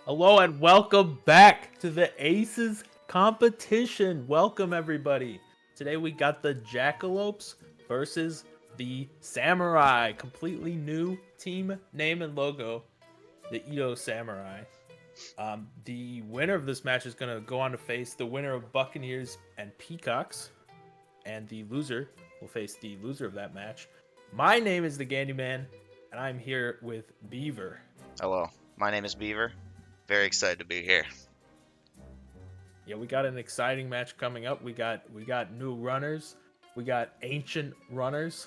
Hello and welcome back to the ACES competition. Welcome everybody. Today we got the Jackalopes versus the Samurai. Completely new team name and logo, the Edo Samurai. The winner of this match is going to go on to face the winner of Buccaneers and Peacocks, and the loser will face the loser of that match. My name is the Gandyman, and I'm here with Beaver. Hello, my name is Beaver. Very excited to be here. Yeah, we got an exciting match coming up. We got new runners. We got ancient runners.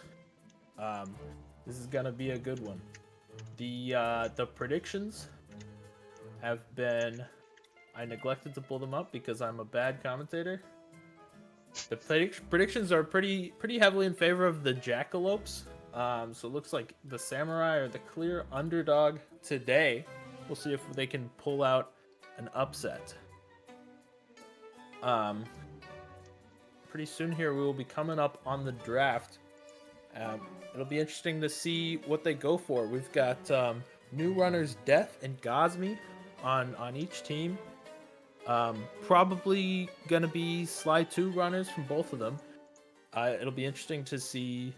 This is gonna be a good one. The predictions have been. I neglected to pull them up because I'm a bad commentator. The predictions are pretty heavily in favor of the Jackalopes. So it looks like the Samurai are the clear underdog today. We'll see if they can pull out an upset. Pretty soon here we will be coming up on the draft. It'll be interesting to see what they go for. We've got new runners Death and Gosmi on each team. Probably gonna be Sly 2 runners from both of them. It'll be interesting to see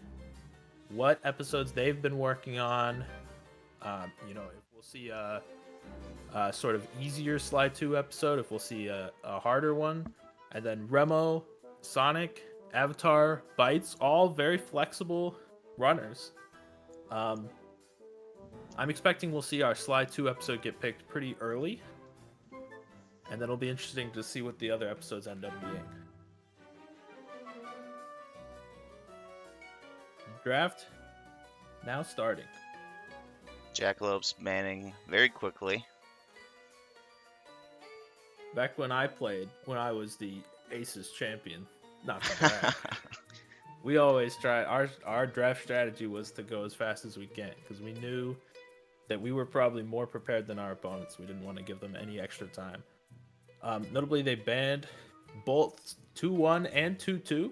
what episodes they've been working on. If we'll see a sort of easier Sly 2 episode, if we'll see a harder one. And then Remo, Sonic, Avatar, Bites, all very flexible runners. I'm expecting we'll see our Sly 2 episode get picked pretty early. And then it'll be interesting to see what the other episodes end up being. Draft now starting. Jackalopes manning very quickly. Back when I played, when I was the ACES champion, not that we always try. Our draft strategy was to go as fast as we can because we knew that we were probably more prepared than our opponents. We didn't want to give them any extra time. Notably, they banned both 2-1 and 2-2.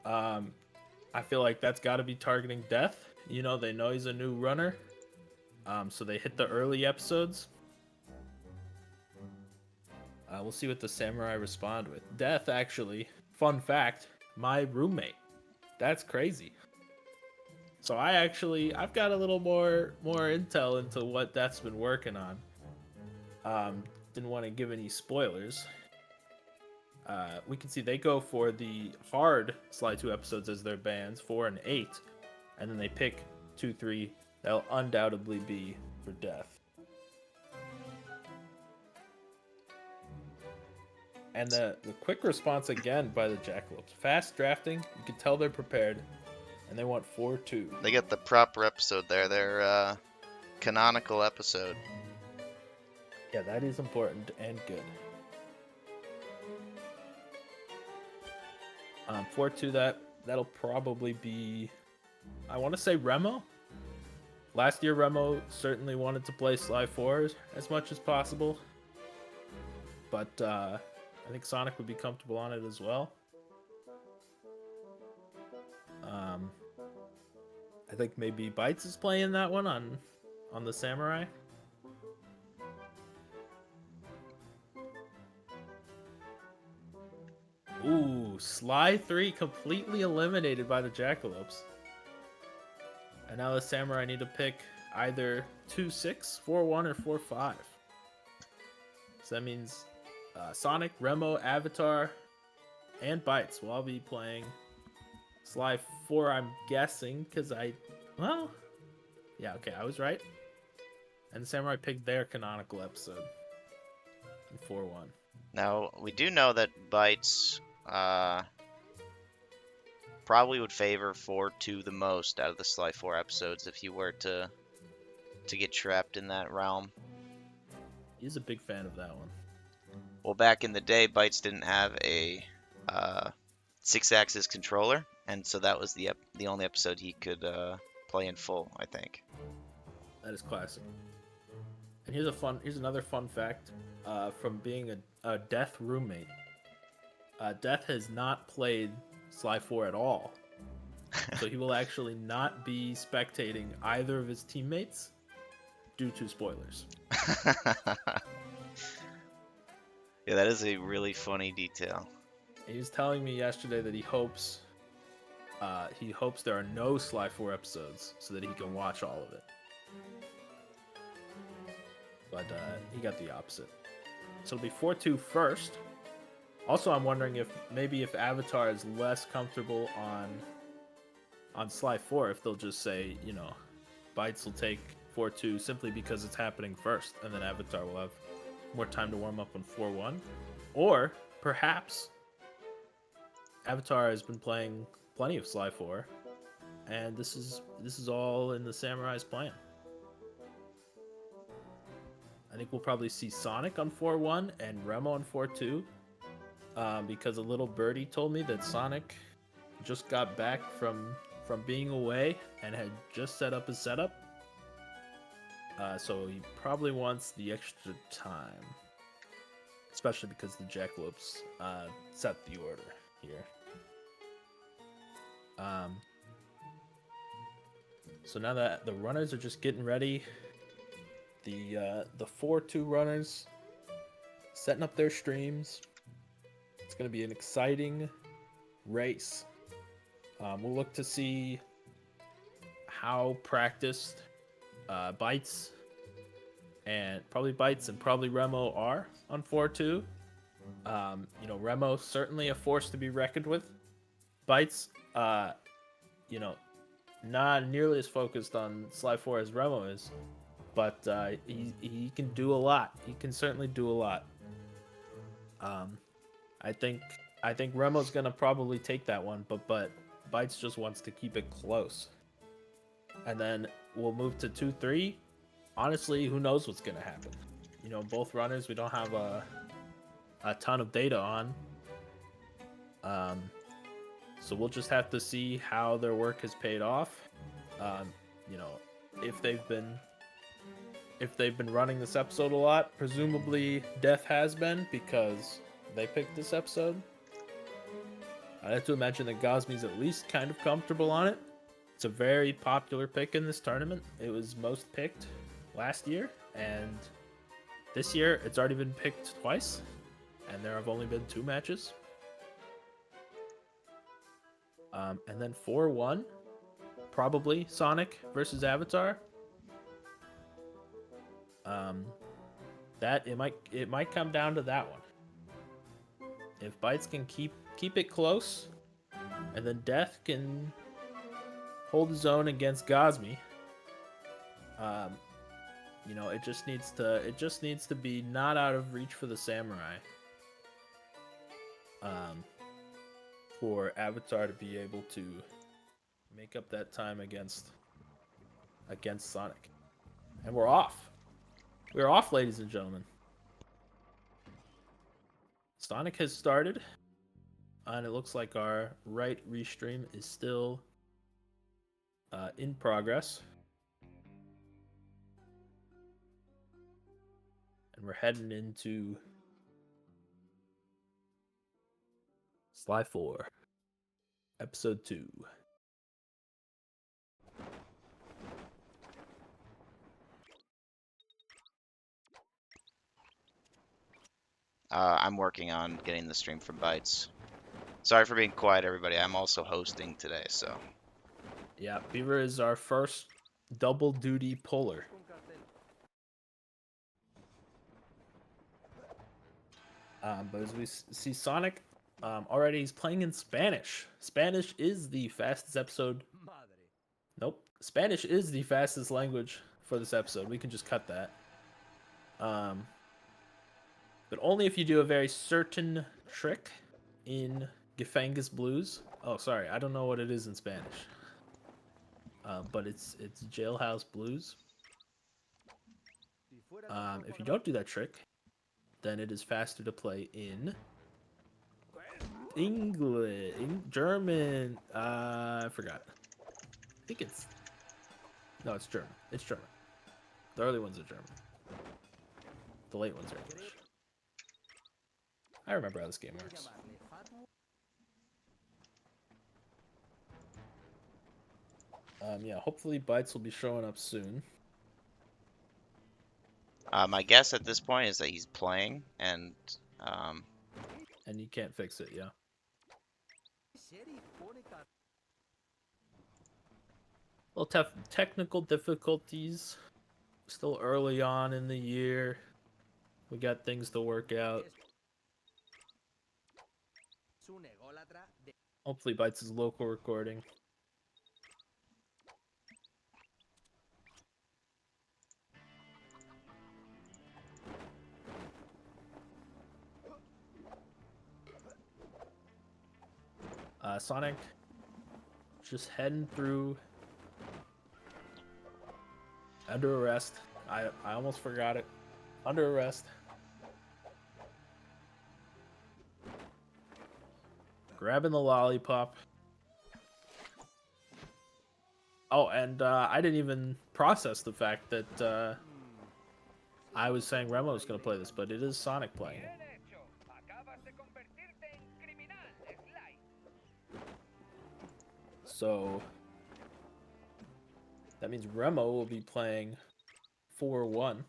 I feel like that's got to be targeting Death. You know, they know he's a new runner, so they hit the early episodes. We'll see what the Samurai respond with. Death, actually, fun fact, my roommate. That's crazy. So I've got a little more intel into what Death's been working on. Didn't want to give any spoilers. We can see they go for the hard Sly 2 episodes as their bans, 4 and 8, and then they pick 2, 3. That'll undoubtedly be for Death. And the quick response again by the Jackalopes. Fast drafting, you can tell they're prepared, and they want 4-2. They get the proper episode there, their canonical episode. Yeah, that is important and good. 4-2, that'll probably be, I want to say Remo. Last year, Remo certainly wanted to play Sly 4 as much as possible, but I think Sonic would be comfortable on it as well. I think maybe Bites is playing that one on the Samurai. Ooh, Sly 3 completely eliminated by the Jackalopes. And now the Samurai need to pick either 2-6, 4-1, or 4-5. So that means Sonic, Remo, Avatar, and Bites will all be playing Sly 4, I'm guessing, because I was right. And the Samurai picked their canonical episode in 4-1. Now, we do know that Bites probably would favor 4-2 the most out of the Sly 4 episodes if he were to get trapped in that realm. He's a big fan of that one. Well, back in the day, Bites didn't have a 6-axis controller, and so that was the only episode he could play in full, I think. That is classic. And here's another fun fact from being a Death roommate. Death has not played Sly 4 at all, so he will actually not be spectating either of his teammates. due to spoilers. Yeah, that is a really funny detail. He was telling me yesterday that he hopes there are no Sly 4 episodes so that he can watch all of it. But he got the opposite. So it'll be 4-2 first. Also, I'm wondering if Avatar is less comfortable on Sly 4, if they'll just say, Bites will take 4-2 simply because it's happening first, and then Avatar will have more time to warm up on 4-1. Or perhaps Avatar has been playing plenty of Sly 4, and this is all in the Samurai's plan. I think we'll probably see Sonic on 4-1 and Remo on 4-2, because a little birdie told me that Sonic just got back from being away and had just set up his setup. So he probably wants the extra time, especially because the Jackalopes set the order here. So now that the runners are just getting ready, the 4-2 runners setting up their streams. It's going to be an exciting race. We'll look to see how practiced Bites and probably Remo are on 4-2. Remo certainly a force to be reckoned with. Bites, not nearly as focused on Sly 4 as Remo is, but he can do a lot. He can certainly do a lot. I think Remo's gonna probably take that one, but Bites just wants to keep it close. And then we'll move to 2-3. Honestly, who knows what's gonna happen? Both runners we don't have a ton of data on. So we'll just have to see how their work has paid off. If they've been running this episode a lot, presumably Death has been, because they picked this episode. I have to imagine that Gosmi's at least kind of comfortable on it. It's a very popular pick in this tournament. It was most picked last year, and this year it's already been picked twice, and there have only been 2 matches. And then 4-1, probably Sonic versus Avatar. That it might come down to that one. If Bites can keep it close, and then Death can hold his own against Gosmi. It just needs to be not out of reach for the Samurai. For Avatar to be able to make up that time against Sonic. And we're off. We're off, ladies and gentlemen. Sonic has started, and it looks like our right restream is still in progress. And we're heading into Sly 4, Episode 2. I'm working on getting the stream from Bites. Sorry for being quiet, everybody. I'm also hosting today, so. Yeah, Beaver is our first double duty puller. But as we see Sonic, already he's playing in Spanish. Spanish is the fastest episode. Nope. Spanish is the fastest language for this episode. We can just cut that. But only if you do a very certain trick in Gefangus Blues. Oh, sorry. I don't know what it is in Spanish. But it's Jailhouse Blues. If you don't do that trick, then it is faster to play in English, German. I forgot. I think it's German. It's German. The early ones are German. The late ones are English. I remember how this game works. Yeah, hopefully Bites will be showing up soon. My guess at this point is that he's playing, and And you can't fix it, yeah. Well, technical difficulties. Still early on in the year. We got things to work out. Hopefully Bites is local recording. Sonic just heading through under arrest. I almost forgot it. Under arrest. Grabbing the lollipop. Oh, and I didn't even process the fact that I was saying Remo was going to play this, but it is Sonic playing it. So that means Remo will be playing 4-1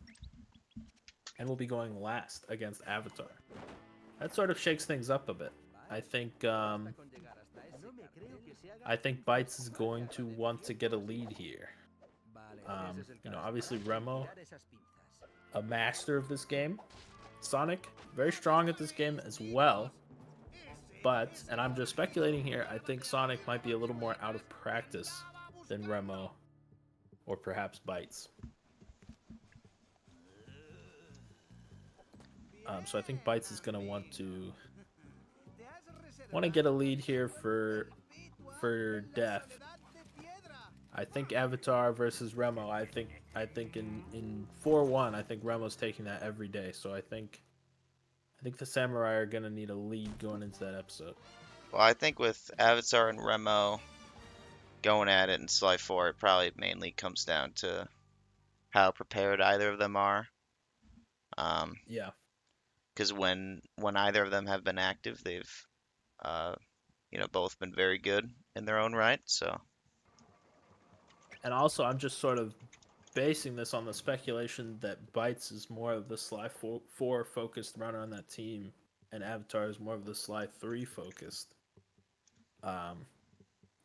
and will be going last against Avatar. That sort of shakes things up a bit. I think Bites is going to want to get a lead here. You know, obviously Remo, a master of this game. Sonic, very strong at this game as well. But, and I'm just speculating here, I think Sonic might be a little more out of practice than Remo or perhaps Bites. So I think Bites is going to want to get a lead here for Death. I think Avatar versus Remo. I think in 4-1, I think Remo's taking that every day. So I think the Samurai are gonna need a lead going into that episode. well, I think with Avatar and Remo going at it in Sly 4, it probably mainly comes down to how prepared either of them are. Yeah. Because when either of them have been active, they've both been very good in their own right. So. And also, I'm just sort of basing this on the speculation that Bites is more of the Sly 4 focused runner on that team, and Avatar is more of the Sly 3 focused.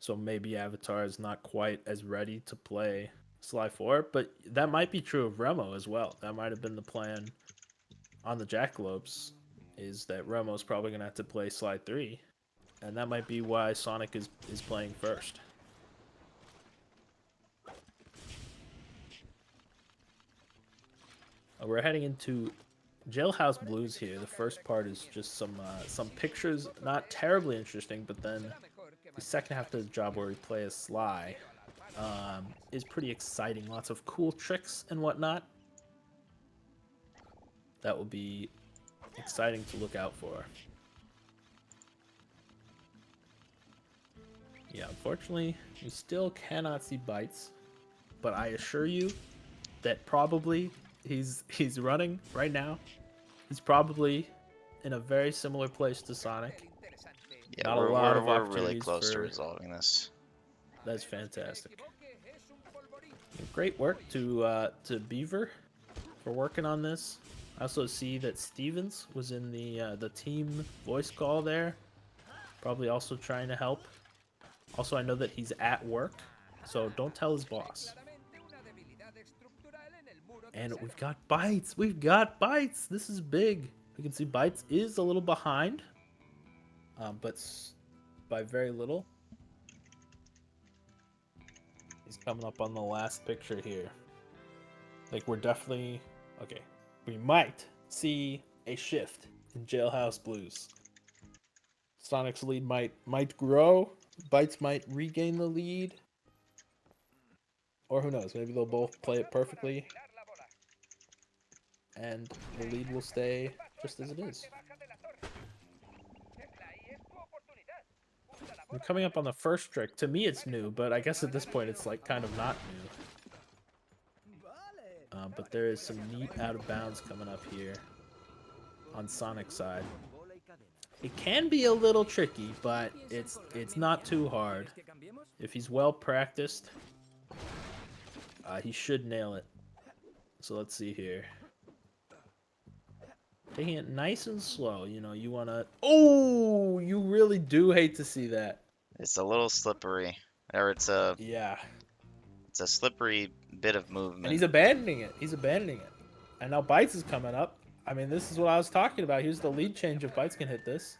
So maybe Avatar is not quite as ready to play Sly 4, but that might be true of Remo as well. That might have been the plan on the Jackalopes, is that Remo's probably going to have to play Sly 3, and that might be why Sonic is playing first. We're heading into Jailhouse Blues here. The first part is just some pictures, not terribly interesting, but then the second half of the job where we play as Sly is pretty exciting. Lots of cool tricks and whatnot. That will be exciting to look out for. Yeah, unfortunately, we still cannot see Bites, but I assure you that probably he's running right now. He's probably in a very similar place to Sonic. Yeah, Not a lot of we're really opportunities close to for- resolving this. That's fantastic. Great work to Beaver for working on this. I also see that Stevens was in the team voice call there, probably also trying to help. Also, I know that he's at work, so don't tell his boss. And we've got Bites. We've got Bites. This is big. We can see Bites is a little behind, but by very little. He's coming up on the last picture here. Like, we're definitely... Okay. We might see a shift in Jailhouse Blues. Sonic's lead might grow. Bites might regain the lead. Or who knows, maybe they'll both play it perfectly. And the lead will stay just as it is. We're coming up on the first trick. To me, it's new, but I guess at this point it's like kind of not new. But there is some neat out of bounds coming up here on Sonic's side. It can be a little tricky, but it's not too hard. If he's well practiced, he should nail it. So let's see here. Taking it nice and slow. You know, you want to... Oh, you really do hate to see that. It's a little slippery, or Yeah. it's a slippery bit of And movement. he's abandoning it. He's abandoning it. And now Bites is coming up. I mean, this is what I was talking about. Here's the lead change if Bites can hit this.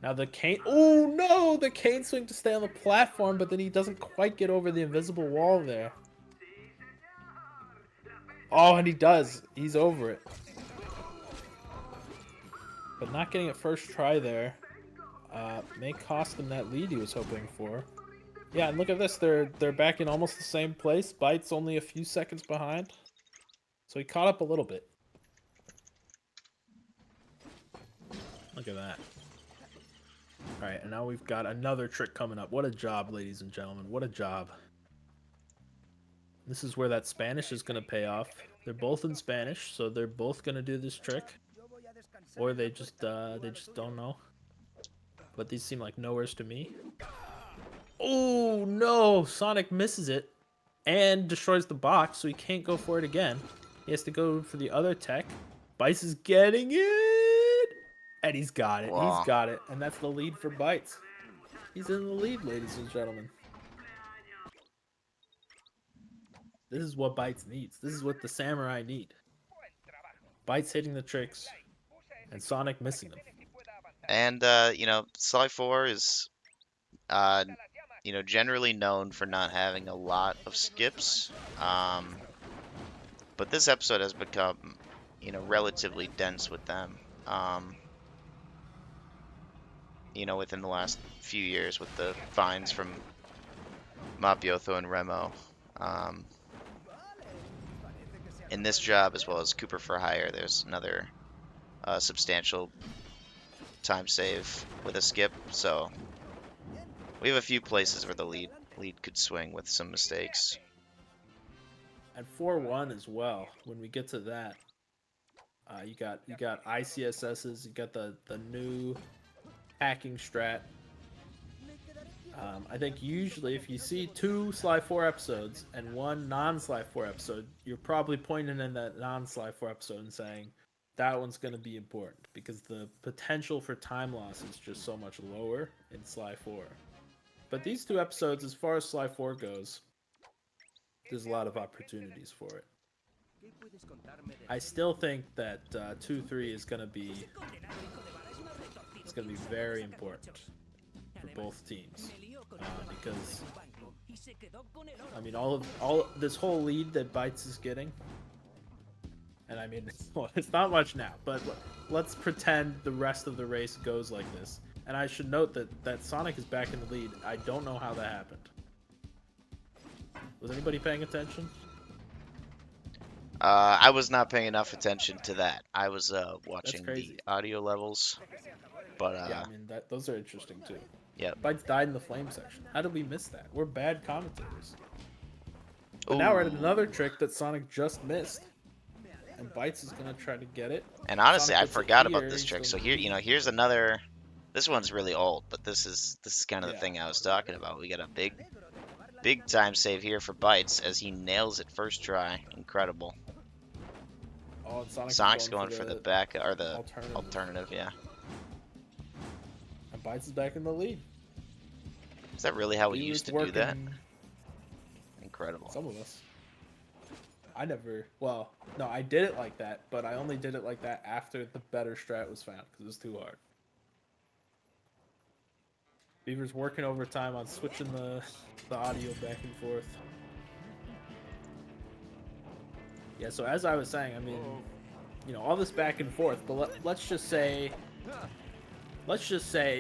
Now the cane... Oh, no! The cane swing to stay on the platform, but then he doesn't quite get over the invisible wall there. Oh, and he does. He's over it. But not getting it first try there may cost him that lead he was hoping for. Yeah, and look at this. They're back in almost the same place. Bites only a few seconds behind. So he caught up a little bit. Look at that. Alright, and now we've got another trick coming up. What a job, ladies and gentlemen. What a job. This is where that Spanish is going to pay off. They're both in Spanish, so they're both going to do this trick. Or they just don't know. But these seem like nowheres to me. Oh, no! Sonic misses it and destroys the box, so he can't go for it again. He has to go for the other tech. Bites is getting it! And he's got it. He's Wow. got it. And that's the lead for Bites. He's in the lead, ladies and gentlemen. This is what Bites needs. This is what the Samurai need. Bites hitting the tricks, and Sonic missing them. And you know, Sly 4 is you know, generally known for not having a lot of skips. But this episode has become, you know, relatively dense with them. You know, within the last few years with the finds from Mappiotho and Remo. In this job, as well as Cooper for Hire, there's another substantial time save with a skip. So we have a few places where the lead could swing with some mistakes. At 4-1 as well. When we get to that, you got ICSSs. You got the new hacking strat. I think usually if you see 2 Sly 4 episodes and 1 non-Sly 4 episode, you're probably pointing in that non-Sly 4 episode and saying that one's going to be important because the potential for time loss is just so much lower in Sly 4. But these 2 episodes, as far as Sly 4 goes, there's a lot of opportunities for it. I still think that 2-3 is going to be very important for both teams because I mean all this whole lead that Bites is getting, and I mean it's not much now, but let's pretend the rest of the race goes like this. And I should note that Sonic is back in the lead. I don't know how that happened. Was anybody paying attention? I was not paying enough attention to that. I was watching crazy. the audio levels, but Yeah, I mean those are interesting too. yeah. Bites died in the flame section. How did we miss that? We're bad commentators. But now we're at another trick that Sonic just missed, and Bites is gonna try to get it. And honestly, Sonic I gets it forgot here, about this he's trick. So gonna here, lead. you know, here's another. This one's really old, but this is kind of the Yeah. thing I was talking about. We got a big time save here for Bites as he nails it first try. Incredible. Oh, and Sonic's going for the back or the alternative. alternative, yeah. And Bites is back in the lead. Is that really how we He used to was do that? working- Incredible. Some of us. I never. Well, no, I did it like that, but I only did it like that after the better strat was found because it was too hard. Beaver's working overtime on switching the audio back and forth. Yeah, so as I was saying, I mean, you know, all this back and forth, but let's just say,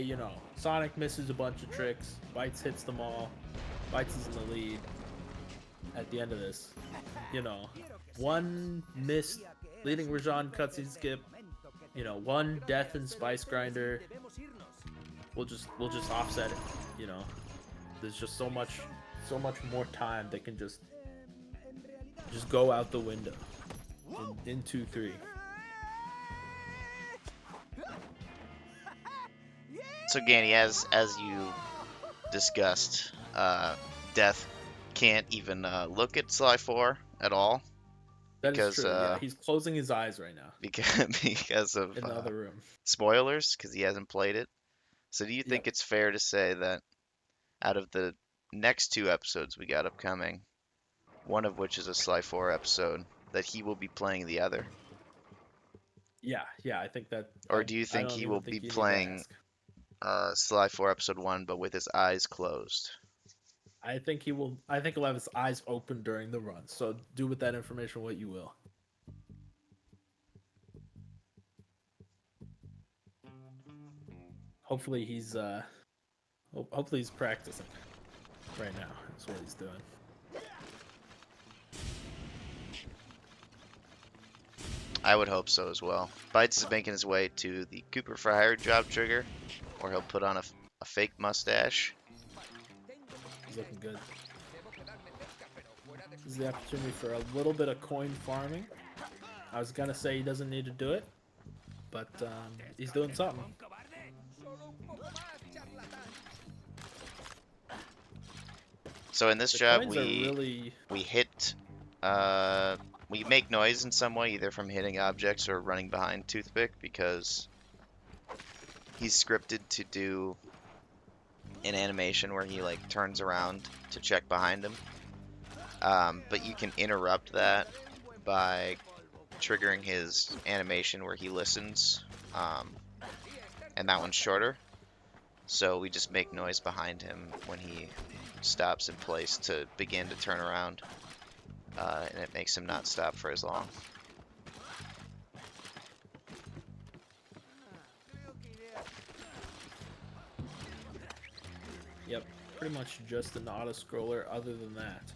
you know, Sonic misses a bunch of tricks, Bites hits them all, Bites is in the lead at the end of this. You know, one missed leading Rajan cutscene skip, you know, one death and Spice Grinder. We'll just offset it, you know. There's just so much more time that can just go out the window in 2-3. So Ganny, as you discussed, Death can't even look at Sly 4 at all. That is because true. Yeah, he's closing his eyes right now because of in the other room. spoilers, because he hasn't played it. So do you Yep. think it's fair to say that out of the next 2 episodes we got upcoming, one of which is a Sly 4 episode, that he will be playing the other? Yeah, yeah. I think that Or do you I think don't he even will think be you need to playing ask. Sly 4 episode 1 but with his eyes closed? I think he will. I think he'll have his eyes open during the run. So do with that information what you will. Hopefully he's hopefully he's practicing right now. That's what he's doing. I would hope so as well. Bites is making his way to the Cooper for Hire job trigger, where he'll put on a fake mustache. He's looking good. This is the opportunity for a little bit of coin farming. I was gonna say he doesn't need to do it, but he's doing something. So in this The job, coins are really we hit, we make noise in some way, either from hitting objects or running behind Toothpick, because he's scripted to do an animation where he like turns around to check behind him. But you can interrupt that by triggering his animation where he listens, and that one's shorter. So we just make noise behind him when he stops in place to begin to turn around, and it makes him not stop for as long. Yep, pretty much just an auto scroller. Other than that,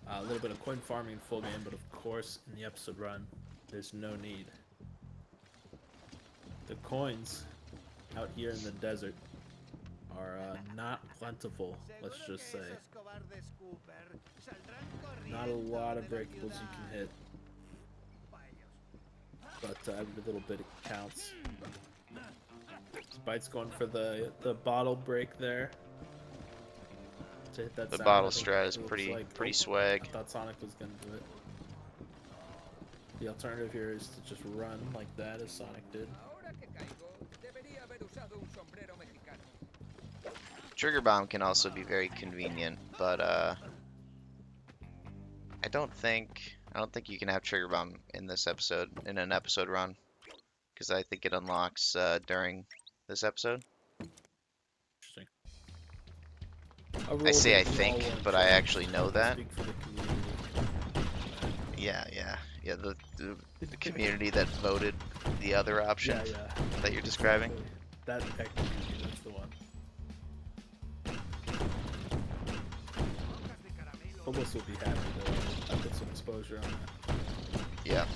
a little bit of coin farming full game, but of course in the episode run, there's no need. The coins out here in the desert are not plentiful. Let's just say, not a lot of breakables you can hit, but every little bit counts. Spite's going for the bottle break there. To hit that The sound. bottle I think strat is it looks pretty like, I swag. thought Sonic was gonna do it. The alternative here is to just run like that, as Sonic did. Trigger bomb can also be very convenient, but I don't think you can have trigger bomb in this episode, in an episode run, because I think it unlocks during this episode. Interesting. I say I that we all think, want but to I actually know that. speak for the community. Yeah. The community that voted the other option Yeah. that you're describing. Exactly. That community, that's the one. Phobos will be happy though. I put some exposure on that. Yeah.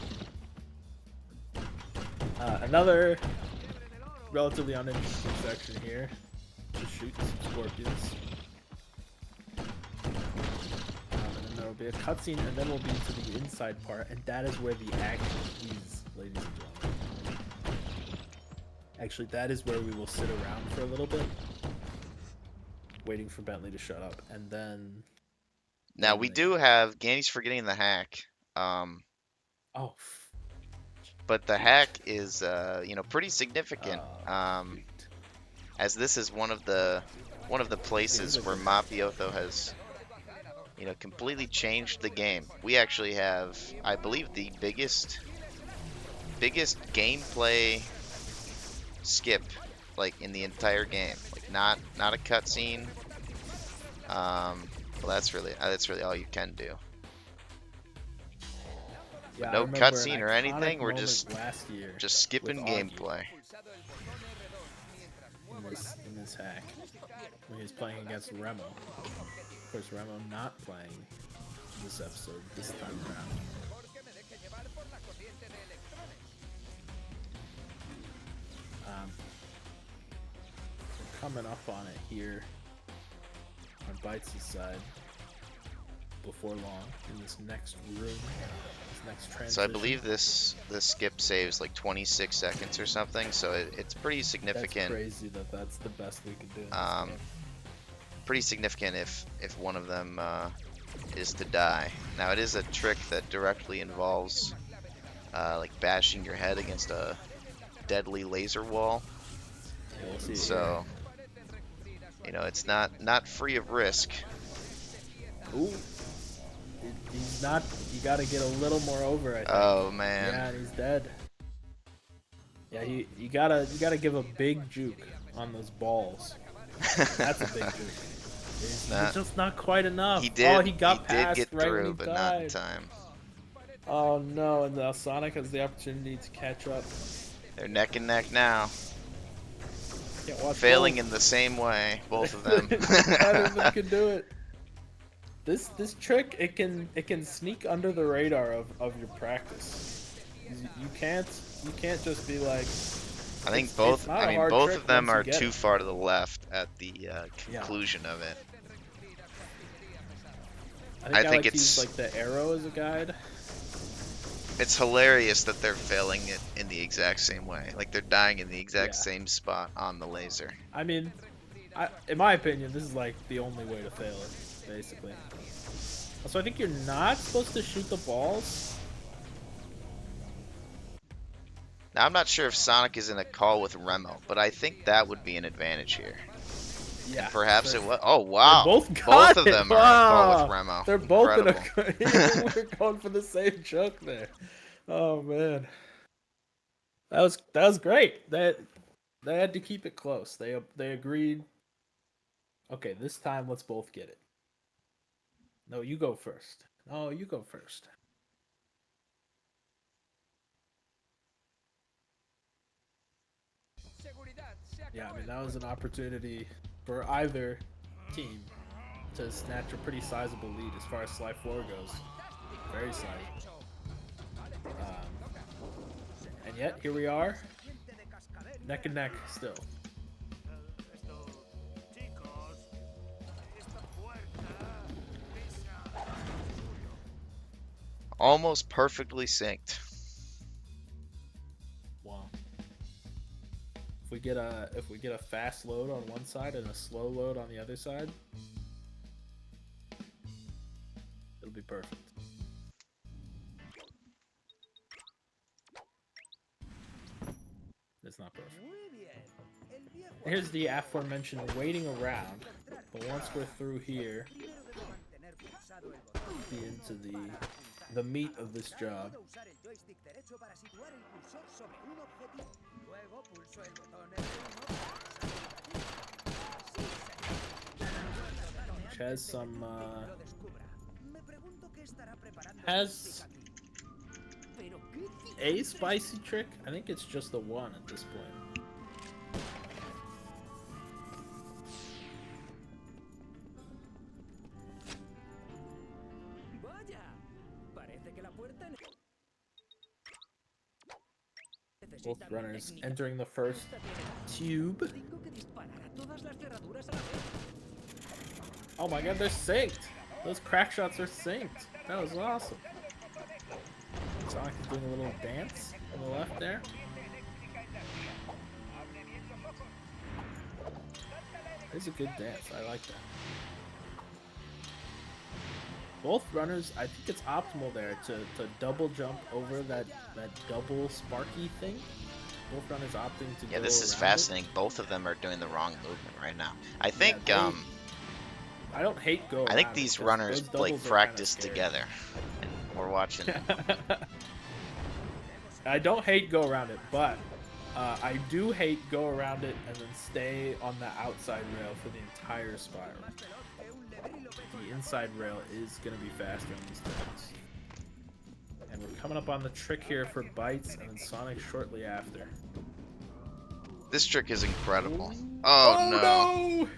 Another relatively uninteresting section here. Just shooting some scorpions. And then there will be a cutscene, and then we'll be into the inside part, and that is where the action is, ladies and gentlemen. Actually, that is where we will sit around for a little bit, waiting for Bentley to shut up, and then. Now we do have Ganny's forgetting the hack. Oh. But the hack is, pretty significant. As this is one of the places where Mafioso has, completely changed the game. We actually have, I believe, the biggest gameplay skip, like, in the entire game. Like, not a cutscene. Well, that's really all you can do. Yeah, no cutscene or anything. We're just skipping gameplay. In this hack, when he was playing against Remo. Of course, Remo not playing this episode this time around. Coming up on it here on Bites' side before long in this next room, this next transition. So I believe this skip saves like 26 seconds or something, so it's pretty significant. That's crazy that's the best we could do. Pretty significant if one of them is to die. Now it is a trick that directly involves like bashing your head against a deadly laser wall. Yeah, we'll see it here. So, you know, it's not free of risk. Ooh, he's not. You got to get a little more over, I think. Oh man. Yeah, and he's dead. Yeah, you gotta give a big juke on those balls. That's a big juke. It's just not quite enough. He Oh, did. he got He did past get right when through, he but not in died. time. Oh no, and now Sonic has the opportunity to catch up. They're neck and neck now. Can't watch Failing both. in the same way, both of them. Neither of them can do it. This trick it can sneak under the radar of your practice. You can't just be like. I think It's both. not I a mean, hard both trick of them once you are get too it. far to the left at the Yeah. conclusion of it. I I think think like to it's use like the arrow as a guide. it's hilarious that they're failing it in the exact same way. Like they're dying in the exact Yeah. same spot on the laser. I mean, in my opinion, this is like the only way to fail it, basically. So I think you're not supposed to shoot the balls. Now I'm not sure if Sonic is in a call with Remo, but I think that would be an advantage here. Yeah. And perhaps it was. Oh They wow! both got Both of it. them are in a call with Wow. Remo. They're both Incredible. we're going for the same joke there. Oh man, that was great. They had to keep it close. They agreed. Okay, this time let's both get it. No, you go first. No, you go first. Yeah, I mean that was an opportunity for either team to snatch a pretty sizable lead as far as Sly 4 goes. Very sizable. And yet, here we are, neck and neck still. Almost perfectly synced. Wow. If we get a fast load on one side and a slow load on the other side, it'll be perfect. It's not perfect. Here's the aforementioned waiting around, but once we're through here, be into the meat of this job. Which has some has a spicy trick. I think it's just the one at this point. Both runners entering the first tube. Oh my god, they're synced! Those crack shots are synced. That was awesome. Sonic is doing a little dance on the left there. It's a good dance. I like that. Both runners, I think it's optimal there to double jump over that double sparky thing. Both runners opting to Yeah, go this is around fascinating. Both of them are doing the wrong movement right now. I think I don't hate go. I think these runners like practiced together, and we're watching. I don't hate go around it, but I do hate go around it and then stay on the outside rail for the entire spiral. The inside rail is going to be faster on these turns. And we're coming up on the trick here for bites, and then Sonic shortly after. This trick is incredible. Oh no!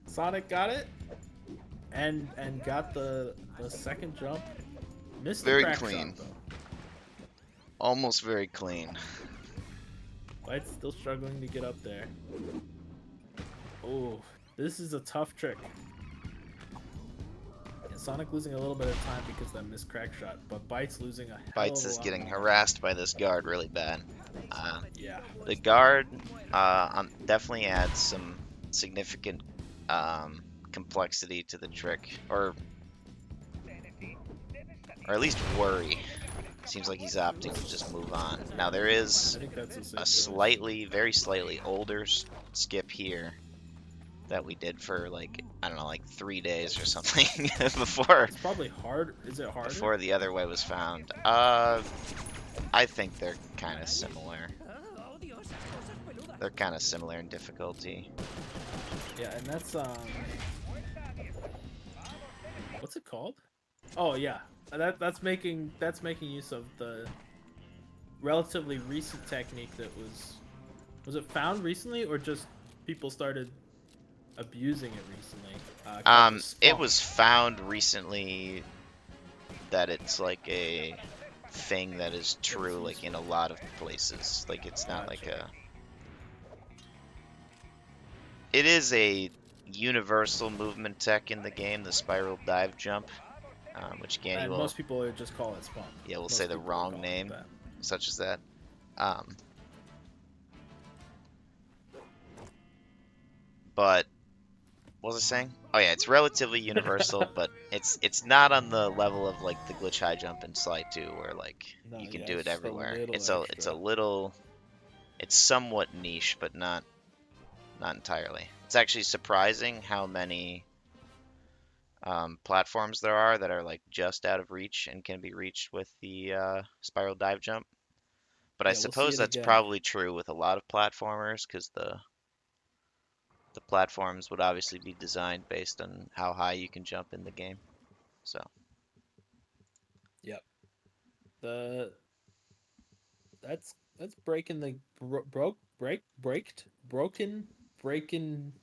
Sonic got it, and got the second jump. Missed the Very crack clean. shot, though. Almost very clean. Bite's still struggling to get up there. Oh, this is a tough trick. Sonic losing a little bit of time because of that missed crack shot, but Bites losing a hell Bites of a is lot getting more. harassed by this guard really bad. Yeah. The guard definitely adds some significant complexity to the trick, or or at least worry. Seems like he's opting to just move on. Now there I is think that's a safe a choice. slightly, very slightly older skip here that we did for like, I don't know, like 3 days or something before It's probably hard. Is it harder? before the other way was found. I think they're kind of similar. They're kind of similar in difficulty. Yeah, and that's what's it called? Oh yeah, that's making use of the relatively recent technique that was it found recently or just people started abusing it recently? Called the It spunk. was found recently that it's like a thing that is true like in a lot of places. Like it's not like Gotcha. a it is a universal movement tech in the game, the spiral dive jump, which Ganny And will, most people would just call it spunk. yeah, will say Most the people would wrong call it name, that. such as that. Um, but what was I saying? Oh yeah, it's relatively universal, but it's not on the level of like the glitch high jump in Slide 2, where like No, you can yeah, do it's it just a everywhere. little It's a extra. little, it's somewhat niche, but not entirely. It's actually surprising how many platforms there are that are like just out of reach and can be reached with the spiral dive jump. But I Yeah, we'll see suppose it that's again. probably true with a lot of platformers because the platforms would obviously be designed based on how high you can jump in the game. So Yep. The that's breaking the broken breaking.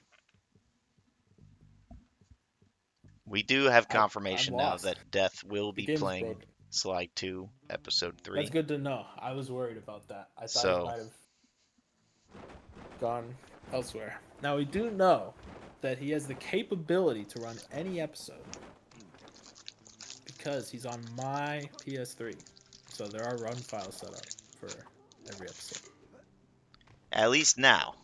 we do have I'm confirmation now lost. that Death will The be game is playing broken. Slide 2, Episode That's 3. good to know. I was worried about that. I thought he So might have gone elsewhere. Now we do know that he has the capability to run any episode because he's on my PS3. So there are run files set up for every episode. at least now.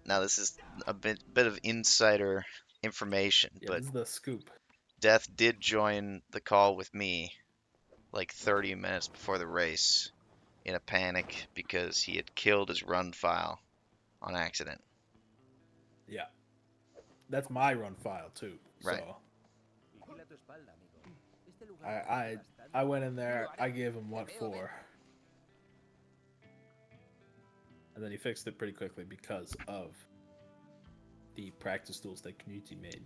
Now this is a bit of insider information, Yeah, but this is the scoop. Death did join the call with me like 30 minutes before the race in a panic because he had killed his run file on accident. Yeah, that's my run file too. Right. So I I I went in there. I gave him what for, and then he fixed it pretty quickly because of the practice tools that community made.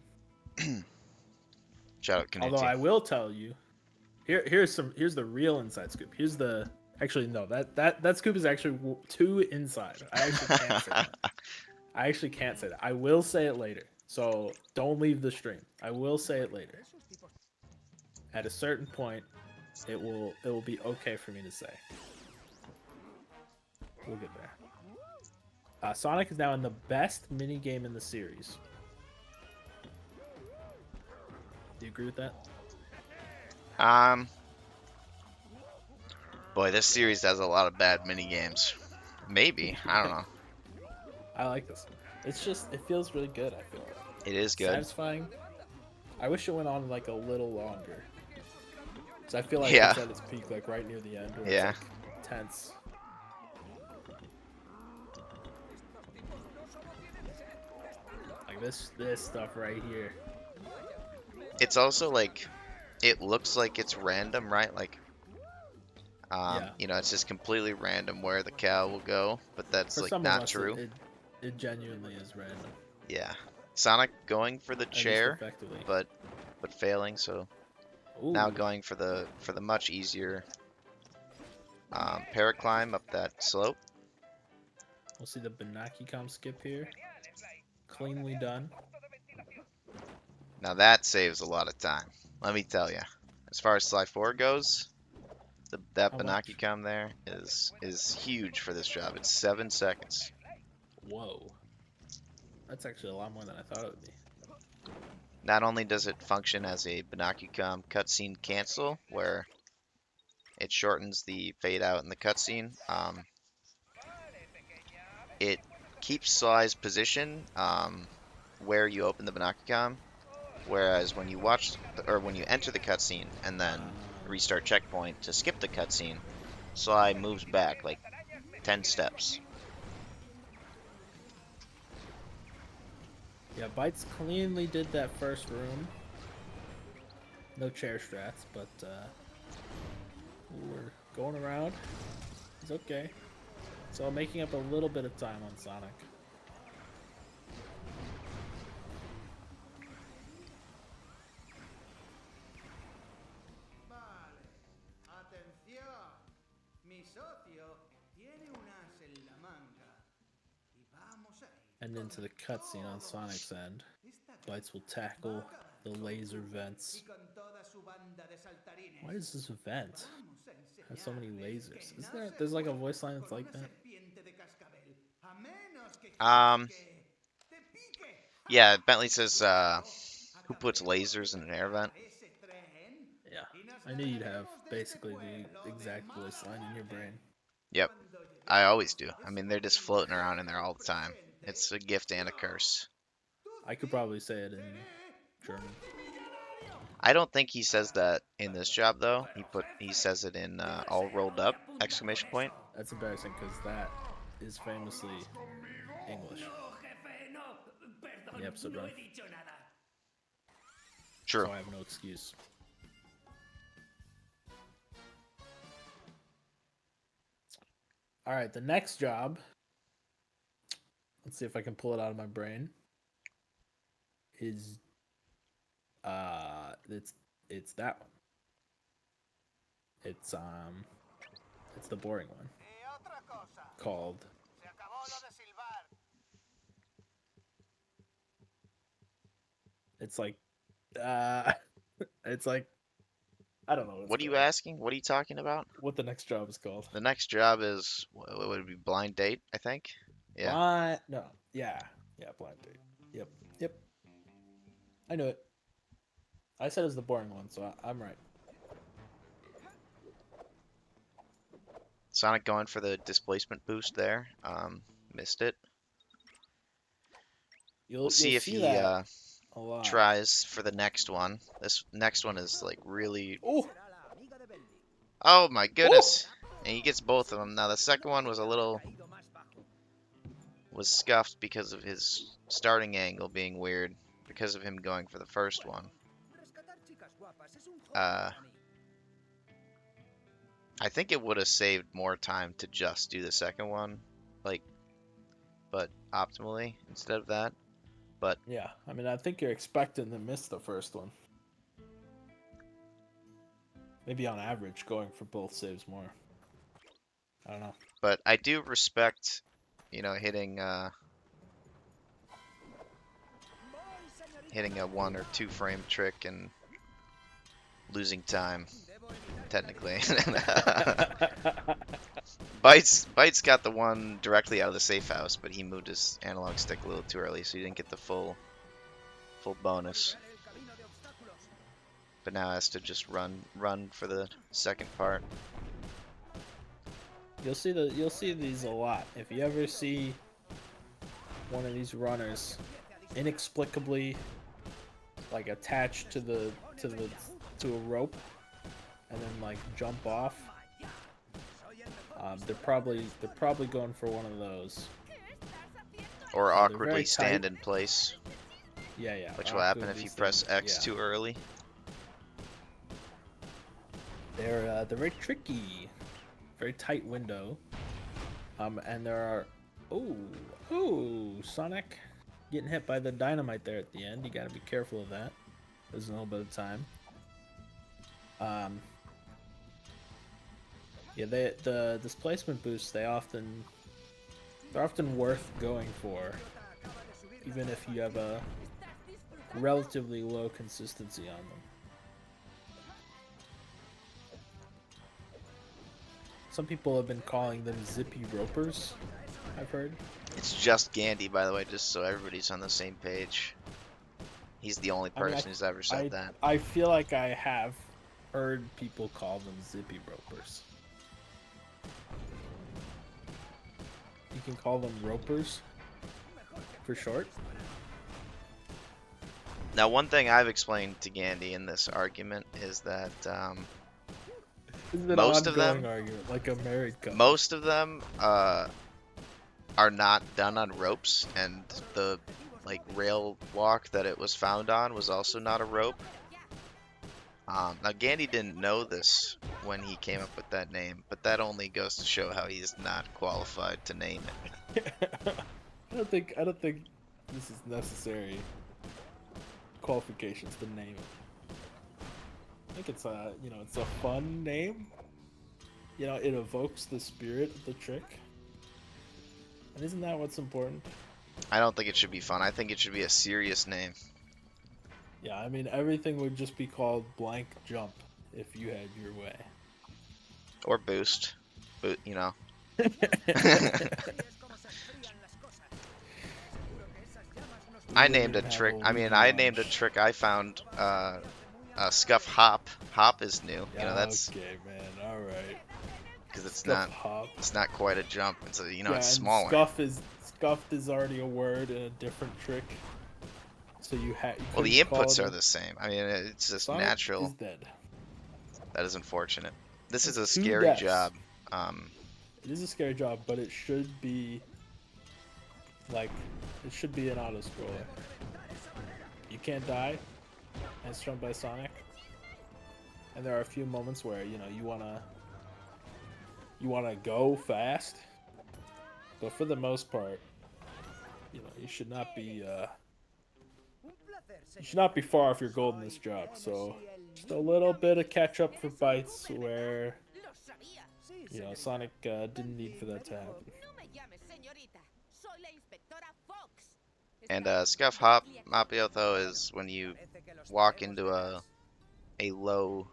Shout out Although community. I will tell you, here's the real inside scoop. Here's the actually no that scoop is actually too inside. I actually can't say that. I actually can't say that. I will say it later. So don't leave the stream. I will say it later. At a certain point, it will be okay for me to say. We'll get there. Sonic is now in the best mini game in the series. Do you agree with that? Um, Boy, this series has a lot of bad mini games. Maybe, I don't know. I like this. It's just it feels really good. I feel like It is good. satisfying. I wish it went on like a little longer. So I feel like Yeah, it's at its peak, like right near the end, where it's yeah. like tense. Like this stuff right here. It's also like it looks like it's random, right? Like Yeah. it's just completely random where the cow will go, but that's For like some of not us, true. it genuinely is random, Yeah. Sonic going for the at least chair, effectively. but failing, so now Ooh, going for the much easier paraclimb up that slope. we'll see the Benaki com skip here. Cleanly done. Now that saves a lot of time. Let me tell you. As far as Slide 4 goes, that How much? Banaki there is huge for this job. It's 7 seconds. Whoa. That's actually a lot more than I thought it would be. Not only does it function as a Banaki cutscene cancel, where it shortens the fade out in the cutscene, it keeps Sly's position where you open the Banaki whereas when you watch or when you enter the cutscene and then restart checkpoint to skip the cutscene. Sly moves back like 10 steps. Yeah, Bites cleanly did that first room. No chair strats, but we're going around. It's okay. So making up a little bit of time on Sonic. And into the cutscene on Sonic's end. Bites will tackle the laser vents. Why does this vent have so many lasers? Isn't there's like a voice line that's like that? Yeah, Bentley says, who puts lasers in an air vent? Yeah. I knew you'd have basically the exact voice line in your brain. Yep, I always do. I mean, they're just floating around in there all the time. It's a gift and a curse. I could probably say it in German. I don't think he says that in this job though. He says it in all rolled up exclamation point. That's embarrassing because that is famously English. The episode run. True. So I have no excuse. All right, the next job. Let's see if I can pull it out of my brain. Is it's that one. It's the boring one. Called It's like it's like I don't know What are you called. asking? What are you talking about? What the next job is called? The next job is what would it be? Blind date, I think. Yeah. No. Yeah. Yeah, blind date. Yep. Yep. I knew it. I said it's the boring one, so I'm right. Sonic going for the displacement boost there. Missed it. We'll see if he that a lot. tries for the next one. This next one is like really. Oh. Oh my goodness! And he gets both of them. Now the second one was scuffed because of his starting angle being weird, because of him going for the first one. I think it would have saved more time to just do the second one, but optimally instead of that. But yeah, I mean, I think you're expecting to miss the first one. Maybe on average, going for both saves more. I don't know. But I do respect, hitting a 1 or 2 frame trick and losing time, technically. Bites got the one directly out of the safe house, but he moved his analog stick a little too early, so he didn't get the full bonus. But now has to just run for the second part. You'll see these a lot. If you ever see one of these runners inexplicably like attached to a rope and then like jump off, they're probably going for one of those. Or awkwardly stand in place. Yeah. Which will happen if you press X too early. They're very tricky, very tight window, and there are Sonic getting hit by the dynamite there at the end. You got to be careful of that. There's a little bit of time. Yeah, the displacement boosts they're often worth going for, even if you have a relatively low consistency on them. Some people have been calling them zippy ropers, I've heard. It's just Gandhi, by the way, just so everybody's on the same page. He's the only person who's ever said that. I feel like I have heard people call them zippy ropers. You can call them ropers for short. Now, one thing I've explained to Gandhi in this argument is that This is an Most of ongoing them, argument, like a married couple. most of them, are not done on ropes, and the like rail walk that it was found on was also not a rope. Now Gandhi didn't know this when he came up with that name, but that only goes to show how he's not qualified to name it. I don't think this is necessary qualifications to name it. I think it's a, you know, it's a fun name. You know, it evokes the spirit of the trick. And isn't that what's important? I don't think it should be fun. I think it should be a serious name. Yeah, I mean, everything would just be called blank jump if you had your way. Or boost. You know. I named a trick. I mean, I named a trick I found scuff hop. Hop is new. You know, that's okay, man. All right. because Hop. it's not quite a jump. It's a, Yeah, it's and smaller. scuffed is already a word in a different trick. So you had. Well, the inputs are the same. I mean, it's just Sonic natural. is dead. That is unfortunate. This is a That's 2 scary deaths. job. It is a scary job, but it should be like it should be an auto scroller. You can't die as shown by Sonic. And there are a few moments where, you know, you wanna go fast. But for the most part, you know, you should not be far off your goal in this job. So just a little bit of catch up for bites where, you know, Sonic didn't need for that to happen. And scuff hop Mapioto is when you walk into a low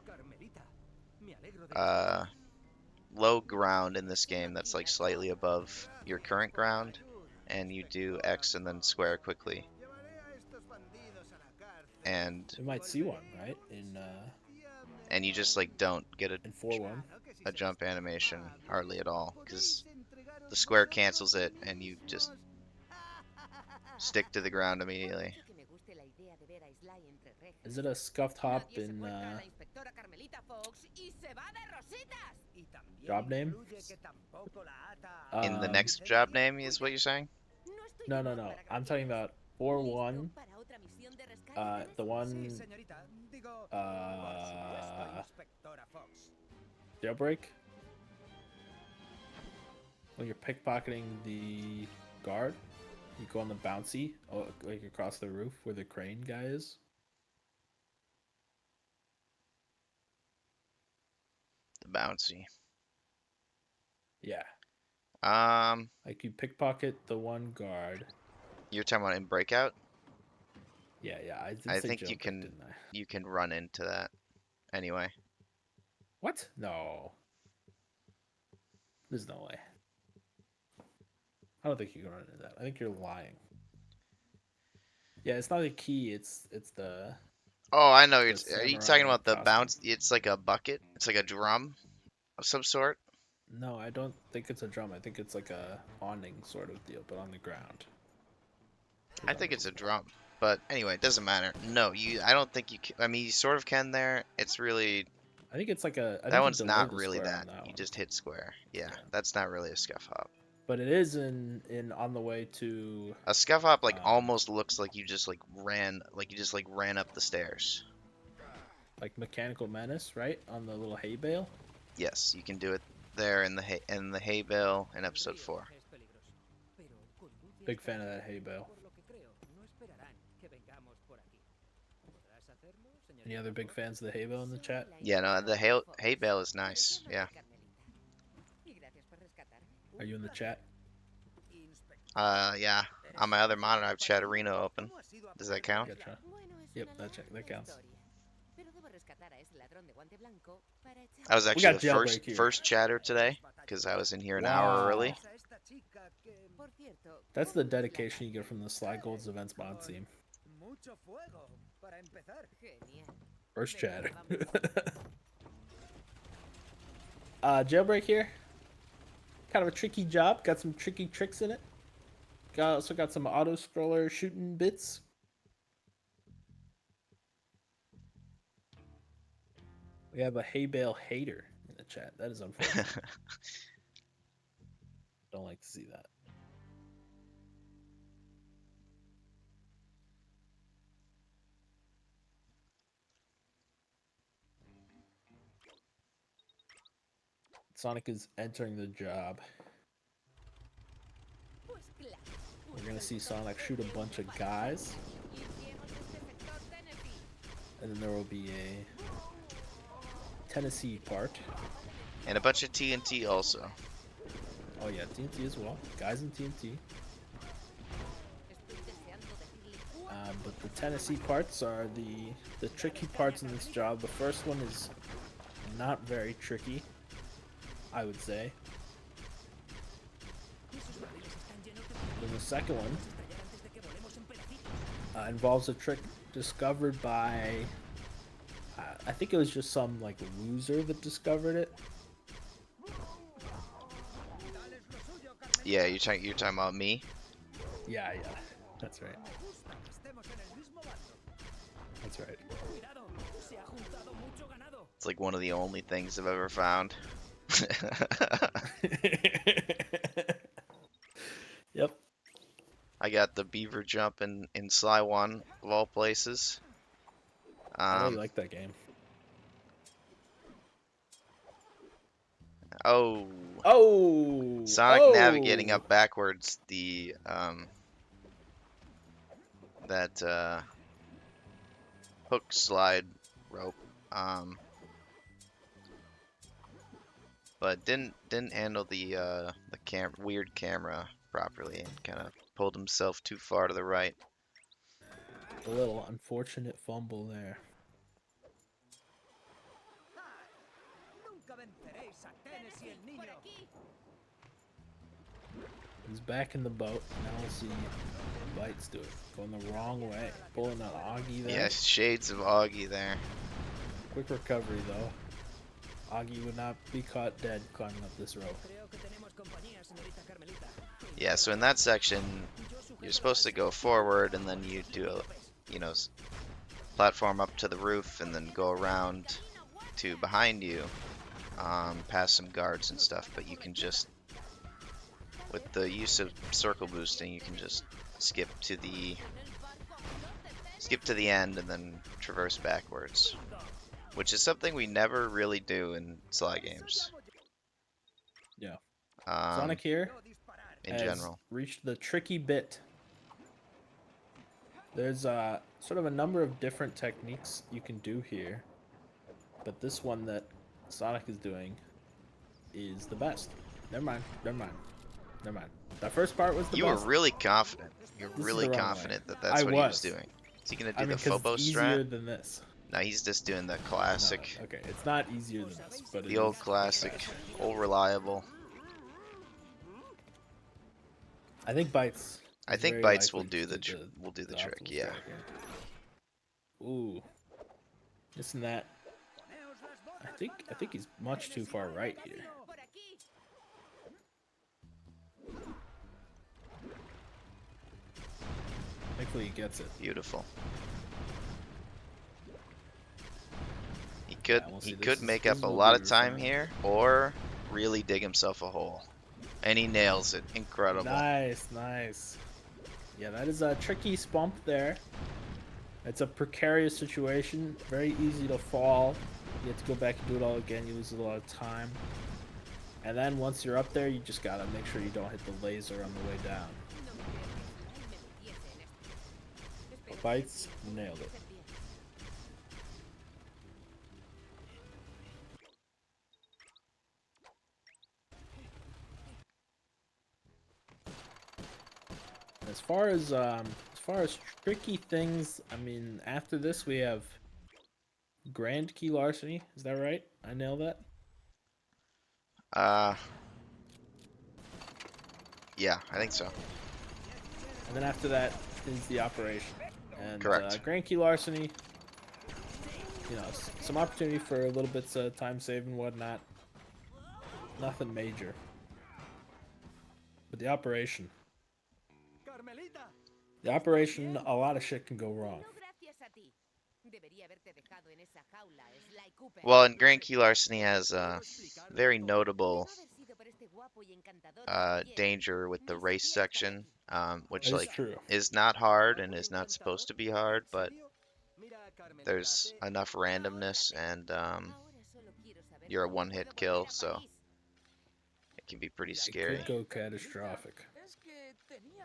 low ground in this game that's like slightly above your current ground, and you do X and then square quickly. And You might see one, right? and you just like don't get in 4-1. a jump animation hardly at all because the square cancels it and you just stick to the ground immediately. Is it a scuffed hop in job name? In the next job name is what you're saying? No. I'm talking about 4-1. The one jailbreak. When you're pickpocketing the guard, you go on the bouncy, like across the roof where the crane guy is. The bouncy. Yeah. Um, Like you pickpocket the one guard. You're talking about in Breakout? Yeah. I did I say think jailbreak, didn't I? you can run into that anyway. What? No. There's no way. I don't think you can run into that. I think you're lying. Yeah, it's not a key. It's the. Oh, I know. Are you samurai talking about the costume. bounce? It's like a bucket. It's like a drum of some sort. No, I don't think it's a drum. I think it's like a awning sort of deal, but on the ground. I think it's a drum. But anyway, it doesn't matter. No, I don't think you can. I mean, you sort of can there. It's really. I think it's like a. I That think one's you not delay the really square that. on that You one. just hit square. Yeah, Yeah. that's not really a scuff hop. But it is in on the way to. A scuff hop like almost looks like you just like ran up the stairs. Like Mechanical Menace, right? On the little hay bale. Yes, you can do it there in the hay bale in episode 4. Big fan of that hay bale. Any other big fans of the hay bale in the chat? Yeah, no, the hay bale is nice. Yeah. Are you in the chat? Yeah. On my other monitor, I have Chatterino open. Does that count? Gotcha. Yep, that counts. I was actually the Jailbreak here. first chatter today because I was in here an hour early. That's the dedication you get from the Sly Gold's Events mod team. First chatter. Jailbreak here. Kind of a tricky job. Got some tricky tricks in it. Also got some auto scroller shooting bits. We have a hay bale hater in the chat. That is unfortunate. Don't like to see that. Sonic is entering the job. We're gonna see Sonic shoot a bunch of guys. And then there will be a Tennessee part. And a bunch of TNT also. Oh yeah, TNT as well. Guys in TNT. But the Tennessee parts are the tricky parts in this job. The first one is not very tricky, I would say. Then the second one involves a trick discovered by, I think it was just some like loser that discovered it. Yeah, you're talking about me? Yeah, that's right. That's right. It's like one of the only things I've ever found. Yep. I got the beaver jump in Sly 1 of all places. I really like that game. Oh. Oh. Sonic navigating up backwards the that hook slide rope. But didn't handle the weird camera properly and kind of pulled himself too far to the right. A little unfortunate fumble there. He's back in the boat. Now we'll see Bites do it. Going the wrong way. Pulling an Augie there. Yes, shades of Augie there. Quick recovery though. Augie would not be caught dead climbing up this rope. Yeah, so in that section, you're supposed to go forward and then you do a, platform up to the roof and then go around to behind you, past some guards and stuff. But you can just, with the use of circle boosting, you can just skip to the end and then traverse backwards, which is something we never really do in Sly games. Yeah. Sonic here in general reached the tricky bit. There's sort of a number of different techniques you can do here, but this one that Sonic is doing is the best. Never mind. That first part was the best. You were really confident. You're really confident that that's what he was doing. Is he gonna do the Phobos it's strat? easier than this. No, he's just doing the classic. No, okay, it's not easier than this, but the old classic, old reliable. I think Bites. I think Bites will do the trick. Yeah. Ooh, missing that. I think he's much too far right here. Thankfully, he gets it. Beautiful. He could make up a lot of time here, or really dig himself a hole. And he nails it. Incredible. Nice. Yeah, that is a tricky spump there. It's a precarious situation. Very easy to fall. You have to go back and do it all again. You lose a lot of time. And then once you're up there, you just gotta make sure you don't hit the laser on the way down. Bites, nailed it. As far as tricky things, I mean, after this we have Grand Key Larceny. Is that right? I nailed that. Yeah, I think so. And then after that is the operation. And correct. Grand Key Larceny, some opportunity for a little bits of time save and whatnot. Nothing major. But the operation, a lot of shit can go wrong. Well, and Grand Key Larceny has a very notable danger with the race section, which It's like true. is not hard and is not supposed to be hard, but there's enough randomness and you're a one-hit kill, so it can be pretty It scary. could go catastrophic.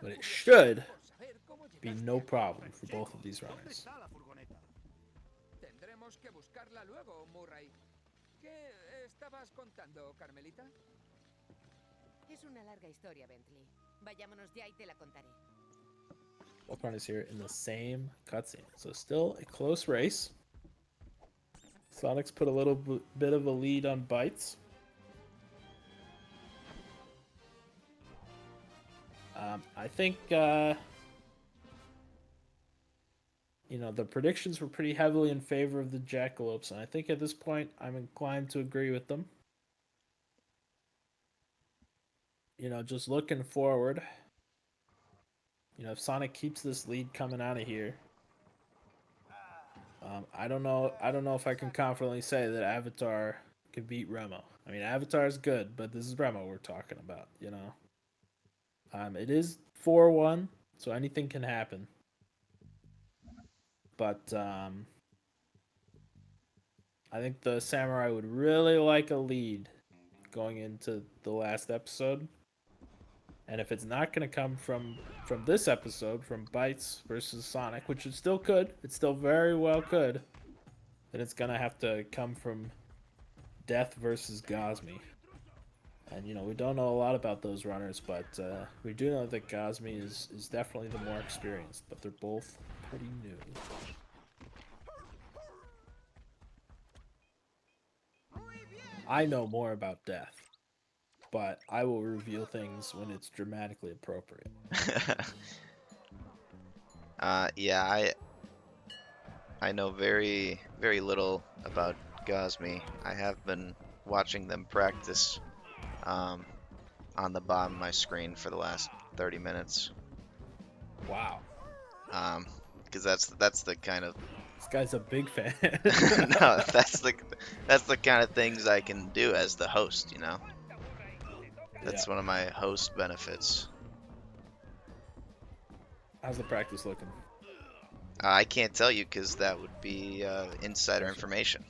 But it should be no problem for both of these runners. Tendremos que buscarla luego, Murray. ¿Qué estabas contando, Carmelita? Es una larga historia, Bentley. Vayámonos ya y te la contaré. Both runners here in the same cutscene. So still a close race. Sonic's put a little bit of a lead on Bites. I think, you know, the predictions were pretty heavily in favor of the Jackalopes, and I think at this point I'm inclined to agree with them. You know, just looking forward, you know, if Sonic keeps this lead coming out of here, I don't know if I can confidently say that Avatar can beat Remo. I mean, Avatar's good, but this is Remo we're talking about, you know. It is 4-1, so anything can happen. But I think the Samurai would really like a lead going into the last episode. And if it's not going to come from this episode, from Bites versus Sonic, which it still could, it still very well could, then it's going to have to come from Death versus Gosmi. And, you know, we don't know a lot about those runners, but we do know that Gosmi is definitely the more experienced, but they're both pretty new. I know more about Death, but I will reveal things when it's dramatically appropriate. Yeah, I know very little about Gosmi. I have been watching them practice on the bottom of my screen for the last 30 minutes. Wow. Because that's the kind of This guy's a big fan. no, that's the kind of things I can do as the host, you know. That's Yeah. one of my host benefits. How's the practice looking? I can't tell you because that would be insider Gotcha. information.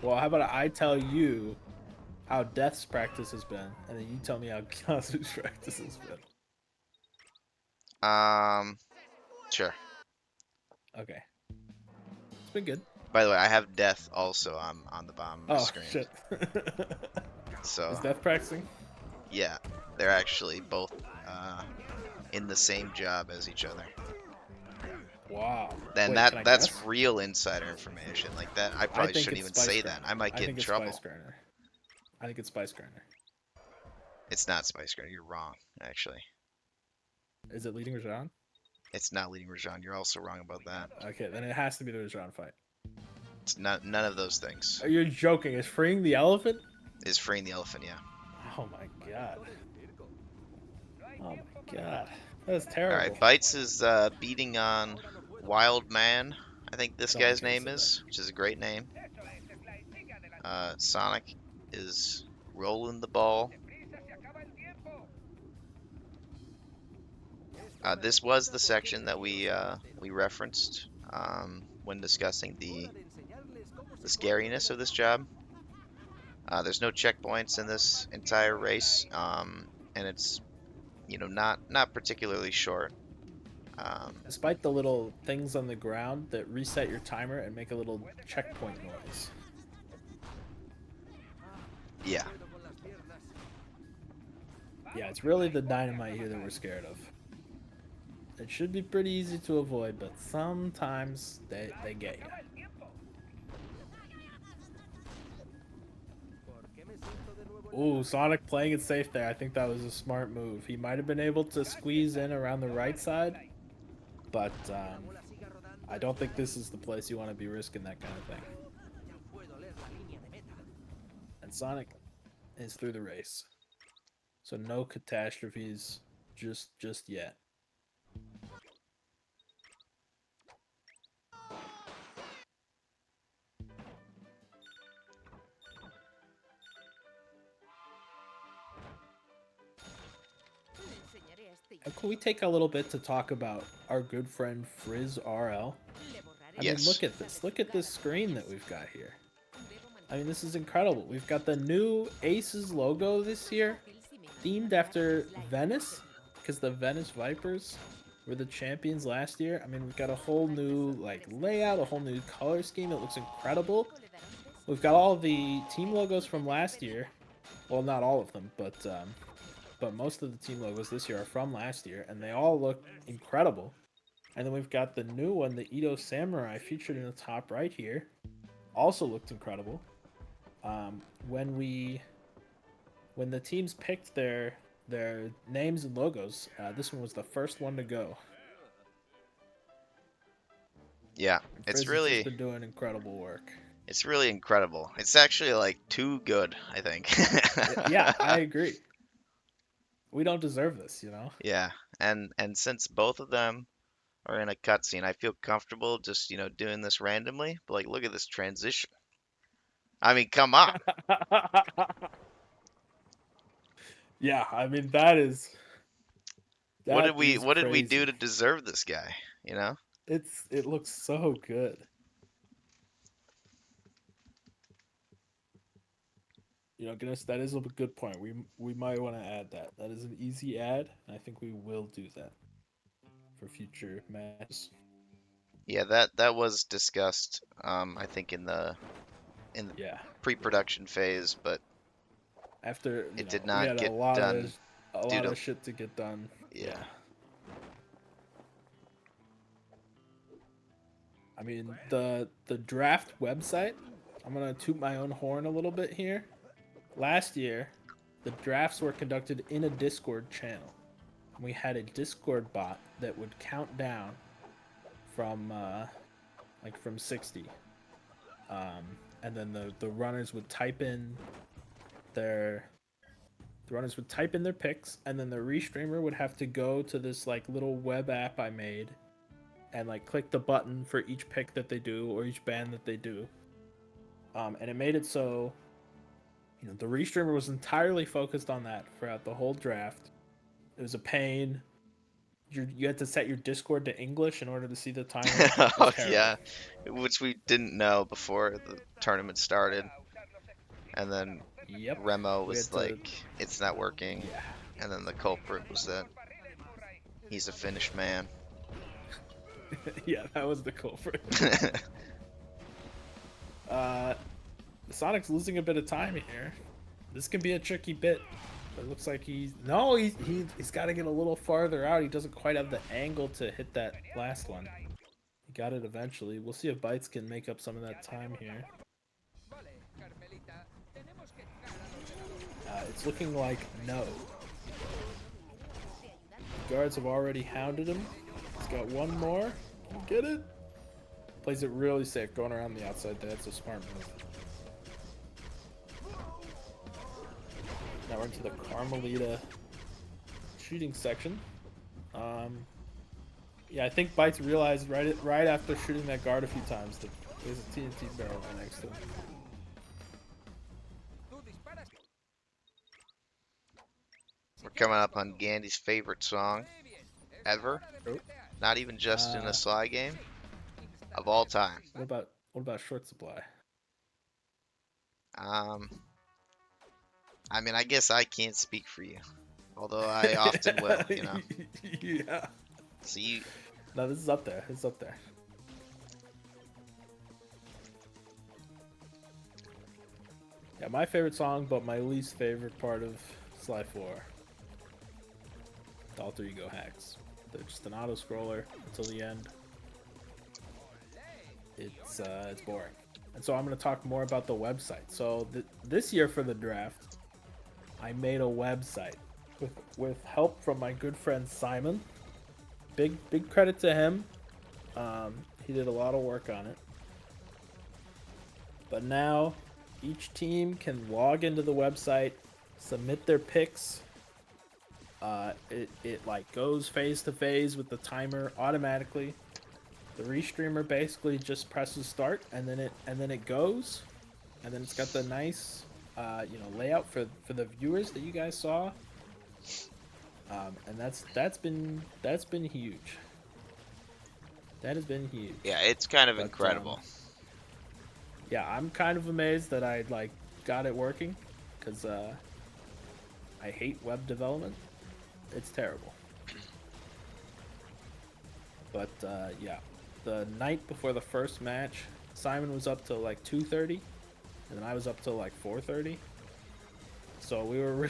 Well, how about I tell you how Death's practice has been, and then you tell me how Kazu's practice has been. Sure. Okay. It's been good. By the way, I have Death also on the bottom of my screen. Shit. So Is Death practicing? yeah, they're actually both in the same job as each other. Wow. Then Wait, that's guess? real insider information. Like that, I probably shouldn't even say that. I might get in trouble. I think it's Spice Grinder. It's not Spice Grinder. You're wrong, actually. Is it leading Rajan? It's not leading Rajan. You're also wrong about that. Okay, then it has to be the Rajan fight. It's not none of those things. Are you joking? Is freeing the elephant? Is freeing the elephant, yeah. Oh my god. Oh my god. That's terrible. Alright, Bites is beating on Wild Man, I think this guy's name is, which is a great name. Sonic is rolling the ball. This was the section that we referenced when discussing the scariness of this job. There's no checkpoints in this entire race, and it's, you know, not particularly short. Despite the little things on the ground that reset your timer and make a little checkpoint noise. Yeah. Yeah, it's really the dynamite here that we're scared of. It should be pretty easy to avoid, but sometimes they get you. Ooh, Sonic playing it safe there. I think that was a smart move. He might have been able to squeeze in around the right side, but I don't think this is the place you want to be risking that kind of thing. And Sonic is through the race, so no catastrophes just yet. Can we take a little bit to talk about our good friend Frizz RL? I mean, Yes. look at this. Look at this screen that we've got here. I mean, this is incredible. We've got the new ACES logo this year, themed after Venice, because the Venice Vipers were the champions last year. I mean, we've got a whole new like layout, a whole new color scheme. It looks incredible. We've got all the team logos from last year. Well, not all of them, but most of the team logos this year are from last year, and they all look incredible. And then we've got the new one, the Edo Samurai, featured in the top right here. Also looked incredible. When the teams picked their names and logos, this one was the first one to go. Yeah, And it's Frizz has just really been doing incredible work. incredible. It's actually like too good, I think. Yeah, I agree. We don't deserve this, you know. Yeah, and since both of them are in a cutscene, I feel comfortable just, doing this randomly. But like, look at this transition. I mean, come on. Yeah, I mean that is What did we do crazy. to deserve this guy, you know? It looks so good. You know, Guinness, that is a good point. We might want to add that. That is an easy add, and I think we will do that for future matches. Yeah, that was discussed, I think in the Yeah. pre-production phase, but After, it did we not had get a done due lot to of shit to get done. yeah. Yeah. I mean, the draft website, I'm going to toot my own horn a little bit here. Last year, the drafts were conducted in a Discord channel. We had a Discord bot that would count down from from 60, and then the runners would type in their picks, and then the restreamer would have to go to this like little web app I made and like click the button for each pick that they do or each band that they do, and it made it so the restreamer was entirely focused on that throughout the whole draft. It was a pain. You had to set your Discord to English in order to see the timer. It was Oh terrible. yeah, which we didn't know before the tournament started. And then Yep. Remo We was had to. like, it's not working. Yeah. And then the culprit was that he's a finished man. Yeah, that was the culprit. Sonic's losing a bit of time here. This can be a tricky bit. It looks like he's got to get a little farther out. He doesn't quite have the angle to hit that last one. He got it eventually. We'll see if Bites can make up some of that time here. It's looking like no. Guards have already hounded him. He's got one more. Can he get it? Plays it really safe, going around the outside there. That's a smart move. Now we're into the Carmelita shooting section. Yeah, I think Bites realized right after shooting that guard a few times that there's a TNT barrel right next to him. We're coming up on Gandy's favorite song ever. Oh. Not even just in a Sly game. Of all time. What about Short Supply? I mean, I guess I can't speak for you. Although I often will, Yeah. So you... No, this is up there. It's up there. Yeah, my favorite song, but my least favorite part of Sly 4. The alter ego hacks. They're just an auto scroller until the end. It's boring. And so I'm going to talk more about the website. So this year for the draft, I made a website with help from my good friend Simon. Big credit to him. He did a lot of work on it. But now each team can log into the website, submit their picks. It like goes phase to phase with the timer automatically. The restreamer basically just presses start, and then it goes, and then it's got the nice layout for the viewers that you guys saw. And that's been huge. That has been huge. Yeah, it's kind of But, incredible. Yeah, I'm kind of amazed that I like got it working, because I hate web development. It's terrible. But yeah, the night before the first match, Simon was up till like 2:30, and then I was up till like 4:30. So we were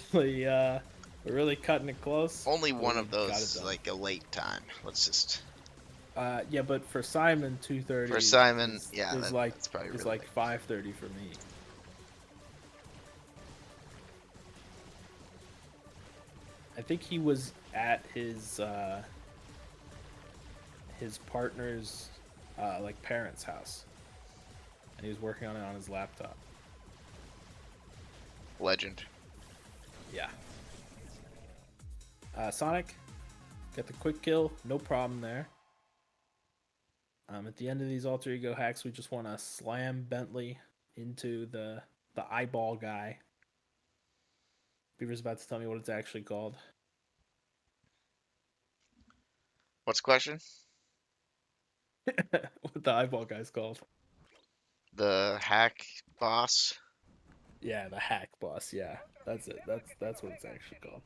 really cutting it close. Only but one we of those got it is done. like a late time. Let's just. Yeah, but for Simon, 2:30 For Simon, is, yeah, is like that's probably is really like late. 5:30 for me. I think he was at his partner's like parents' house, and he was working on it on his laptop. Legend. Yeah. Sonic, got the quick kill, no problem there. At the end of these alter ego hacks, we just want to slam Bentley into the eyeball guy. Beaver's about to tell me what it's actually called. What's the question? What the eyeball guy's called. The hack boss. Yeah, the hack boss. Yeah, that's it. That's what it's actually called.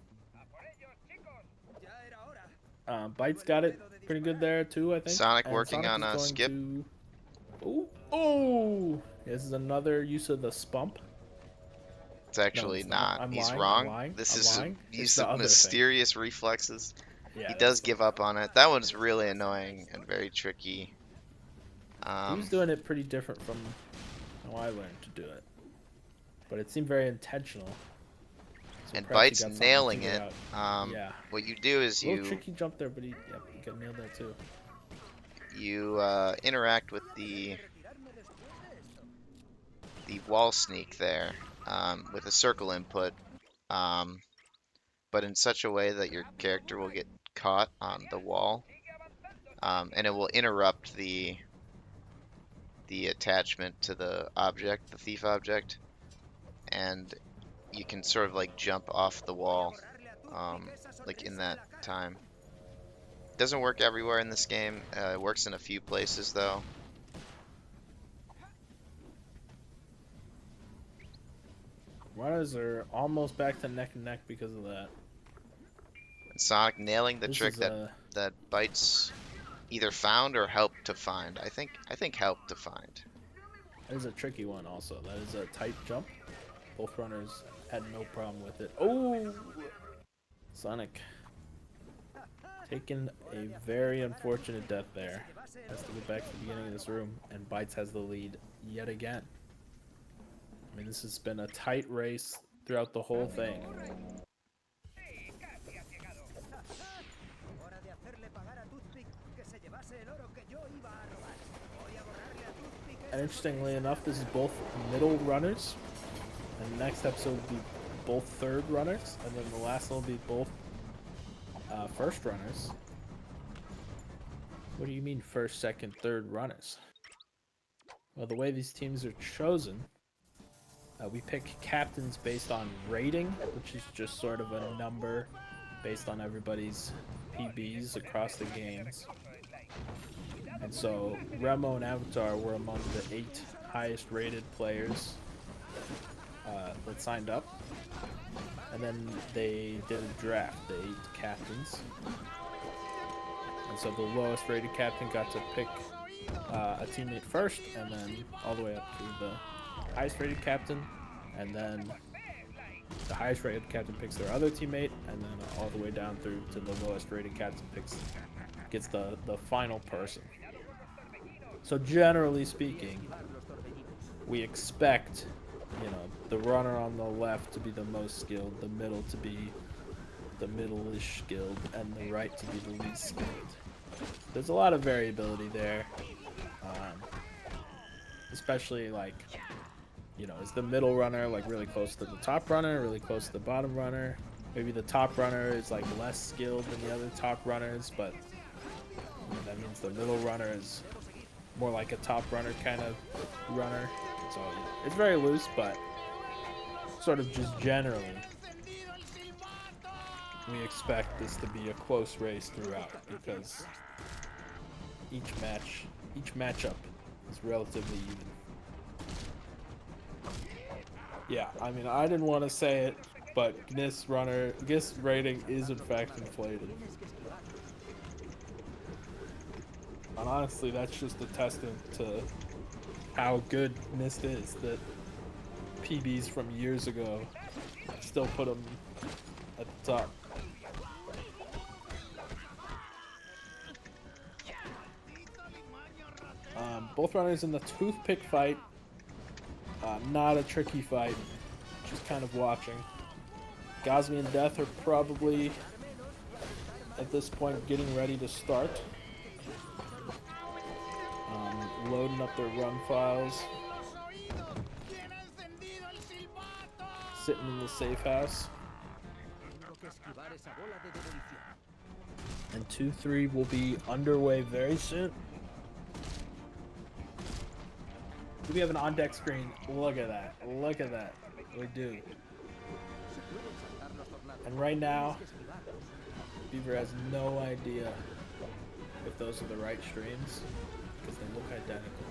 Bytes got it pretty good there too, I think. Sonic And working Sonic on is a going skip. to. Oh! This is another use of the spump. It's actually it's not. not. I'm He's lying. wrong. I'm lying. This I'm is lying. a It's use the of other mysterious reflexes. thing. Yeah, He that's does give up on it. That one's really annoying and very tricky. He was doing it pretty different from how I learned to do it, but it seemed very intentional. So and perhaps he Bytes got something nailing figured it. out. Yeah. What you do is A little you tricky jump there, but he got nailed there too. interact with the wall sneak there with a circle input, but in such a way that your character will get caught on the wall, and it will interrupt the attachment to the object, the thief object, and you can sort of like jump off the wall, like in that time. Doesn't work everywhere in this game. It works in a few places though. Runners are almost back to neck and neck because of that. And Sonic nailing the This trick is that Bytes either found or helped to find. I think helped to find. That is a tricky one also. That is a tight jump. Both runners had no problem with it. Oh! Sonic taking a very unfortunate death there. Has to go back to the beginning of this room, and Bytes has the lead yet again. I mean, this has been a tight race throughout the whole thing. And interestingly enough, this is both middle runners. And the next episode will be both third runners. And then the last one will be both first runners. What do you mean first, second, third runners? Well, the way these teams are chosen, we pick captains based on rating, which is just sort of a number based on everybody's PBs across the games. And so Remo and Avatar were among the 8 highest rated players that signed up. And then they did a draft, the 8 captains. And so the lowest rated captain got to pick a teammate first, and then all the way up to the highest rated captain. And then the highest rated captain picks their other teammate, and then all the way down through to the lowest rated captain gets the final person. So generally speaking, we expect, the runner on the left to be the most skilled, the middle to be the middle-ish skilled, and the right to be the least skilled. There's a lot of variability there, especially is the middle runner really close to the top runner, really close to the bottom runner? Maybe the top runner is less skilled than the other top runners, but that means the middle runner is more like a top runner kind of runner. So it's very loose, but sort of just generally. we expect this to be a close race throughout because each matchup is relatively even. Yeah, I mean, I didn't want to say it, but GIS rating is in fact inflated. And honestly, that's just a testament to how good NIST is that PBs from years ago still put them at the top. Both runners in the toothpick fight. Not a tricky fight, just kind of watching. Gosmi and Death are probably at this point getting ready to start. Loading up their run files. Sitting in the safe house. And 2-3 will be underway very soon. Do we have an on-deck screen? Look at that. Look at that. We do. And right now, Beaver has no idea if those are the right streams because they look identical.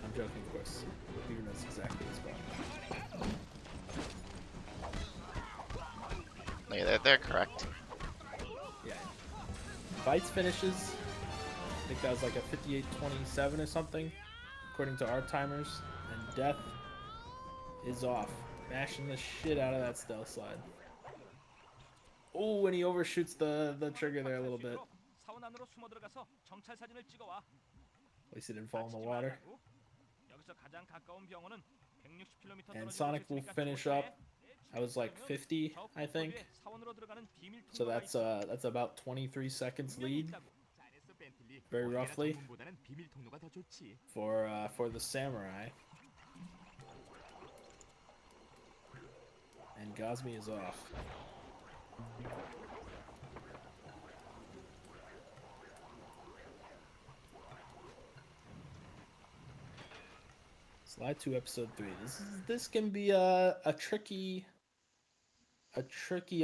I'm joking, of course. Beaver knows exactly what's going on. Yeah, they're correct. Yeah. Fights finishes. I think that was like a 58-27 or something, according to our timers. And Death is off, mashing the shit out of that stealth slide. Oh, and he overshoots the trigger there a little bit. At least it didn't fall in the water. And Sonic will finish up. I was like 50, I think. So that's about 23 seconds lead, very roughly, for the Samurai. And Gosmi is off. Slide 2, episode 3. This can be a tricky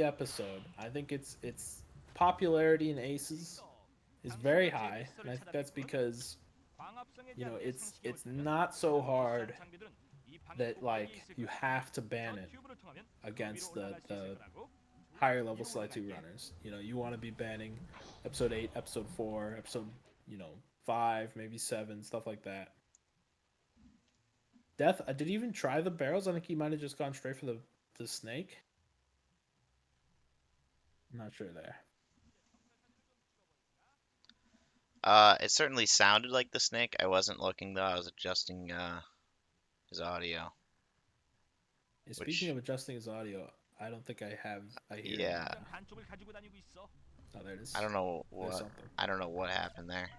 episode. I think its popularity in ACES is very high, and I think that's because it's not so hard that like you have to ban it against the higher level slide 2 runners. You want to be banning episode 8, episode 4, episode 5, maybe 7, stuff like that. Death, did he even try the barrels? I think he might have just gone straight for the snake. I'm not sure there. It certainly sounded like the snake. I wasn't looking though. I was adjusting his audio. Speaking of adjusting his audio, I don't think I hear Yeah. Oh, there it is. I don't know what happened there.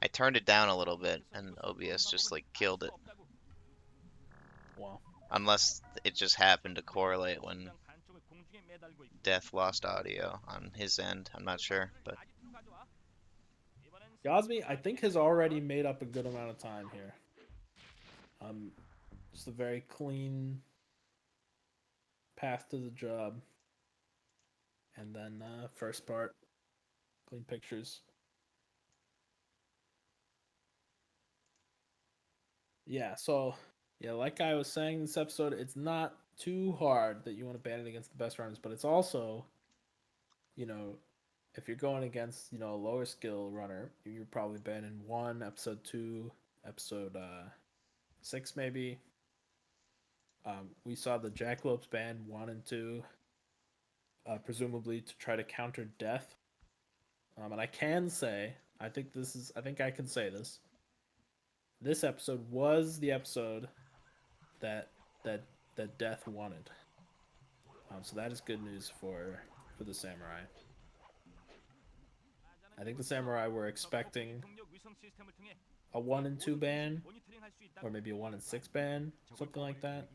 I turned it down a little bit, and OBS just like killed it. Wow. Unless it just happened to correlate when Death lost audio on his end. I'm not sure, but Gosmi, I think, has already made up a good amount of time here. Just a very clean path to the job. And then first part, clean pictures. Yeah, so like I was saying this episode, it's not too hard that you want to ban it against the best runners, but it's also, if you're going against, a lower skill runner, you're probably banning 1, episode 2, episode 6 maybe. We saw the Jackalopes ban 1 and 2, presumably to try to counter Death. And I can say, I think I can say this. This episode was the episode that Death wanted. So that is good news for the Samurai. I think the Samurai were expecting a 1 and 2 ban, or maybe a 1 and 6 ban, something like that.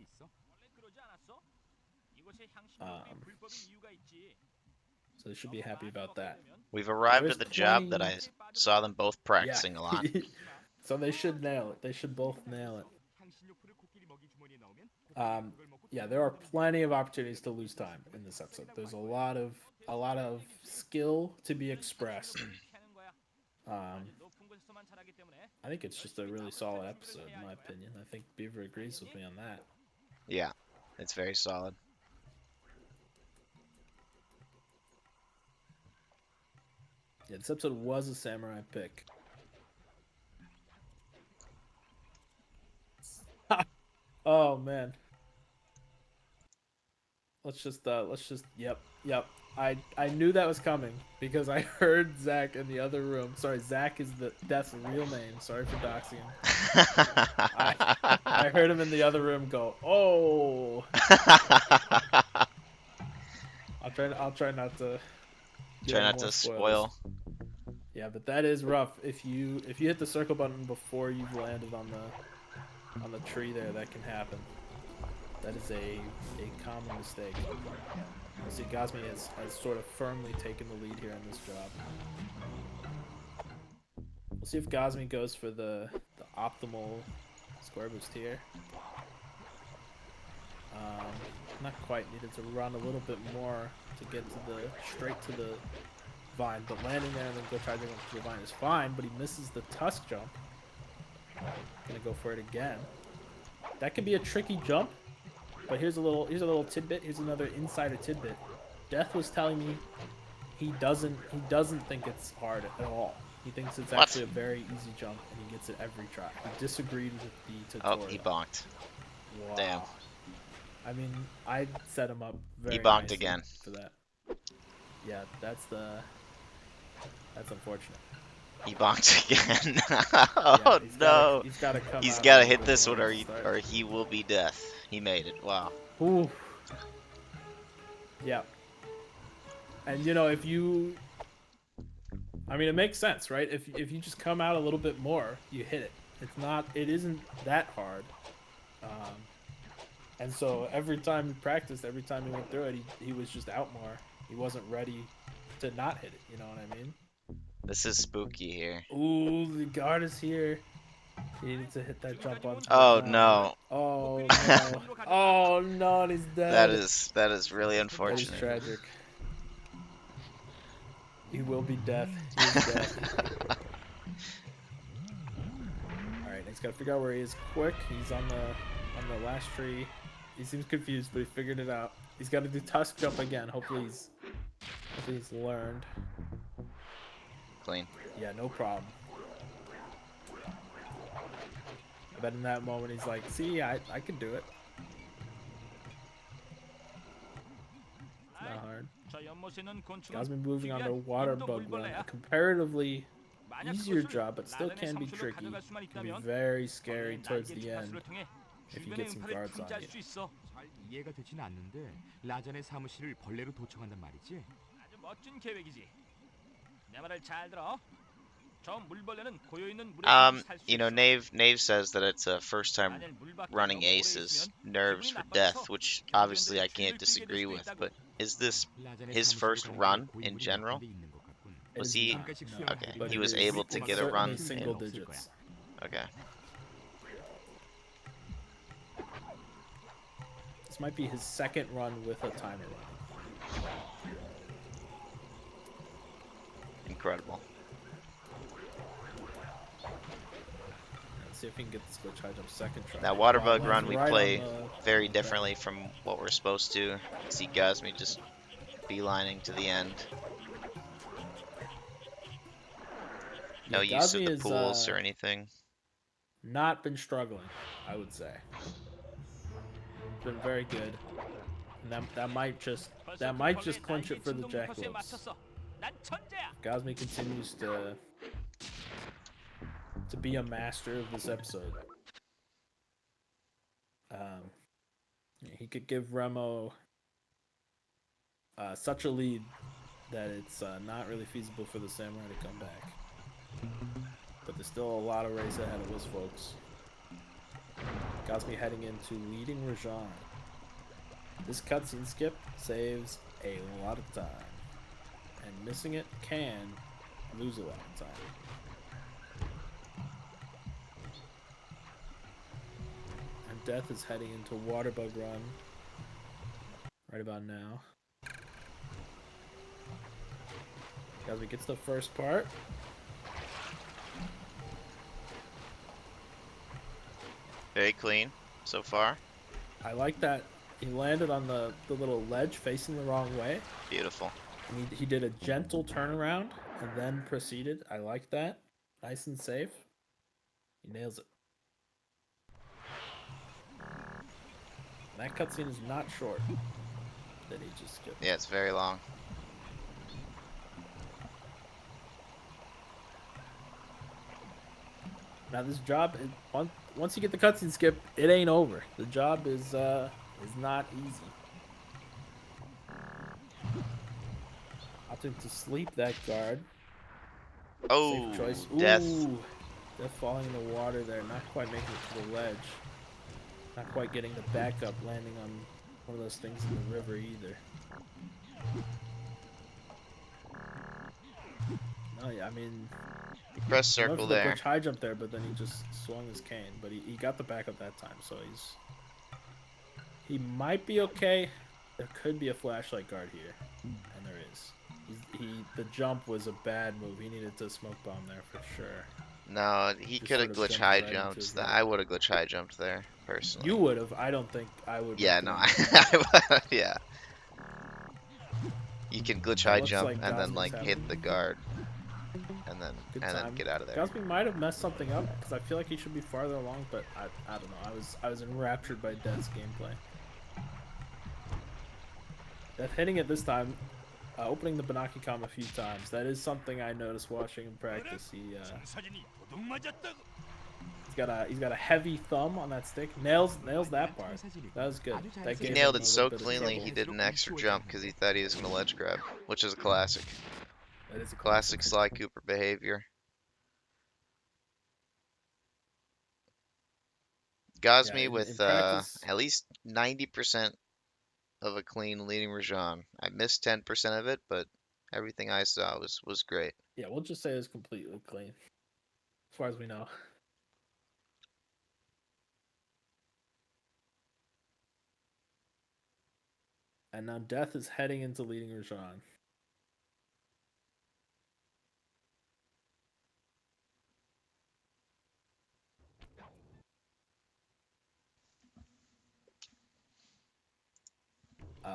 So they should be happy about that. we've arrived at the job that I saw them both practicing a lot. So they should nail it. They should both nail it. Yeah, there are plenty of opportunities to lose time in this episode. There's a lot of skill to be expressed. Um, I think it's just a really solid episode, in my opinion. I think Beaver agrees with me on that. Yeah, it's very solid. Yeah, this episode was a samurai pick. Oh man. Yep. I knew that was coming because I heard Zach in the other room. Sorry, Zach is the Death's real name. Sorry for doxing him. I I heard him in the other room go, "Oh." I'll try not to give Try any not more to spoilers. spoil. Yeah, but that is rough. If you hit the circle button before you've landed on the tree there, that can happen. That is a common mistake. You see, Gosmi has sort of firmly taken the lead here in this job. We'll see if Gosmi goes for the optimal square boost here. Not quite. Needed to run a little bit more to get to the straight to the vine, but landing there and then go try to go to the vine is fine. But he misses the tusk jump. Gonna go for it again. That can be a tricky jump, but here's a little tidbit. Here's another insider tidbit. Death was telling me he doesn't think it's hard at all. He thinks it's What? actually a very easy jump, and he gets it every try. He disagreed with the tutorial. Oh, he bonked. Wow. Damn. I mean, I set him up very He bonked nicely again. for that. Yeah, that's unfortunate. He bonked again. Yeah, Oh no! he's gotta come He's out gotta a little hit bit this more one, at the start. or he will be death. He made it. Wow. Ooh. Yeah. And if you, I mean, it makes sense, right? If you just come out a little bit more, you hit it. It isn't that hard. And so every time he practiced, every time he went through it, he was just out more. He wasn't ready to not hit it. You know what I mean? This is spooky here. Ooh, the guard is here. He needs to hit that jump on. Oh no! Oh no! Oh no! And he's dead. That is really That is unfortunate. tragic. He will be death. He's death. All right, he's got to figure out where he is quick. He's on the last tree. He seems confused, but he figured it out. He's got to do tusk jump again. Hopefully he's learned. Clean. Yeah, no problem. I bet in that moment he's like, "See, I can do it." It's not hard. Gosmi moving on the water bug run, a comparatively easier job, but still can be tricky. Can be very scary towards the end if you get some guards on you. 잘 이해가 되진 않는데 라잔의 사무실을 벌레로 도청한단 말이지? 아주 멋진 계획이지. 내 말을 잘 들어. 저 물벌레는 고여 있는 물에 살 수 있어. Nave says that it's a first time running ACES, nerves for death, which obviously I can't disagree with, but is this his first run in general? Was he? Okay, But he was it is able to get a certainly run single in. digits. Okay. This might be his second run with a timer running. Incredible. Let's see if we can get this glitch high jump second try. That water bug Wow, run we right play on the- very differently from what we're supposed to. See Gosmi just beelining to the end. No Yeah, use of Gosmi the is, pools or anything. Not been struggling, I would say. Been very good. And that might just clinch it for the Jackalopes. Gosmi continues to be a master of this episode. He could give Remo such a lead that it's not really feasible for the Samurai to come back. But there's still a lot of race ahead of us, folks. Gosmi heading into leading Rajan. This cutscene skip saves a lot of time. And missing it can lose a lot of time. And Death is heading into Waterbug Run. right about now. Gosmi gets the first part. Very clean so far. I like that he landed on the little ledge facing the wrong way. Beautiful. And he did a gentle turnaround and then proceeded. I like that. Nice and safe. He nails it. That cutscene is not short. That he just skipped. Yeah, it's very long. Now this job, once you get the cutscene skip, it ain't over. The job is not easy. Opting to sleep that guard. Oh, Safe choice. death. Ooh, Death falling in the water there. Not quite making it to the ledge. Not quite getting the backup, landing on one of those things in the river either. No, yeah, I mean, Press he went circle for the there. glitch high jump there, but then he just swung his cane. But he got the backup that time, so he might be okay. There could be a flashlight guard here, and there is. The jump was a bad move. He needed to smoke bomb there for sure. No, he Just could have sort of glitch jumped high right into jumped. his I rope. would have glitch high jumped there personally. You would have. I don't think I would. Yeah, no, yeah. You can glitch high Looks jump like and then Gosmi's like having hit the guard, and then good then time. get out of there. Gosmi might have messed something up because I feel like he should be farther along, but I don't know. I was enraptured by Death's gameplay. Death hitting it this time, opening the Banaki Com a few times. That is something I noticed watching him practice. He's got a heavy thumb on that stick. Nails that part. That was good. That He gave nailed him it a so little bit of cleanly. trouble. He did an extra jump because he thought he was gonna ledge grab, which is a classic. That is a Classic Sly Cooper behavior. Gosmi in with practice, at least 90% of a clean leading Rajan. I missed 10% of it, but everything I saw was great. yeah, we'll just say it was completely clean, as far as we know. And now Death is heading into leading Rajan.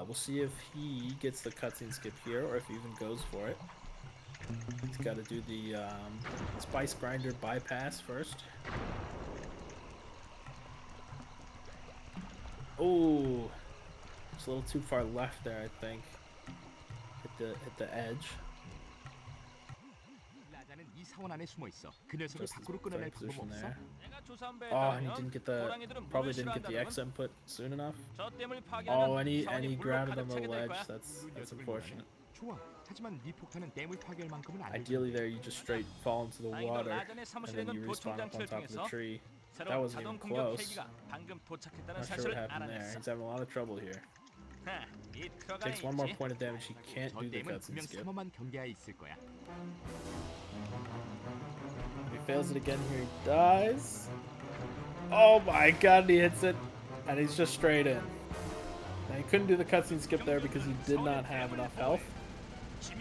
We'll see if he gets the cutscene skip here, or if he even goes for it. He's got to do the Spice Grinder bypass first. Oh, it's a little too far left there, I think. Hit the edge. 라자는 이 사원 안에 숨어 있어. 그 녀석을 Just 밖으로 better 끌어낼 방법 position 없어? there. 내가 조사한 바에 Oh, and he 따르면 didn't get the 호랑이들은 probably 물을 didn't get the 싫어한다는 X input soon enough. 저 댐을 Oh, 파괴하면 and 사원이 he 물로 grounded 가득 on the 차게 될 ledge. 거야. That's 녀석을 unfortunate. 몰아내. 좋아. 하지만 네 폭탄은 댐을 파괴할 만큼은 안 Ideally, 되잖아. there you just straight fall into the 다행히도 water, 라잔의 and then 사무실에는 you respawn up on 도청장치를 top of the 통해서 tree. That 새로운 wasn't 자동 even 공격 close. 헬기가 방금 도착했다는 Not sure what 사실을 happened there. 알아냈어. He's having a lot of trouble here. 하, 이 트럭 안에 Takes one more 있지. point of damage. He can't 저 do the 댐은 cutscene 분명 skip. 사모만 경계하에 있을 거야. If he fails it again here, he dies. Oh my god, he hits it, and he's just straight in. Now, he couldn't do the cutscene skip there because he did not have enough health.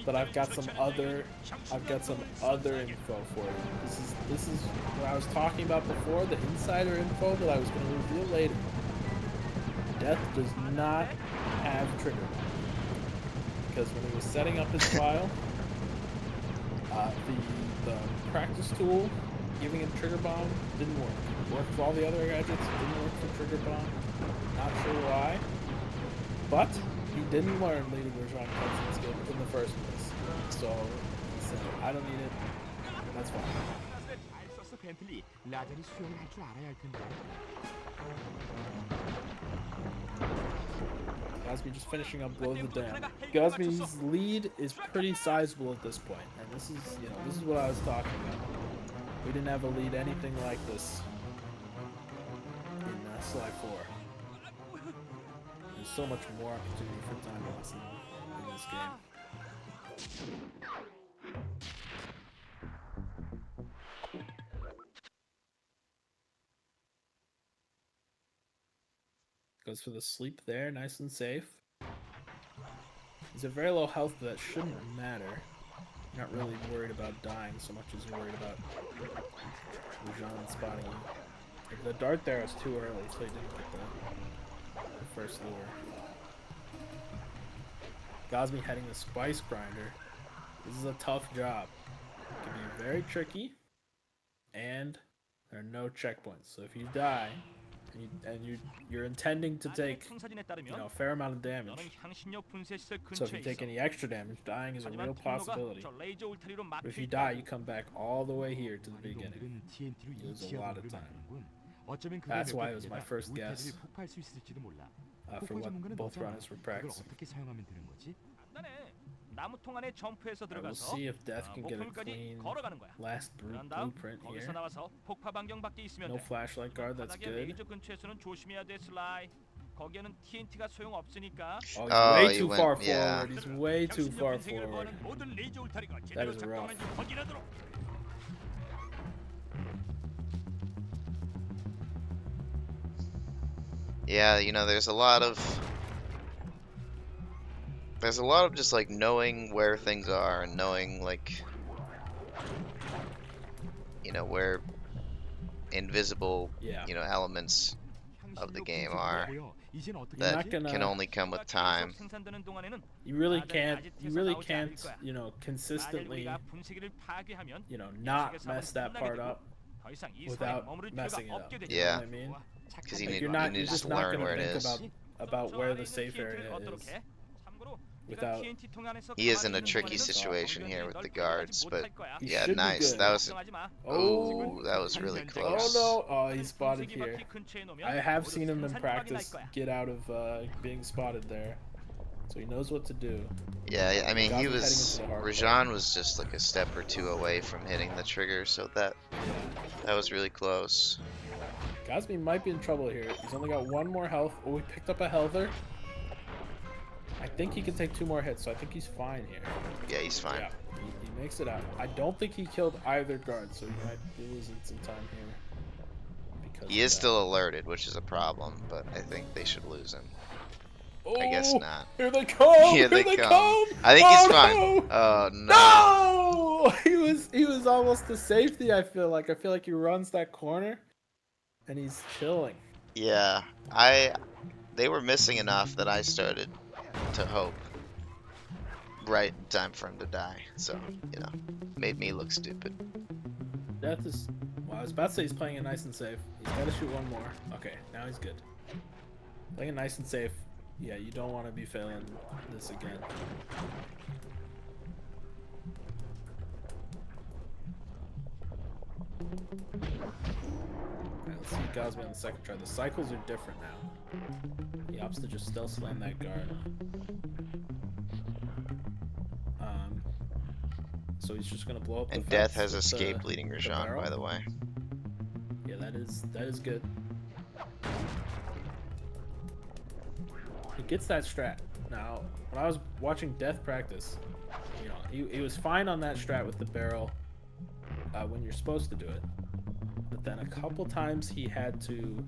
But I've got some other info for you. This is what I was talking about before, the insider info that I was going to reveal later. Death does not have trigger, because when he was setting up his file, the practice tool giving him trigger bomb didn't work. It worked for all the other gadgets, it didn't work for trigger bomb. Not sure why, but he didn't learn leading Rajan cutscene skip in the first place. So he said, I don't need it. That's fine. 잘 썼어 벤틀리. 라잔이 수영을 할 줄 알아야 할 텐데. Gosmi just finishing up below the dam. Gosmi's lead is pretty sizable at this point, and this is what I was talking about. We didn't have a lead anything like this in Sly 4. There's so much more opportunity for time loss in this game. Goes for the sleep there, nice and safe. He's at very low health, but that shouldn't matter. You're not really worried about dying so much as you're worried about Rajan spotting you. The dart there was too early, so he didn't get the first lure. Gosmi heading the Spice Grinder. This is a tough job. It can be very tricky, and there are no checkpoints. So if you die, and you're intending to take, a fair amount of damage. So if you take any extra damage, dying is a real possibility. But if you die, you come back all the way here to the beginning. TNT로 Lose a 이치하고 lot of 그를 time. 만드는군. 어쩌면 그게 That's why it 몇 was my 개가 first guess 울타리를 폭파할 수 있을지도 몰라. for 폭파 what 전문가는 both 너잖아. runners were 그걸 practicing. 어떻게 사용하면 되는 거지? 나무통 안에 점프해서 We'll 들어가서 see if Death can get a 목표물까지 clean 걸어가는 거야. last 그런 다음 blueprint 거기서 here. 나와서 폭파 반경 밖에 있으면 No 돼. flashlight guard, that's 바닥에 good. 레이저 근처에서는 조심해야 돼, 슬라이. 거기에는 TNT가 소용 없으니까. Oh, he's Oh, way he too went- far yeah. forward. He's way too 당신력 far 인생을 forward. 거하는 모든 레이저 울타리가 That 제대로 is rough. 작동하는지 확인하도록. Yeah, there's a lot of just like knowing where things are and knowing like where invisible Yeah. Elements of the game are 이젠 어떻게 that not gonna- can only come with time. 생산되는 동안에는 You really 나중에 can't, 아지트에서 나오지 않을 거야. consistently, 우리가 분쇄기를 파괴하면 not mess that part up 더 이상 이 without 성에 머무를 messing 필요가 it up. 없게 되죠. You know Yeah. what I mean? Because you Like, need you're you just just not learn gonna where it think is. about where the safe area is without. He is in a tricky situation here with the guards, but He yeah, should be nice. good. That was Oh, that was really oh close. no! Oh, he's spotted here. I have seen him in practice get out of being spotted there, so he knows what to do. Yeah, I mean, Gosmi he heading was into the hard Rajan was just like a step or two away from hitting the trigger, so that was really close. Gosmi might be in trouble here. He's only got one more health. Oh, he picked up a healther. I think he can take 2 more hits, so I think he's fine here. Yeah, he's fine. Yeah, he makes it out. I don't think he killed either guard, so he might be losing some time here. Because He of is that. still alerted, which is a problem, but I think they should lose him. Oh, I guess not. Here they come! Here they come! come. I think he's fine. No! Oh no! No! He was almost to safety. I feel like he runs that corner, and he's chilling. Yeah, they were missing enough that I started to hope. Right in time for him to die, so made me look stupid. Death is. Well, I was about to say he's playing it nice and safe. He's got to shoot one more. Okay, now he's good. Playing it nice and safe. Yeah, you don't want to be failing this again. Alright, let's see Gosmi on the second try. The cycles are different now. He opts to just stealth slam that guard. So he's just gonna blow up. And the Death fence has with escaped leading the Rajan, barrel. by the way. Yeah, that is good. He gets that strat. Now, when I was watching Death practice, he was fine on that strat with the barrel when you're supposed to do it. But then a couple times he had to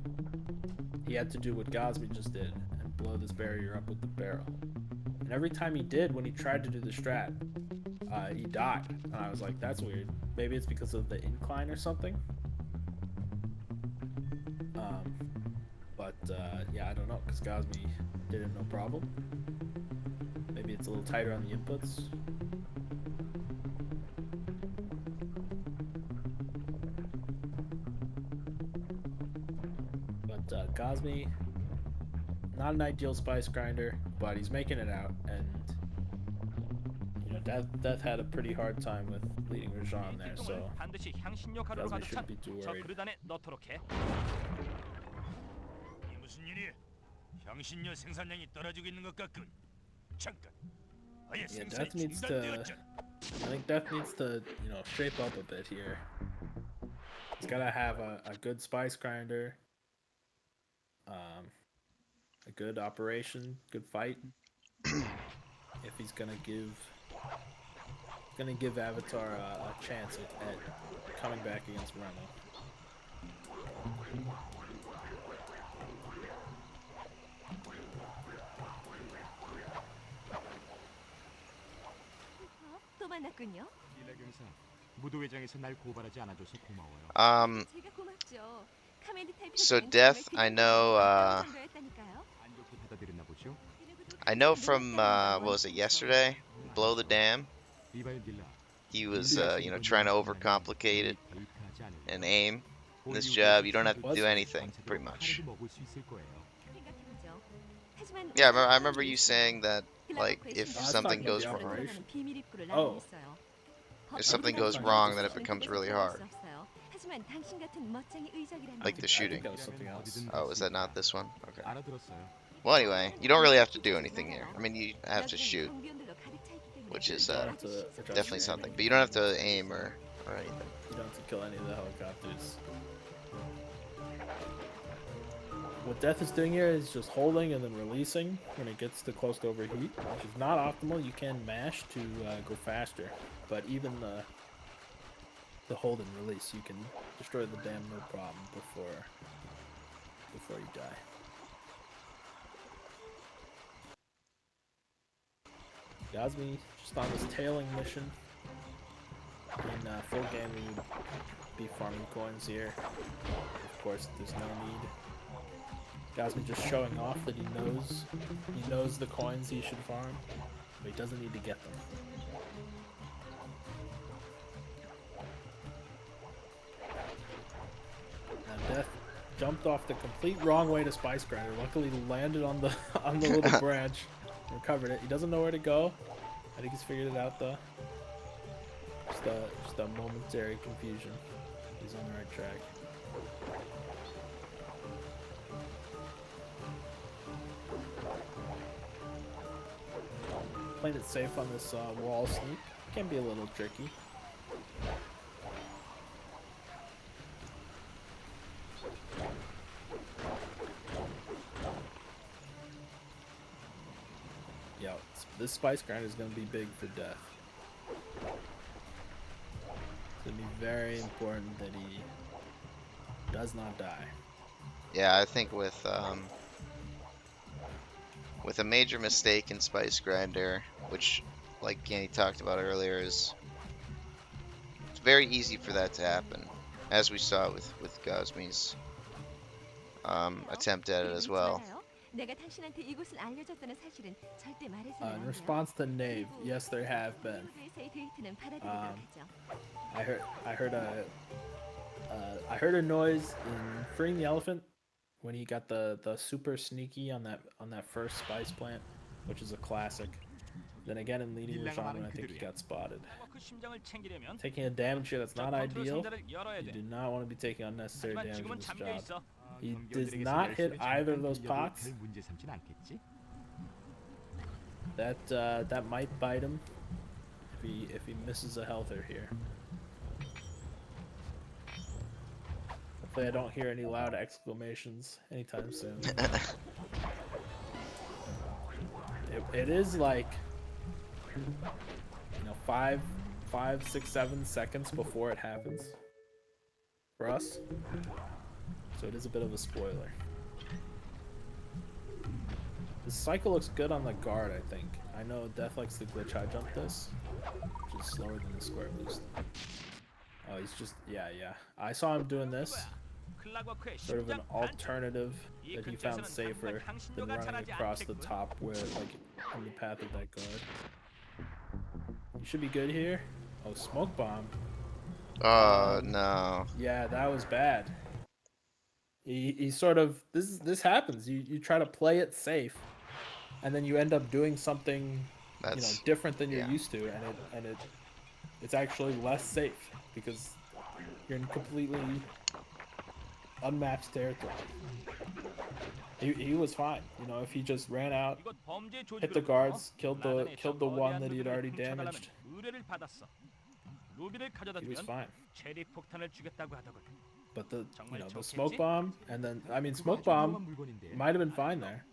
do what Gosmi just did and blow this barrier up with the barrel. And every time he did, when he tried to do the strat, he died. And I was like, that's weird. Maybe it's because of the incline or something. Yeah, I don't know, because Gosmi did it no problem. Maybe it's a little tighter on the inputs. But Gosmi, not an ideal spice grinder, but he's making it out, and Death had a pretty hard time with leading Rajan there, so 반드시 향신료가루로 Gosmi 가득 찬 shouldn't be too 저 worried. 그릇 안에 넣도록 해. 이게 무슨 일이야? 향신료 생산량이 떨어지고 있는 것 같군. 잠깐. 아예 Yeah, 생산이 Death needs to. 중단되었잖아. I think Death needs to, shape up a bit here. He's gotta have a good spice grinder, a good operation, good fight. If he's gonna give Avatar a chance at coming back against Reno. 또 만났군요. 일렉 형사, 무도회장에서 날 고발하지 않아줘서 고마워요. 제가 고맙죠. 카멘드 So 타입이 Death, I know, 정도였다니까요. 안 좋게 받아들였나 보죠? I know from what was it yesterday? Blow the Dam. 이봐요, 닐라. He was, trying to overcomplicate it and aim. In this job, you don't have to do anything, pretty much. 먹을 수 있을 거예요. 생각해보죠. 하지만 Yeah, I remember you saying that, like, if that's something not gonna goes be wrong, operation. 비밀 입구를 Oh. 나열했어요. if something goes That's wrong, fine. then it becomes really hard. 하지만 당신 같은 멋쟁이 의적이라면 Like the I think shooting. that was something else. Oh, is that not this one? Okay. 알아들었어요. Well, anyway, you don't really have to do anything here. I mean, you have to shoot, which is definitely something. But you don't have to aim or anything. You don't have to kill any of the helicopters. What Death is doing here is just holding and then releasing when it gets too close to overheat, which is not optimal. You can mash to go faster, but even the hold and release, you can destroy the dam no problem before you die. Gosmi just on this tailing mission. In full game, we would be farming coins here. Of course, there's no need. Gosmi just showing off that he knows the coins he should farm, but he doesn't need to get them. Now Death jumped off the complete wrong way to Spice Grinder. Luckily, he landed on the little branch, recovered it. He doesn't know where to go. I think he's figured it out though. Just a momentary confusion. He's on the right track. Playing it safe on this wall sneak can be a little tricky. Yeah, this Spice Grinder is going to be big for Death. It's going to be very important that he does not die. Yeah, I think with a major mistake in Spice Grinder, which, like Ganny talked about earlier, it's very easy for that to happen, as we saw with Gosmi's attempt at it as well. In response to Nave, yes, there have been. I heard a noise in Freeing the Elephant when he got the super sneaky on that first spice plant, which is a classic. Then again in Leading Rashomon, I think he got spotted. Taking a damage here that's not ideal. You do not want to be taking unnecessary damage in this job. He does not hit either of those pots. That might bite him if he misses a healther here. Hopefully I don't hear any loud exclamations anytime soon. It is like, 5, 6, 7 seconds before it happens for us. So it is a bit of a spoiler. The cycle looks good on the guard, I think. I know Death likes to glitch high jump this, which is slower than the square boost. Oh, he's just, yeah. I saw him doing this. Sort of an alternative that he found safer than running across the top where, like, in the path of that guard. You should be good here. Oh, smoke bomb. Oh, no. Yeah, that was bad. He sort of, this happens. You try to play it safe, and then you end up doing something different than you're used to, and it's actually less safe because you're in completely unmatched territory. He was fine, if he just ran out, hit the guards, killed the one that he had already damaged. He was fine. But the smoke bomb, and then smoke bomb might have been fine there.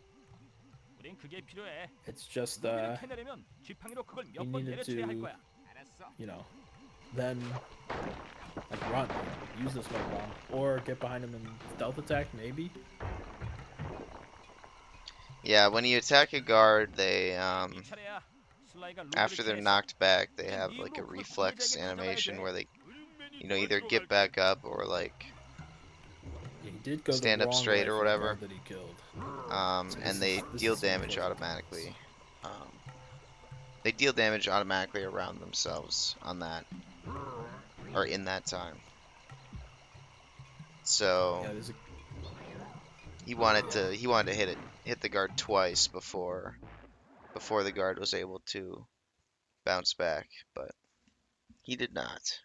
It's just he needed to then run, use the smoke bomb, or get behind him and stealth attack maybe. Yeah, when you attack a guard, they after they're knocked back, they have like a reflex animation where they, you know, either get back up or like Yeah, he did go stand the up wrong straight way or for the whatever. guard that he killed. And they this deal is some damage close automatically. They deal damage automatically around themselves on that, or in that time. So Yeah, there's a he wanted to hit the guard twice before the guard was able to bounce back, but he did not.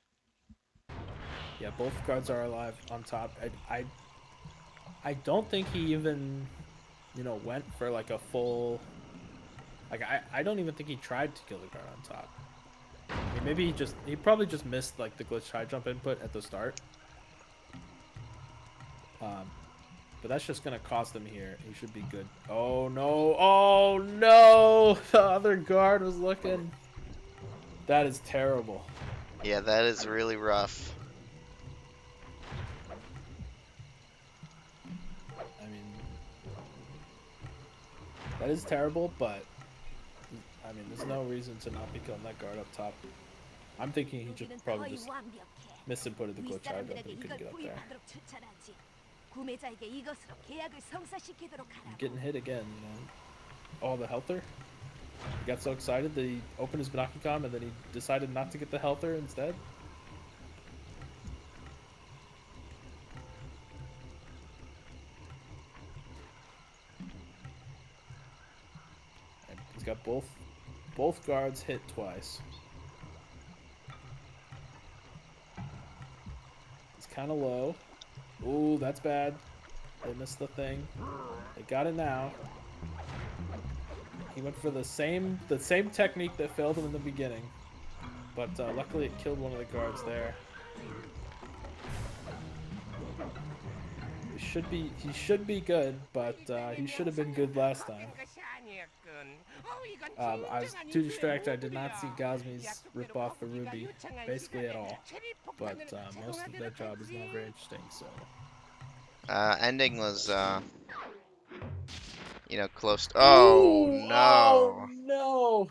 Yeah, both guards are alive on top. I don't think he even, you know, went for like a full. Like I don't even think he tried to kill the guard on top. I mean, maybe he probably just missed like the glitch high jump input at the start. But that's just gonna cost him here. He should be good. Oh no! Oh no! The other guard was looking. That is terrible. Yeah, that is really rough. I mean, that is terrible, but I mean, there's no reason to not be killing that guard up top. I'm thinking he just probably just misinputted the glitch high jump and he couldn't get up there. Getting hit again, you know. Oh, the healther. He got so excited that he opened his Banaki-Com and then he decided not to get the healther instead. And he's got both guards hit twice. He's kind of low. Ooh, that's bad. They missed the thing. They got it now. He went for the same technique that failed him in the beginning, but luckily it killed one of the guards there. He should be good, but he should have been good last time. I was too distracted. I did not see Gosmi's rip off the ruby basically at all, but most of that job is not very interesting. So Ending was you know, close. Oh ooh, no! Oh no!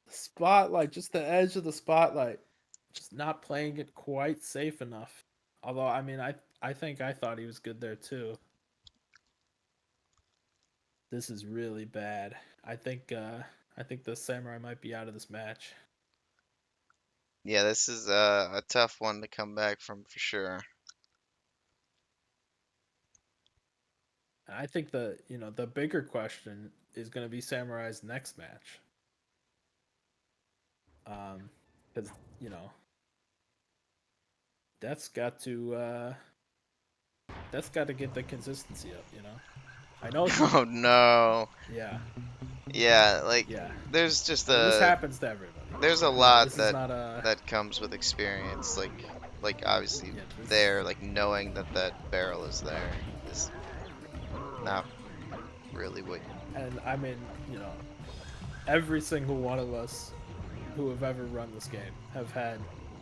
Spotlight, just the edge of the spotlight, just not playing it quite safe enough. Although, I mean, I think I thought he was good there too. This is really bad. I think the samurai might be out of this match. Yeah, this is a tough one to come back from for sure. And I think the bigger question is going to be Samurai's next match. Because that's got to get the consistency up. I know. Oh no! Yeah. Yeah, like Yeah. there's just this happens to everybody. there's a lot This is not a. that comes with experience. Like obviously Yeah, like knowing that barrel is there is not really what. And I mean, every single one of us who have ever run this game have had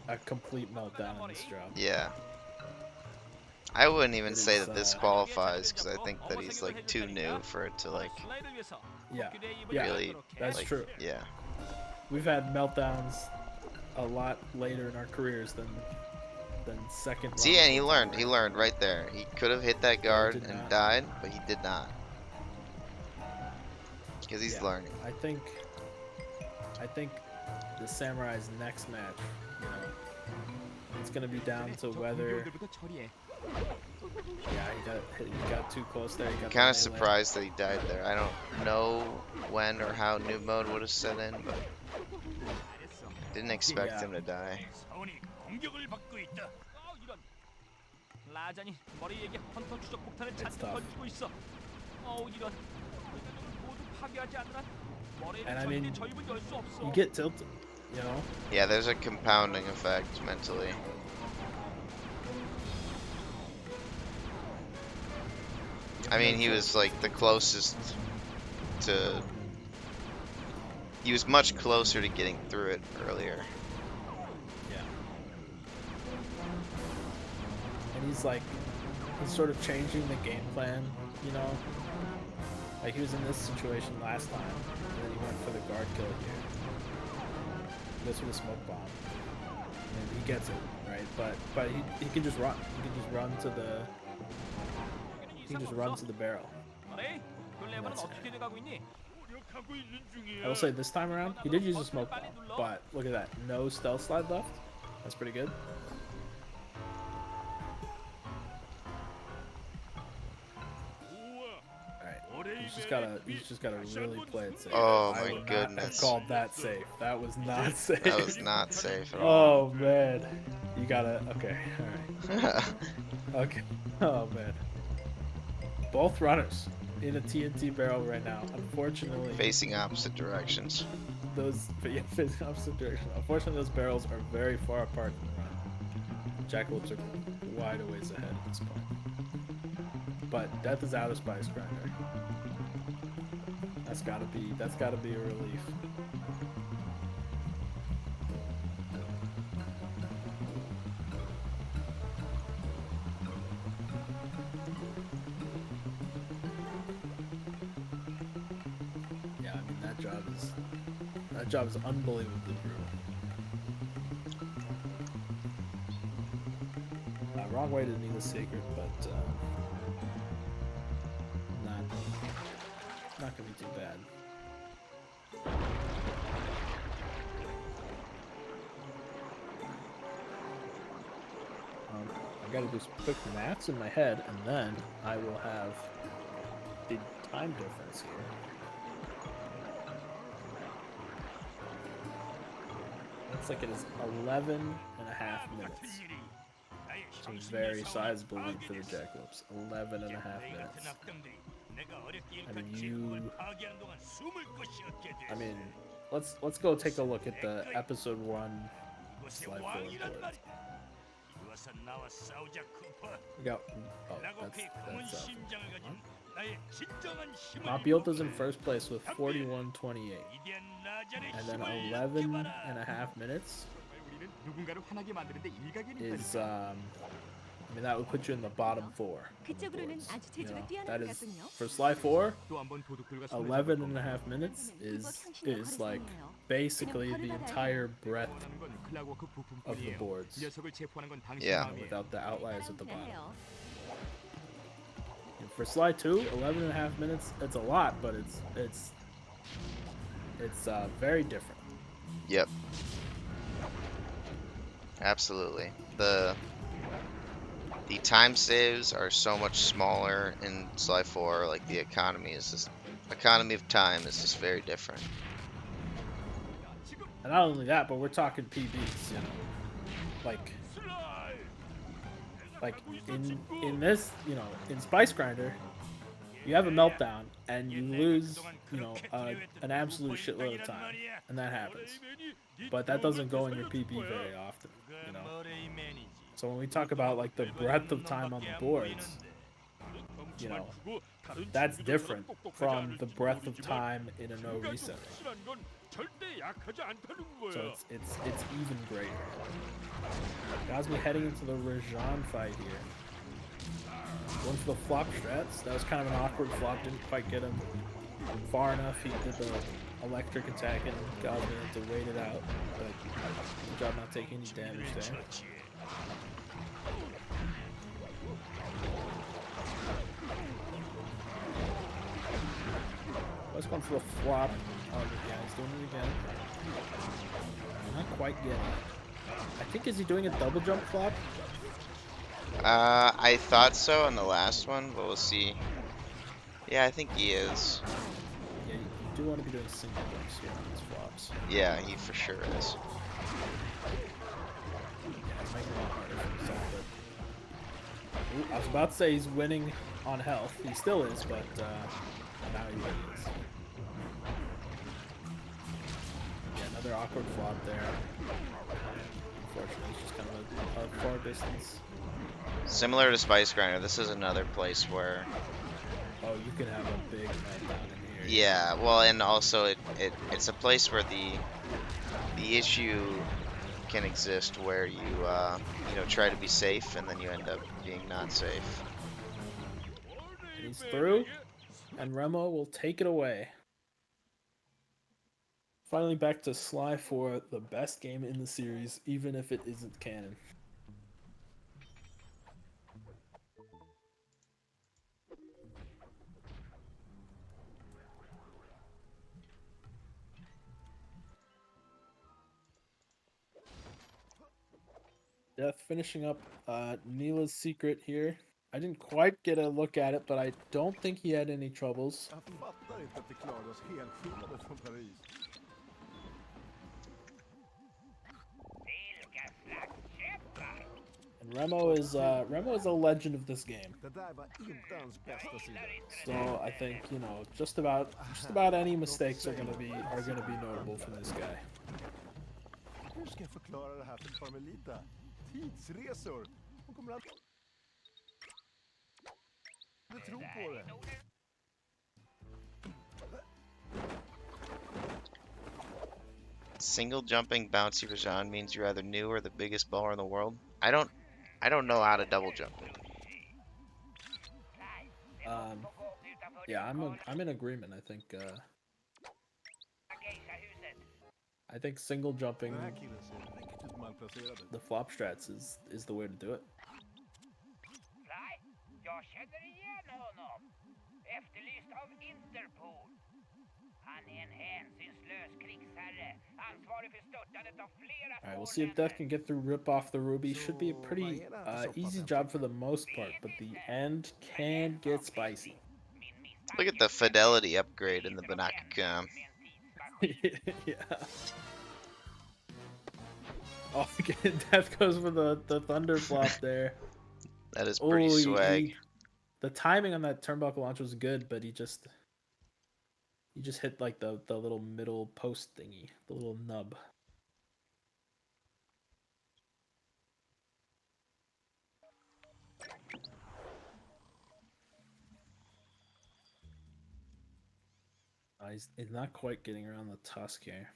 a complete meltdown in this job. Yeah. I wouldn't even It say is, that this qualifies because I think that he's like too new for it to like Yeah, really. that's like, true. Yeah. We've had meltdowns a lot later in our careers than second. See, and he learned right there. He could have hit that guard and not. died, but he did not. Because he's learning. I think the Samurai's next match, it's gonna be down to whether. Yeah, he got too close there. I'm kind of surprised that he died there. I don't know when or how noob mode would have set in, but didn't expect him to die. 사원이 공격을 받고 있다. 이런. 라잔이 머리에게 헌터 추적 폭탄을 잔뜩 tough. 던지고 있어. 이런. 모두 파괴하지 않는 한 머리에 And I mean, 저입은 열 수 없어. you get tilted, Yeah, there's a compounding effect mentally. I mean, he was like the closest to. He was much closer to getting through it earlier. Yeah. And he's sort of changing the game plan, Like he was in this situation last time, and then he went for the guard kill here. this with a smoke bomb. And he gets it, right? But he can just run. He can just run to the barrel. 어레이, 그 레버는 That's 어떻게 돼가고 있니? 노력하고 있는 중이야. I will say this time around, he did use a smoke bomb, but look at that. No stealth slide left. That's pretty good. Alright. He's just gotta really play it safe. Oh I my would not have goodness. called that safe. That was not safe. That was not safe at all. Oh man. You gotta okay, alright. Okay. Oh man. Both runners in a TNT barrel right now. Unfortunately, Facing opposite directions. facing opposite direction. Unfortunately, those barrels are very far apart in the run. Jackalopes are wide a ways ahead at this point. But death is out of Spice Grinder. That's gotta be a relief. Yeah, I mean that job is unbelievably brutal. Wrong way to need a secret, but not gonna be too bad. I gotta do some quick maths in my head, and then I will have the time difference here. Looks like it is 11 and a half minutes. So very sizable lead for the Jackalopes. 11 and a half minutes. I mean, let's go take a look at the episode 1 slide forward board. We got that's Mapiota's in first place with 41.28. And then 11 and a half minutes 누군가를 화나게 만드는데 일각이 is I mean that would put you in the bottom 4. 그쪽으로는 아주 You 재주가 know, 뛰어난 that 것 is 같군요. for slide 4. 또 한 번 도둑들과 손을 11 잡을 and a 겁니다. half minutes is 그러면은 like 그것도 basically the entire breadth 원하는 건 클라워크 of the 부품뿐이에요. boards 녀석을 체포하는 건 당신 Yeah. 마음이에요. without the outliers at the bottom. 대단해요. And for slide 2, 11 and a half minutes, it's a lot, but it's very different. Yep. Absolutely. The time saves are so much smaller in slide 4. Like the economy of time is just very different. And not only that, but we're talking PBs, you know. Like in this, you know, in Spice Grinder, you have a meltdown and you lose, you know, an absolute shitload of time, and that happens. But that doesn't go in your PB very often, you know. So when we talk about like the breadth of time on the boards, you know, that's different from the breadth of time in a no reset. So it's even greater. Gosmi heading into the Rajan fight here. Going for the flop strats. That was kind of an awkward flop. Didn't quite get him far enough. He did the electric attack and Gosmi had to wait it out. But good job not taking any damage there. Let's go for the flop. Oh, yeah, he's doing it again. Not quite getting it. I think, is he doing a double jump flop? I thought so on the last one, but we'll see. Yeah, I think he is. Yeah, you do want to be doing single jumps here on these flops. Yeah, he for sure is. Yeah, it's making it a lot harder for himself, but... Ooh, I was about to say he's winning on health. He still is, but now he really is. Yeah, another awkward flop there. Unfortunately, it's just kind of a far distance. Similar to Spice Grinder, this is another place where... Oh, you can have a big meltdown in here. Yeah, well, and also it's a place where the issue can exist where you you know, try to be safe and then you end up being not safe. And he's through, and Remo will take it away. Finally back to Sly for the best game in the series, even if it isn't canon. Death finishing up Neela's secret here. I didn't quite get a look at it, but I don't think he had any troubles. Jag fattar inte att vi klarade oss helskinnade från Paris. And Remo is a legend of this game. Det där var inte hans bästa sida. So I think, you know, just about any mistakes are gonna be notable from this guy. Hur ska jag förklara det här för Carmelita? Tidsresor. Hon kommer att... Du tror på det. Single jumping bouncy Rajan means you're either new or the biggest baller in the world. I don't know how to double jump it. Yeah, I'm in agreement. I think single jumping Den här killen ser riktigt malplacerad ut. the flop strats is the way to do it. Jag känner igen honom. Efterlyst av Interpol. Han är en hänsynslös krigsherre. Ansvarig för störtandet av flera All right, we'll see if Death can get through Rip Off the Ruby. Should be a pretty easy job for the most part, but the end can get spicy. Look at the fidelity upgrade in the Banaka. Yeah. Oh, again, Death goes for the thunder flop there. That is pretty swag. The timing on that turnbuckle launch was good, but he just hit like the little middle post thingy, the little nub. He's not quite getting around the tusk here.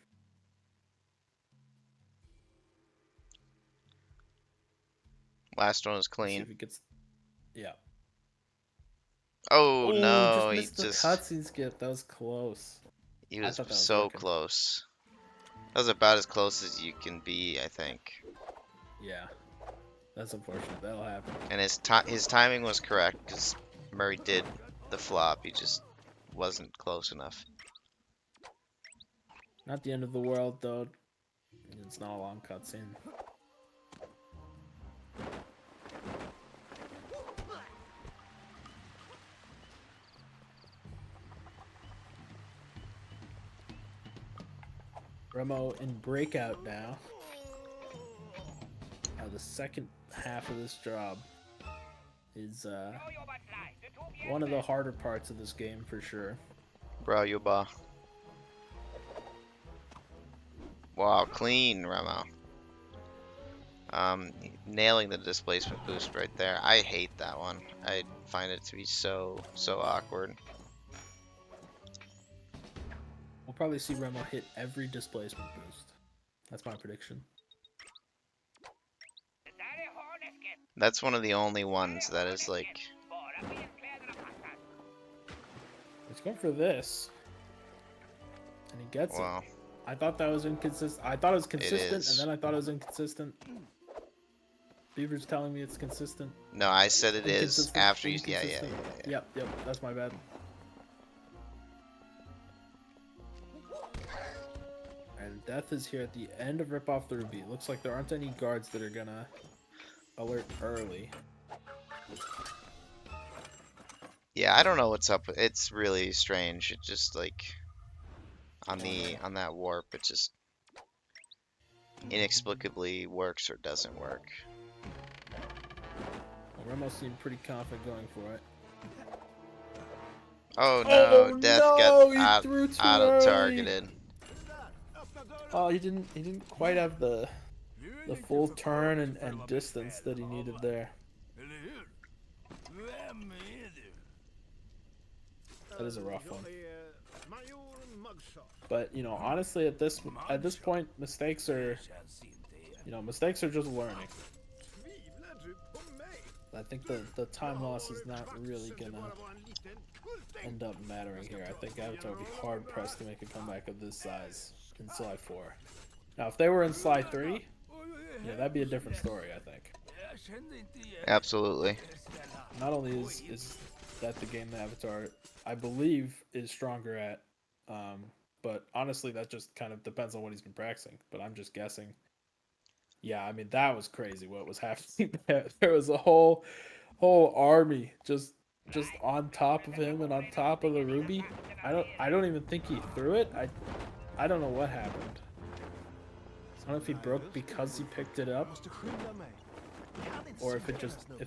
Last one was See clean. if he gets, yeah. Oh no, he missed the just cutscene skip. That was close. he I was thought that was so working. close. That was about as close as you can be, I think. Yeah, that's unfortunate. That'll happen. And his timing was correct because Murray did the flop. He just wasn't close enough. Not the end of the world, though. It's not a long cutscene. Remo in breakout now. The second half of this job is one of the harder parts of this game for sure. Bro, Yuba. Wow, clean, Remo. Nailing the displacement boost right there. I hate that one. I find it to be so awkward. We'll probably see Remo hit every displacement boost. That's my prediction. That's one of the only ones that is like... He's going for this. And he gets Wow. it. I thought that was inconsistent. I thought it was consistent, is. and then I thought it was inconsistent. Beaver's telling me it's consistent. No, I said it is Inconsistent, after you... Yeah. inconsistent. Yep, that's my bad. And Death is here at the end of Rip Off the Ruby. It looks like there aren't any guards that are gonna alert early. Yeah, I don't know what's up with it's really strange. It just like on that warp it just inexplicably works or doesn't work. Well, Remo seemed pretty confident going for it. Oh no, Death no, he got threw too auto targeted. Oh, he didn't quite have the full turn and distance that he needed there. That is a rough one. But you know, honestly, at this point, mistakes are just learning. I think the time loss is not really gonna end up mattering here. I think Avatar would be hard pressed to make a comeback of this size in Sly 4. Now, if they were in Sly 3, yeah, that'd be a different story, I think. Absolutely. Not only is that the game that Avatar, I believe, is stronger at, but honestly, that just kind of depends on what he's been practicing. But I'm just guessing. Yeah, I mean, that was crazy what was happening there. There was a whole army just on top of him and on top of the ruby. I don't even think he threw it. I don't know what happened. I don't know if he broke because he picked it up, or if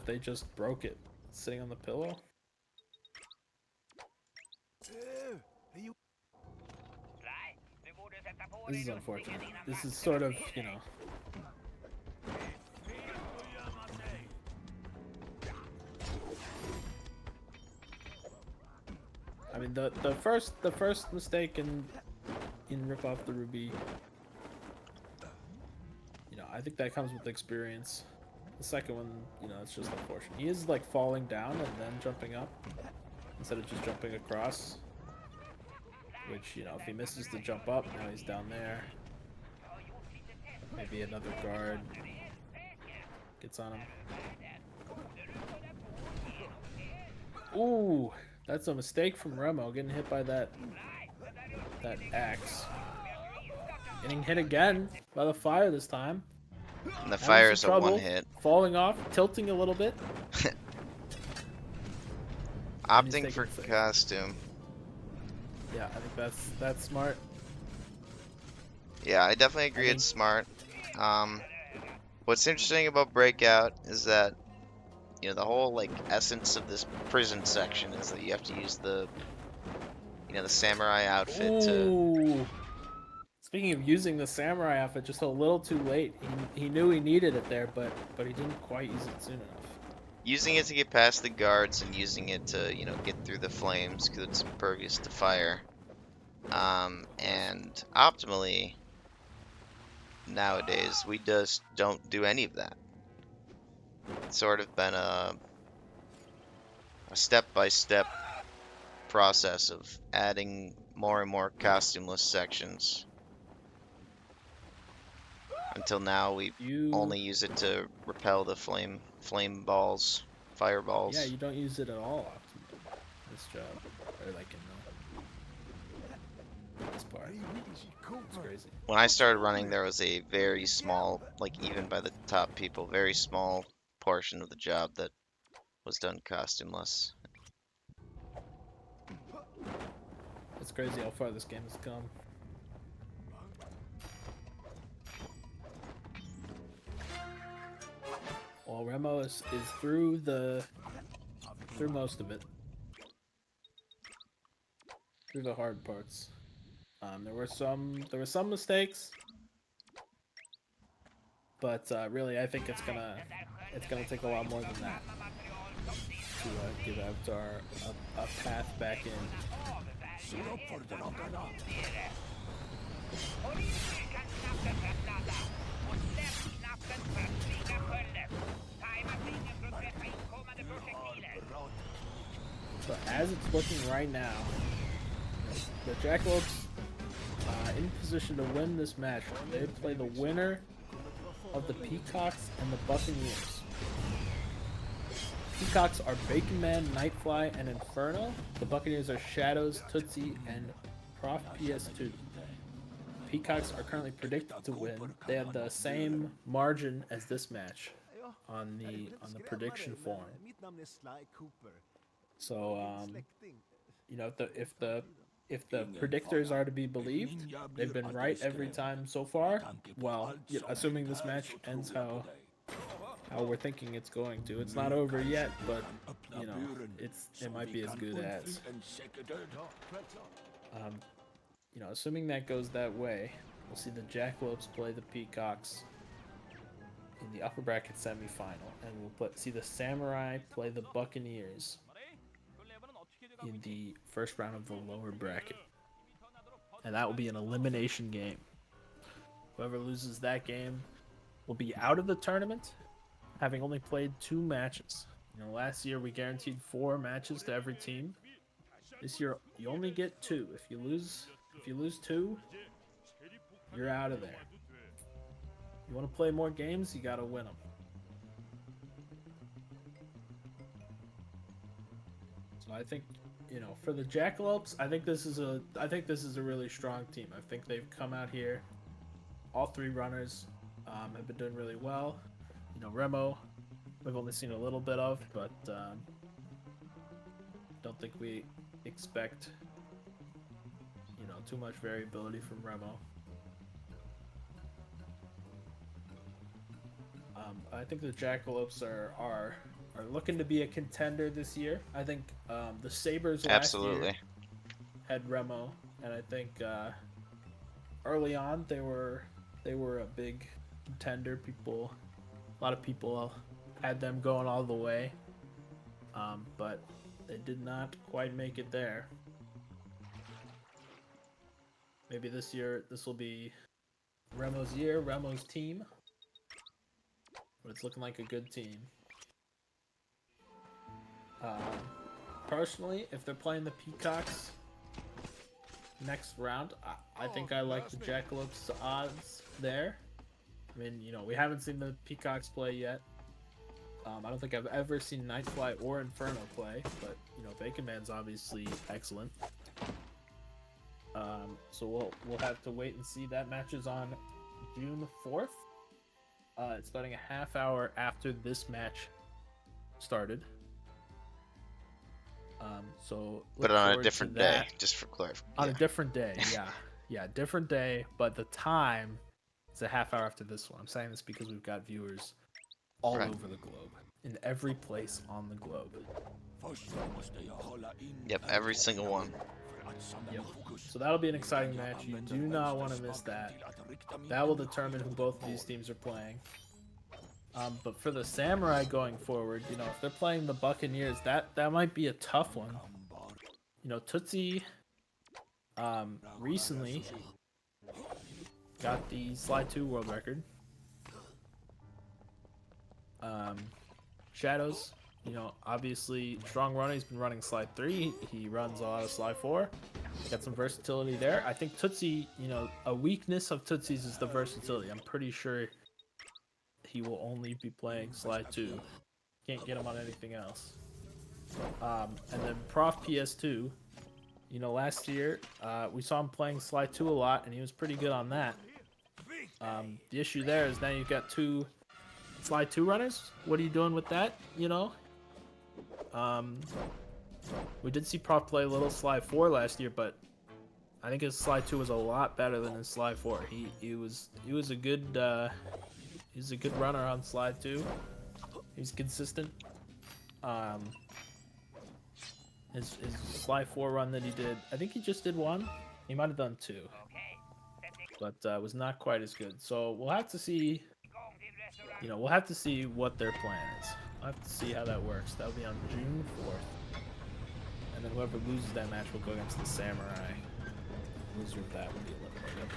they just broke it sitting on the pillow. This is unfortunate. This is sort of, you know. I mean, the first mistake in rip off the ruby, you know, I think that comes with experience. The second one, you know, it's just unfortunate. He is like falling down and then jumping up instead of just jumping across. Which, you know, if he misses to jump up, now he's down there. Maybe another guard gets on him. Ooh, that's a mistake from Remo, getting hit by that axe. Getting hit again by the fire this time. And the fire is a one hit. Falling off, tilting a little bit. Opting for costume. Yeah, I think that's smart. Yeah, I definitely agree it's smart. What's interesting about Breakout is that, you know, the whole like essence of this prison section is that you have to use the, you know, the samurai outfit to. Speaking of using the samurai outfit, just a little too late. He knew he needed it there, but he didn't quite use it soon enough. Using it to get past the guards and using it to, you know, get through the flames because it's impervious to fire. And optimally, nowadays, we just don't do any of that. It's sort of been a step-by-step process of adding more and more costumeless sections. Until now, we only use it to repel the flame balls, fireballs. Yeah, you don't use it at all often in this job, or like in this part. It's crazy. When I started running, there was a very small, like even by the top people, very small portion of the job that was done costumeless. It's crazy how far this game has come. Well, Remo is through most of it. Through the hard parts. There were some mistakes, but really I think it's gonna take a lot more than that to give Avatar a path back in. So as it's looking right now, the Jackalopes in position to win this match. They play the winner of the Peacocks and the Buccaneers. Peacocks are Bacon Man, Nightfly, and Inferno. The Buccaneers are Shadows, Tootsie, and Prof PS2. Peacocks are currently predicted to win. They have the same margin as this match on the prediction form. So you know, if the predictors are to be believed, they've been right every time so far. Well, assuming this match ends how we're thinking it's going to. It's not over yet, but you know, it might be as good as. You know, assuming that goes that way, we'll see the Jackalopes play the Peacocks in the upper bracket semifinal, and we'll see the Samurai play the Buccaneers in the first round of the lower bracket, and that will be an elimination game. Whoever loses that game will be out of the tournament, having only played 2 matches. You know, last year we guaranteed 4 matches to every team. This year you only get 2. If you lose 2, you're out of there. You want to play more games, you got to win them. So I think, you know, for the Jackalopes, I think this is a really strong team. I think they've come out here. All 3 runners have been doing really well. You know, Remo, we've only seen a little bit of, but don't think we expect, you know, too much variability from Remo. I think the Jackalopes are looking to be a contender this year. I think the Sabres last year had Remo, and I think early on they were a big contender. A lot of people had them going all the way, but they did not quite make it there. Maybe this year this will be Remo's year, Remo's team. But it's looking like a good team. Personally, if they're playing the Peacocks next round, I think I like the Jackalopes odds there. I mean, you know, we haven't seen the Peacocks play yet. I don't think I've ever seen Nightfly or Inferno play, but, you know, Bacon Man's obviously excellent. So we'll have to wait and see. That match is on June 4th. It's starting a half hour after this match started. But on a different day, just for clarification. On a different day, yeah, different day. But the time is a half hour after this one. I'm saying this because we've got viewers all over the globe, in every place on the globe. Yep, every single one. Yep. So that'll be an exciting match. You do not want to miss that. That will determine who both of these teams are playing. But for the Samurai going forward, you know, if they're playing the Buccaneers, that might be a tough one. You know, Tootsie recently got the Slide 2 world record. Shadows, you know, obviously strong runner. He's been running Slide 3. He runs a lot of Slide 4. Got some versatility there. I think Tootsie, you know, a weakness of Tootsie's is the versatility. I'm pretty sure he will only be playing Slide 2. Can't get him on anything else. And then Prof PS2, you know, last year we saw him playing Slide 2 a lot, and he was pretty good on that. The issue there is now you've got 2 Slide 2 runners. What are you doing with that, you know? We did see Prof play a little Slide 4 last year, but I think his Slide 2 was a lot better than his Slide 4. He was a good he's a good runner on Slide 2. He's consistent. His Slide 4 run that he did, I think he just did 1. He might have done 2, but was not quite as good. So we'll have to see. You know, we'll have to see what their plan is. We'll have to see how that works. That'll be on June 4th. And then whoever loses that match will go against the Samurai. Loser of that will be eliminated.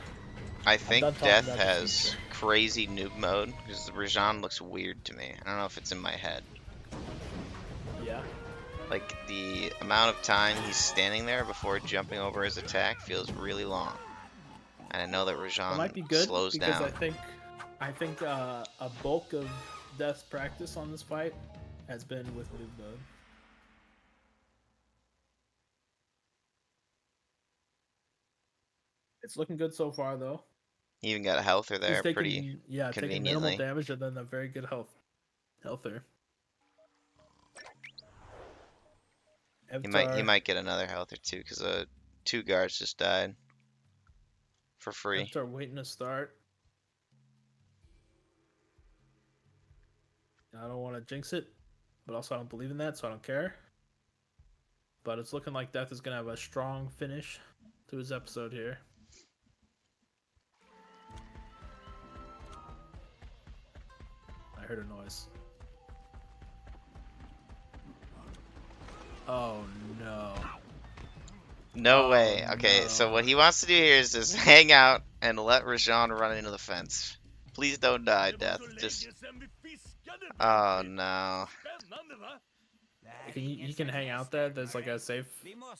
I think Death has crazy noob mode, because Rajan looks weird to me. I don't know if it's in my head. Yeah. Like, the amount of time he's standing there before jumping over his attack feels really long. And I know that Rajan might be good slows because down. I think a bulk of Death's practice on this fight has been with noob mode. It's looking good so far, though. He even got a healther there, He's taking, pretty taking minimal damage and then a very good healther. He might get another healther too, because 2 guards just died for free. Evtar waiting to start. I don't want to jinx it, but also I don't believe in that, so I don't care. But it's looking like Death is going to have a strong finish to his episode here. I heard a noise. Oh no. No way. Okay, no. so what he wants to do here is just hang out and let Rajan run into the fence. Please don't die, Death. Just... Oh no. He can hang out there. There's like a safe.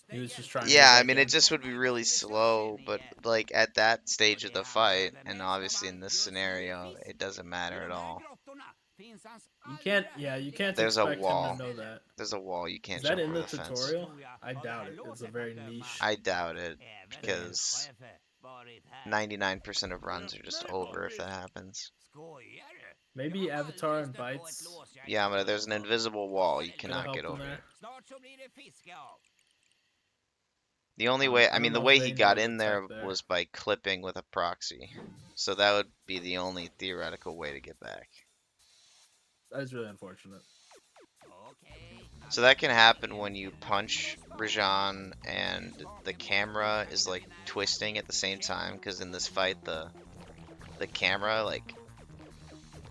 He was just trying. Yeah, to I break mean, in. it just would be really slow, but like at that stage of the fight, and obviously in this scenario, it doesn't matter at all. You can't. Yeah, you can't There's a expect him wall. to know that. There's a wall. You Is can't that jump in over the the fence. tutorial? I doubt it. It's a very niche. I doubt it, because 99% of runs are just over if that happens. Maybe Avatar and Bites Yeah, but there's an invisible wall. You could have cannot get helped him over there. it. The only way, I I don't mean, the know way if he they got know the in there tech there. was by clipping with a proxy. So that would be the only theoretical way to get back. That is really unfortunate. So that can happen when you punch Rajan and the camera is like twisting at the same time, because in this fight the camera, like,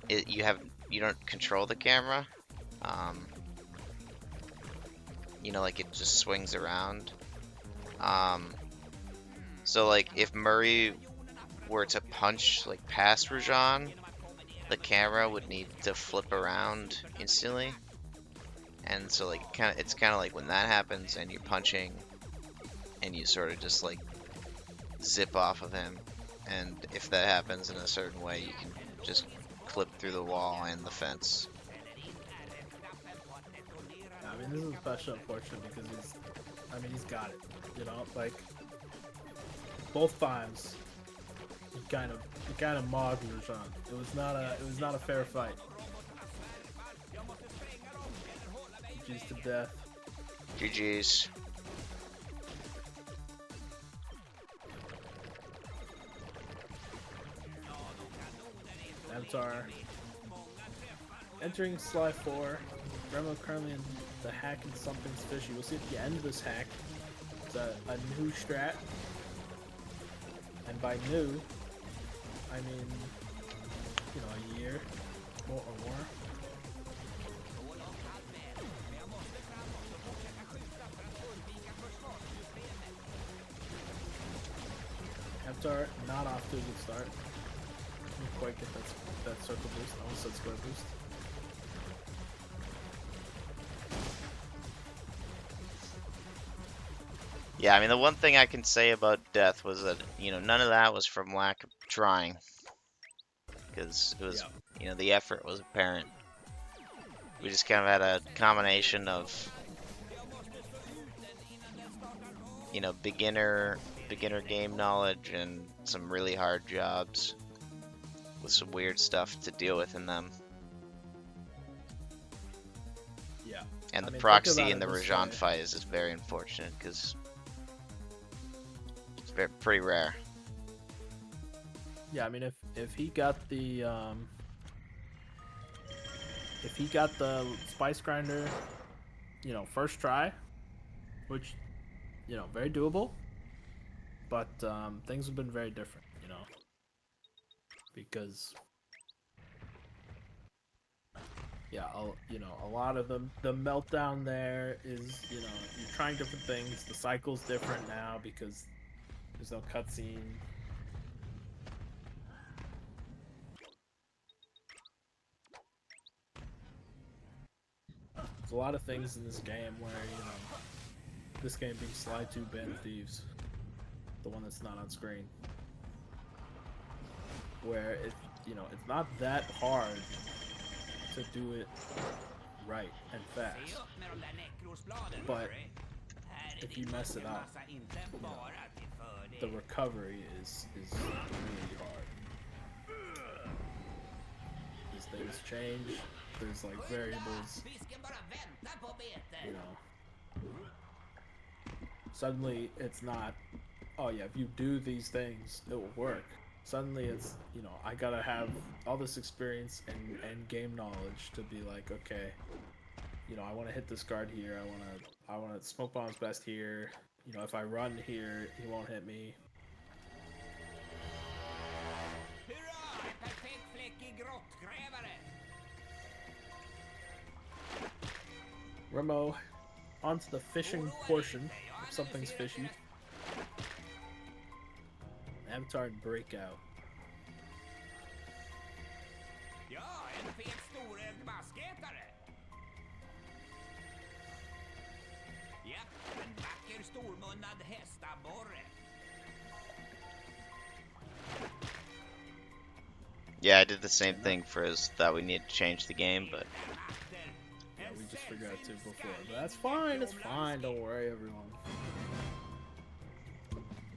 you don't control the camera. You know, like, it just swings around. So like if Murray were to punch like past Rajan, the camera would need to flip around instantly. And so like it's kind of like when that happens and you're punching and you sort of just like zip off of him, and if that happens in a certain way, you can just clip through the wall and the fence. I mean, this is especially unfortunate because he's got it. You know, like both times he kind of mogged Rajan. It was not a fair fight. GG's to death. GG's. Avatar. Entering Sly 4. Remo currently in the hack and something's fishy. We'll see at the end of this hack. It's a new strat. And by new, I mean, you know, a year or more. Avatar not off to a good start. Didn't quite get that circle boost. I almost said square boost. Yeah, I mean, the one thing I can say about death was that, you know, none of that was from lack of trying. Because it was, you know, the effort was apparent. We just kind of had a combination of, you know, beginner game knowledge and some really hard jobs with some weird stuff to deal with in them. Yeah. And I the mean, proxy think in the about it this Rajan way. fight is just very unfortunate because it's pretty rare. Yeah, I mean, if he got the spice grinder, you know, first try, which, you know, very doable, but things have been very different, you know, because yeah, you know, a lot of the meltdown there is, you know, you're trying different things. The cycle's different now because there's no cutscene. There's a lot of things in this game where, you know, this game being Sly 2 Band of Thieves, the one that's not on screen, where you know, it's not that hard to do it right and fast, but if you mess it up, you know, the recovery is really hard. These things change. There's like variables, you know. Suddenly it's not, oh yeah, if you do these things, it will work. Suddenly it's, you know, I gotta have all this experience and game knowledge to be like, okay, you know, I want to hit this guard here. I want to smoke bombs best here. You know, if I run here, he won't hit me. Remo, onto the fishing portion. If something's fishy. Avatar and Breakout. Yeah, I did the same thing for his. Thought we needed to change the game, but Yeah, we just forgot to before. But that's fine. It's fine. Don't worry, everyone.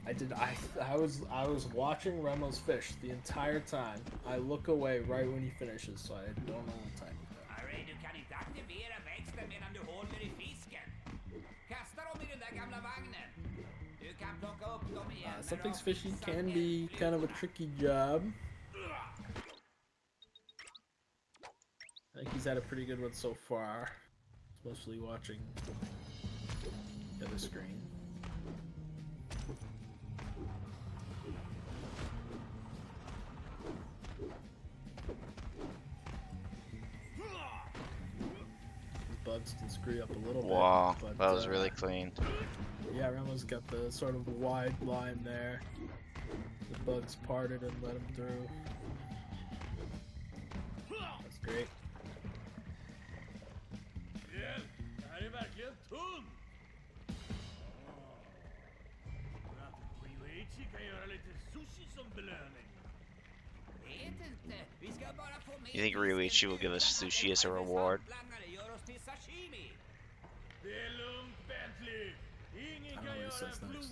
I was watching Remo's fish the entire time. I look away right when he finishes, so I don't know what time. Du kan inte aktivera växten medan du håller i fisken. Kasta dem i den där gamla vagnen. Du kan plocka upp dem igen. Something's fishy can be kind of a tricky job. I think he's had a pretty good one so far. Mostly watching the other screen. Bugs can screw up a little wow, bit. But, that was really clean. Yeah, Remo's got the sort of wide line there. The bugs parted and let him through. That's great. You think Ryuichi will give us sushi as a reward? I don't know what he says next.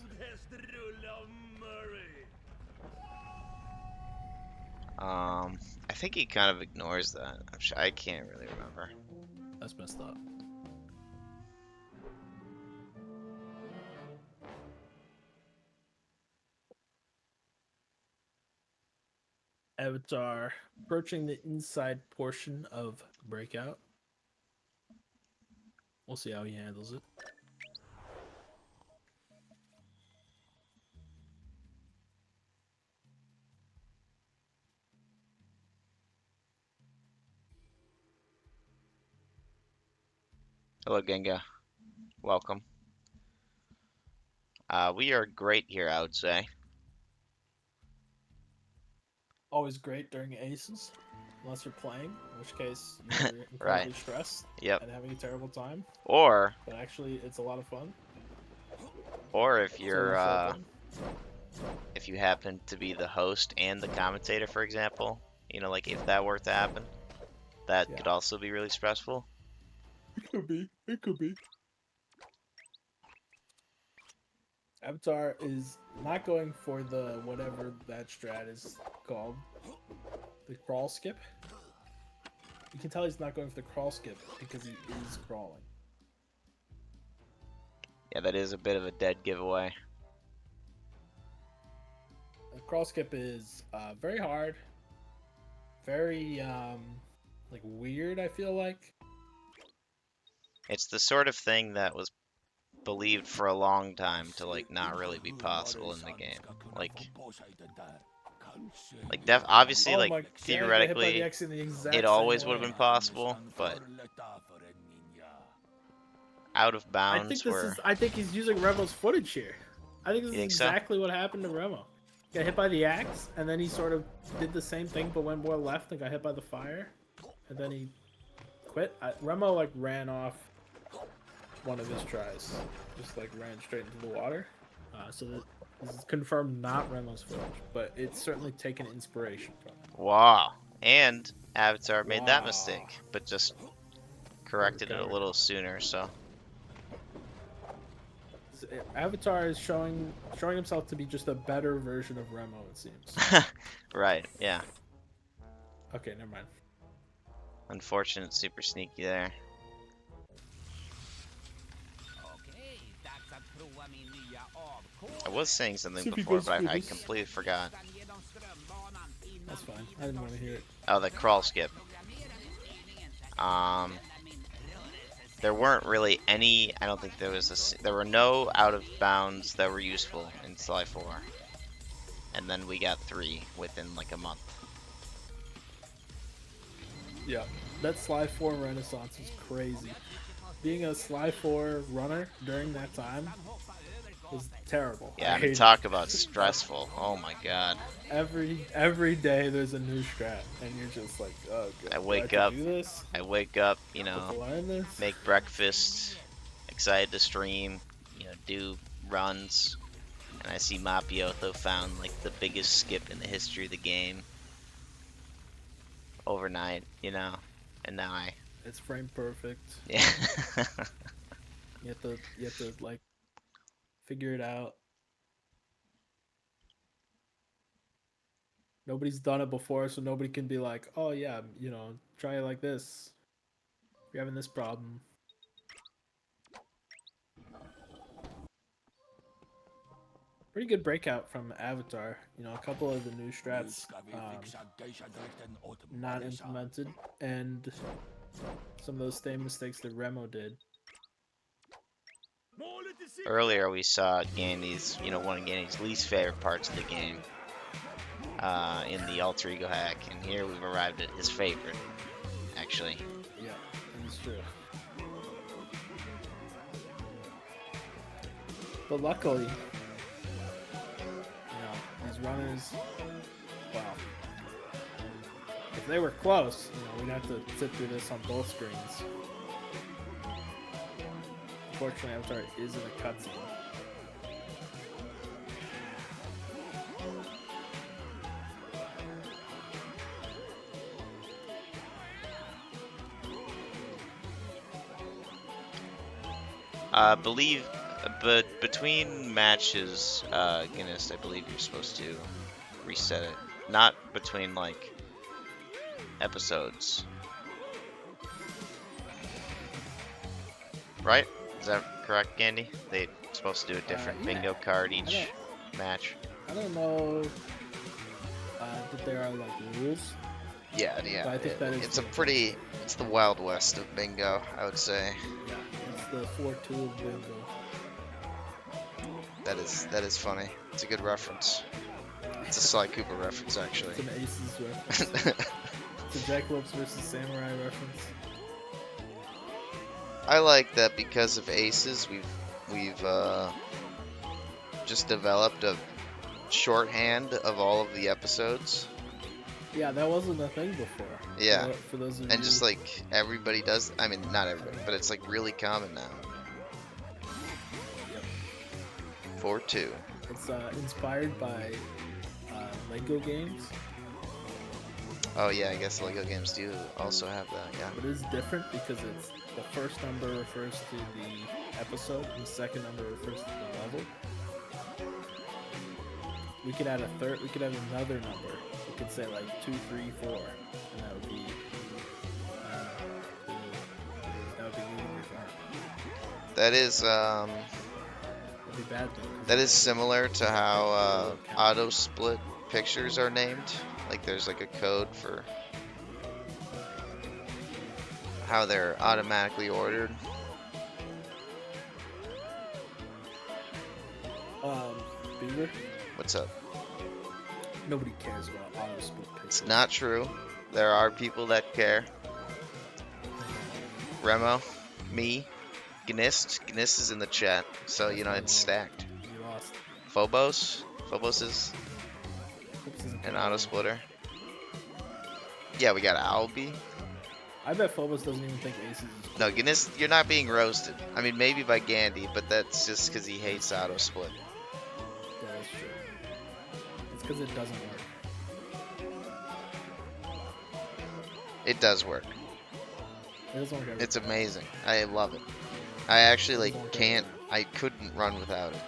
I think he kind of ignores that. I can't really remember. That's messed up. Avatar approaching the inside portion of Breakout. We'll see how he handles it. Hello, Genga. Welcome. We are great here, I would say. Always great during ACES, unless you're playing, in which case you're incredibly Right. stressed Yep. and having a terrible time. Or But actually, it's a lot of fun. if you're if you happen to be the host and the commentator, for example, you know, like if that were to happen, that Yeah. could also be really stressful. It could be. It could be. Avatar is not going for the whatever that strat is called. The crawl skip. You can tell he's not going for the crawl skip because he is crawling. Yeah, that is a bit of a dead giveaway. The crawl skip is very hard. Very like weird, I feel like. It's the sort of thing that was believed for a long time to like not really be possible in the game. Obviously, Oh like my God, theoretically, I got hit by the X in the exact it same always way. would have been possible, but out of bounds I think he's using Remo's footage here. I think this You is think so? exactly what happened to Remo. Got hit by the axe, and then he sort of did the same thing, but went more left and got hit by the fire, and then he quit. Remo like ran off one of his tries, just like ran straight into the water. So this is confirmed not Remo's footage, but it's certainly taken inspiration from it. Wow. And Avatar made that Wow. mistake, but just corrected it a little sooner, so. Avatar is showing himself to be just a better version of Remo, it seems. Right, yeah. Okay, never mind. Unfortunate super sneaky there. I was saying something before, but I completely forgot. That's fine. I didn't want to hear it. Oh, the crawl skip. There weren't really any. I don't think there was there were no out of bounds that were useful in Sly 4, and then we got 3 within like a month. Yeah, that Sly 4 renaissance was crazy. Being a Sly 4 runner during that time was terrible. Yeah, I mean, talk about stressful. Oh my god. Every day there's a new strat, and you're just like, oh god. I wake up, you know, learn this? make breakfast, excited to stream, you know, do runs, and I see Mapioto found like the biggest skip in the history of the game overnight, you know, and now I It's frame perfect. yeah. You have to like figure it out. Nobody's done it before, so nobody can be like, "Oh yeah, you know, try it like this. You're having this problem." Pretty good breakout from Avatar. You know, a couple of the new strats not implemented, and some of those same mistakes that Remo did. Earlier we saw Gandy's, you know, one of Gandy's least favorite parts of the game in the alter ego hack, and here we've arrived at his favorite, actually. Yeah, that's true. But luckily, you know, these runners, wow. If they were close, you know, we'd have to sit through this on both screens. Unfortunately, Avatar is in a cutscene. Believe, but between matches, Guinness, I believe you're supposed to reset it. Not between, like, episodes. Right? Is that correct, Gandy? They're supposed to do a different Yeah. bingo card each match. I don't know that there are like rules. Yeah. But I think that is It's a the- pretty, it's the Wild West of bingo, I would say. Yeah, it's the 4-2 of bingo. That is funny. It's a good reference. It's a Sly Cooper reference, actually. It's an ACES reference. It's a Jackalopes versus Samurai reference. I like that because of ACES, we've just developed a shorthand of all of the episodes. Yeah, that wasn't a thing before. Yeah. For those of And you, just like everybody does, I mean, not everybody, but it's like really common now. Yep. 4-2. It's inspired by Lego games, Oh yeah, I guess Lego games do also have that. Yeah. but it's different because it's the first number refers to the episode and the second number refers to the level. We could add a third. We could add another number. We could say like 2, 3, 4, and that would be leading your farm. That is That'd be bad though. 'cause that is similar to how auto split pictures are named. Like there's like a code for how they're automatically ordered. Beaver. What's up? Nobody cares about auto split pictures. It's not true. There are people that care. Remo, me, Gnist. Gnist is in the chat, so you know it's stacked. You lost. Phobos. Phobos is Oops, isn't an good. auto splitter. Yeah, we got Albie. I bet Phobos doesn't even think Aces is No, Gnist, you're not being roasted. I mean, maybe by Gandhi, but that's just because he hates auto split. Yeah, that's true. It's because it doesn't work. It does work. It doesn't work every It's time. amazing. I love it. I actually like can't. I couldn't run without it.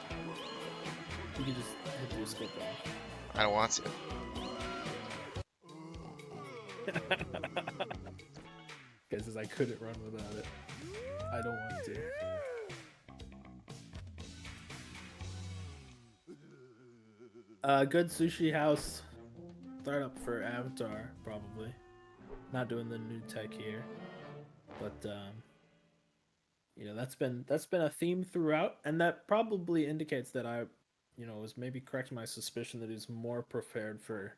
You can just hit your skip button. I don't want to. Guy says I couldn't run without it. I don't want to. Good sushi house startup for Avatar, probably. Not doing the new tech here, but you know that's been a theme throughout, and that probably indicates that I, you know, was maybe correct in my suspicion that he's more prepared for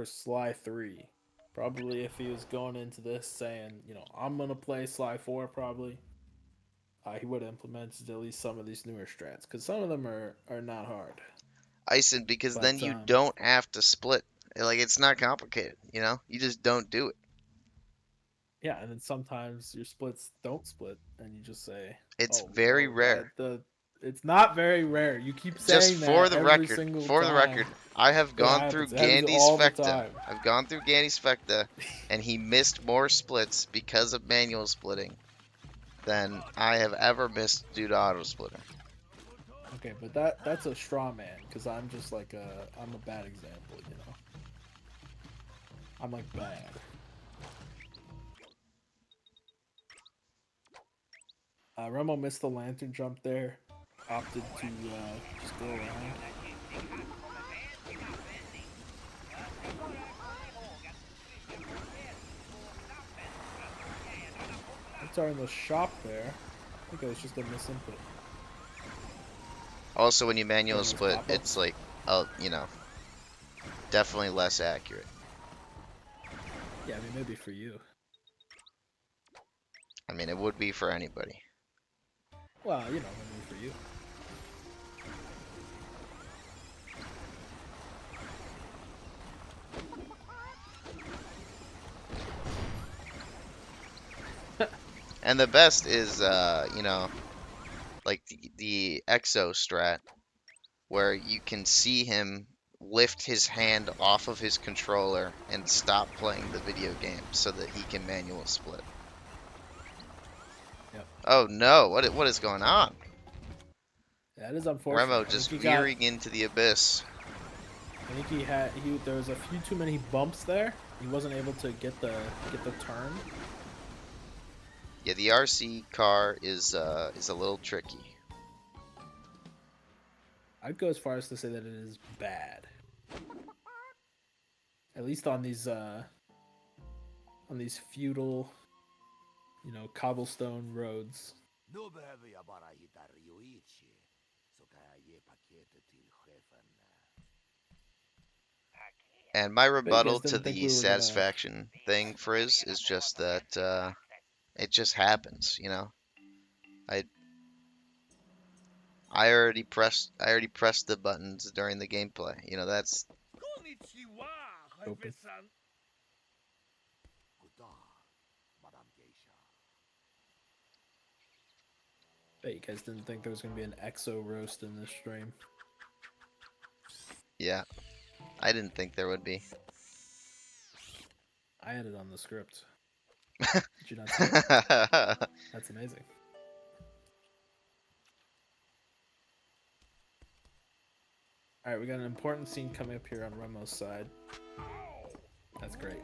Sly 3. Probably if he was going into this saying, you know, I'm gonna play Sly 4, probably he would have implemented at least some of these newer strats, because some of them are not hard. Ison, because But, then you don't have to split. Like, it's not complicated, you know? You just don't do it. Yeah, and then sometimes your splits don't split, and you just say It's "Oh, very well, rare. It's not very rare. You keep Just saying for that the every record, single for the time. record, I have gone through happens. It happens Gandhi's all the Fecta. time. I've gone through Gandhi's Fecta, and he missed more splits because of manual splitting than I have ever missed due to auto splitter. Okay, but that's a straw man because I'm just like I'm a bad example, you know. I'm like bad. Remo missed the lantern jump there. Opted to just go around. It's in the shop there. I think it was just a misinput. Also, when you manual Those split, pop-ups. it's like, you know, definitely less accurate. Yeah, I mean maybe for you. I mean, it would be for anybody. Well, you know, maybe for you. And the best is, you know, like the exo strat, where you can see him lift his hand off of his controller and stop playing the video game so that he can manual split. Yep. Oh no, what is going on? That is unfortunate. Remo just veering into the abyss. I think there was a few too many bumps there. He wasn't able to get the turn. Yeah, the RC car is a little tricky. I'd go as far as to say that it is bad. At least on these feudal, you know, cobblestone roads. And my rebuttal to didn't think the we were gonna- satisfaction thing, Frizz, is just that it just happens, you know. I already pressed the buttons during the gameplay. You know, that's Open. Bet you guys didn't think there was gonna be an exo roast in this stream. yeah. I didn't think there would be. I had it on the script. Did you not see it? That's amazing. Alright, we got an important scene coming up here on Remo's side. That's great.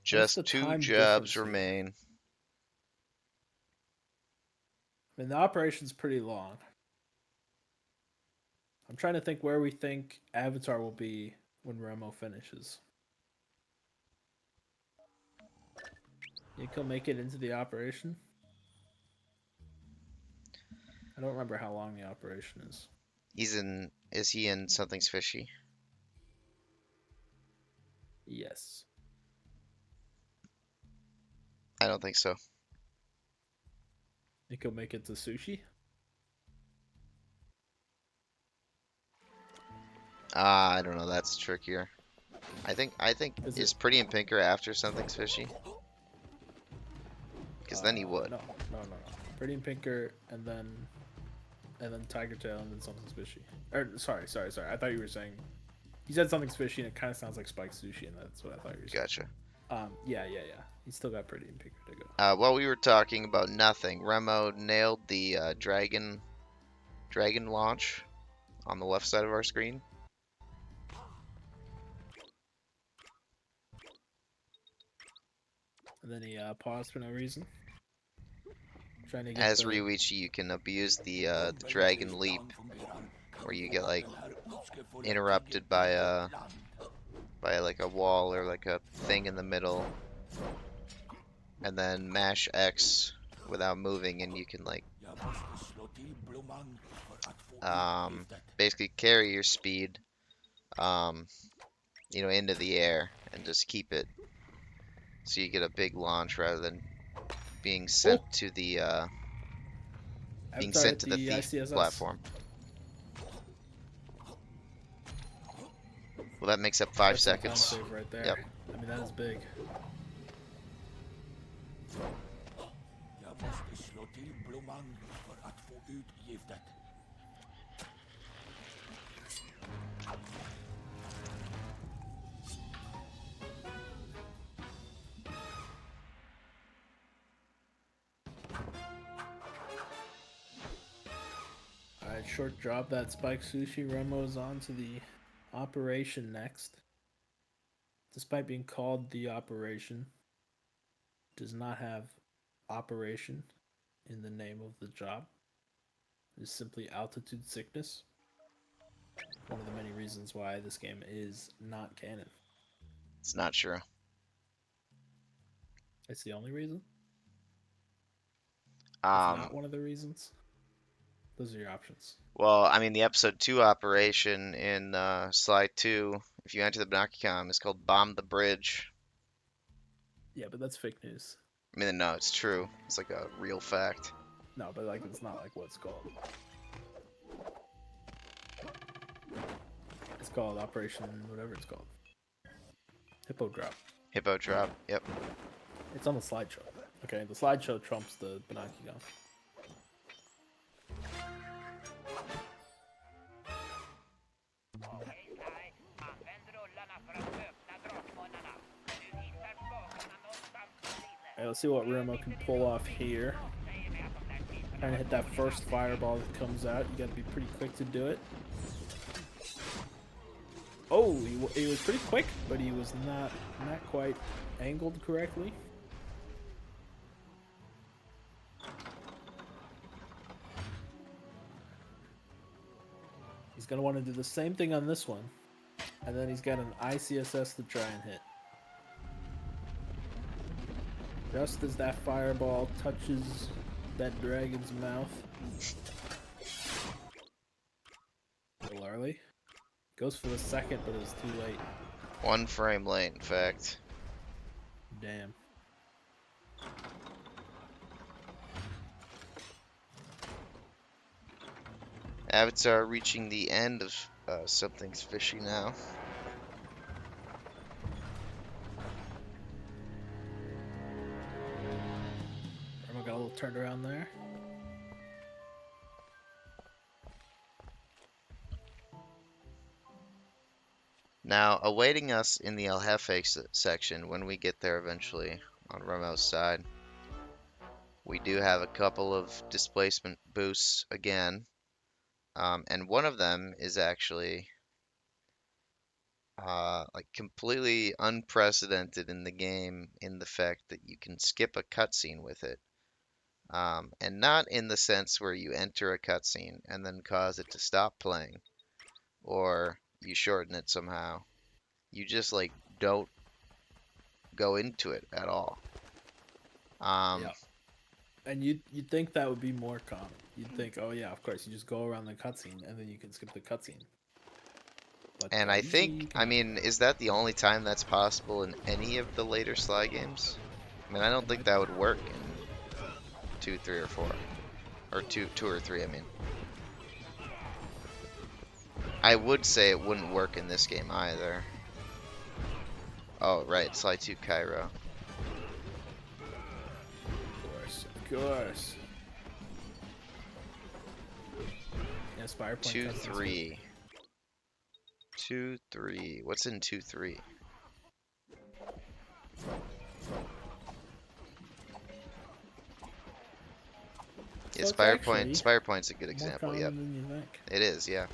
Just 2 jobs remain. I mean, the operation's pretty long. I'm trying to think where we think Avatar will be when Remo finishes. Think he'll make it into the operation? I don't remember how long the operation is. Is he in Something's Fishy? Yes. I don't think so. Think he'll make it to sushi? I don't know. That's trickier. I think is Pretty in Pinker after Something's Fishy? Because then he would. No. Pretty in Pinker, and then Tiger Tail, and then Something's Fishy. Or sorry. I thought you were saying you said Something's Fishy, and it kind of sounds like Spike Sushi, and that's what I thought you were saying. Gotcha. Yeah. He's still got Pretty in Pinker to go. While we were talking about nothing, Remo nailed the dragon launch on the left side of our screen. And then he paused for no reason. Trying to get As Ryuichi, you can abuse the dragon leap, where you get like interrupted by like a wall or like a thing in the middle, and then mash X without moving, and you can like basically carry your speed you know, into the air and just keep it so you get a big launch rather than being sent to the thief ICSS. platform. Well, that makes up 5 That's a time seconds. save right there. Yep. I mean, that is big. Jeg måste slå till blomman för att få ut giftet. Alright, short drop that spike sushi. Remo's on to the operation next. Despite being called the operation, does not have operation in the name of the job. It is simply altitude sickness. One of the many reasons why this game is not canon. It's not true. It's the only reason. It's not one of the reasons. Those are your options. Well, I mean, the episode 2 operation in Sly 2, if you enter the Binocucom, is called Bomb the Bridge. Yeah, but that's fake news. I mean, no, it's true. It's like a real fact. No, but like it's not like what it's called. It's called Operation whatever it's called. Hippo Drop. Hippo Drop, yep. It's on the slideshow. Okay, the slideshow trumps the Binocucom. Okej, Sly. Använd rullarna för att öppna drakmunnarna. Du hittar spakarna någonstans där inne. Alright, let's see what Remo can pull off here. Säger mig att de där typerna Trying to hit that first fireball that comes out. You gotta be pretty quick to do it. Oh, he was pretty quick, but he was not quite angled correctly. He's gonna want to do the same thing on this one, and then he's got an ICSS to try and hit. Just as that fireball touches that dragon's mouth. A little early. Goes for the second, but it was too late. 1 frame late, in fact. Damn. Avatar reaching the end of Something's Fishy now. Remo got a little turned around there. Now, awaiting us in the El Jefe section when we get there eventually on Remo's side, we do have a couple of displacement boosts again. And one of them is actually like completely unprecedented in the game in the fact that you can skip a cutscene with it. And not in the sense where you enter a cutscene and then cause it to stop playing, or you shorten it somehow. You just like don't go into it at all. Yeah. And you'd think that would be more common. You'd think, oh yeah, of course, you just go around the cutscene and then you can skip the cutscene. But And I usually you think, can- I mean, is that the only time that's possible in any of the later Sly games? I mean, I don't think that would work in 2, 3, or 4. Or 2 or 3, I mean. I would say it wouldn't work in this game either. Oh, right, Sly 2 Cairo. Of course. Yeah, Spire Point 2, cutscenes. 3. 2, 3. What's in 2, 3? Yeah, it's Spire actually Point. Spire Point's a good More example. common Yep, than you think. it is. Yeah.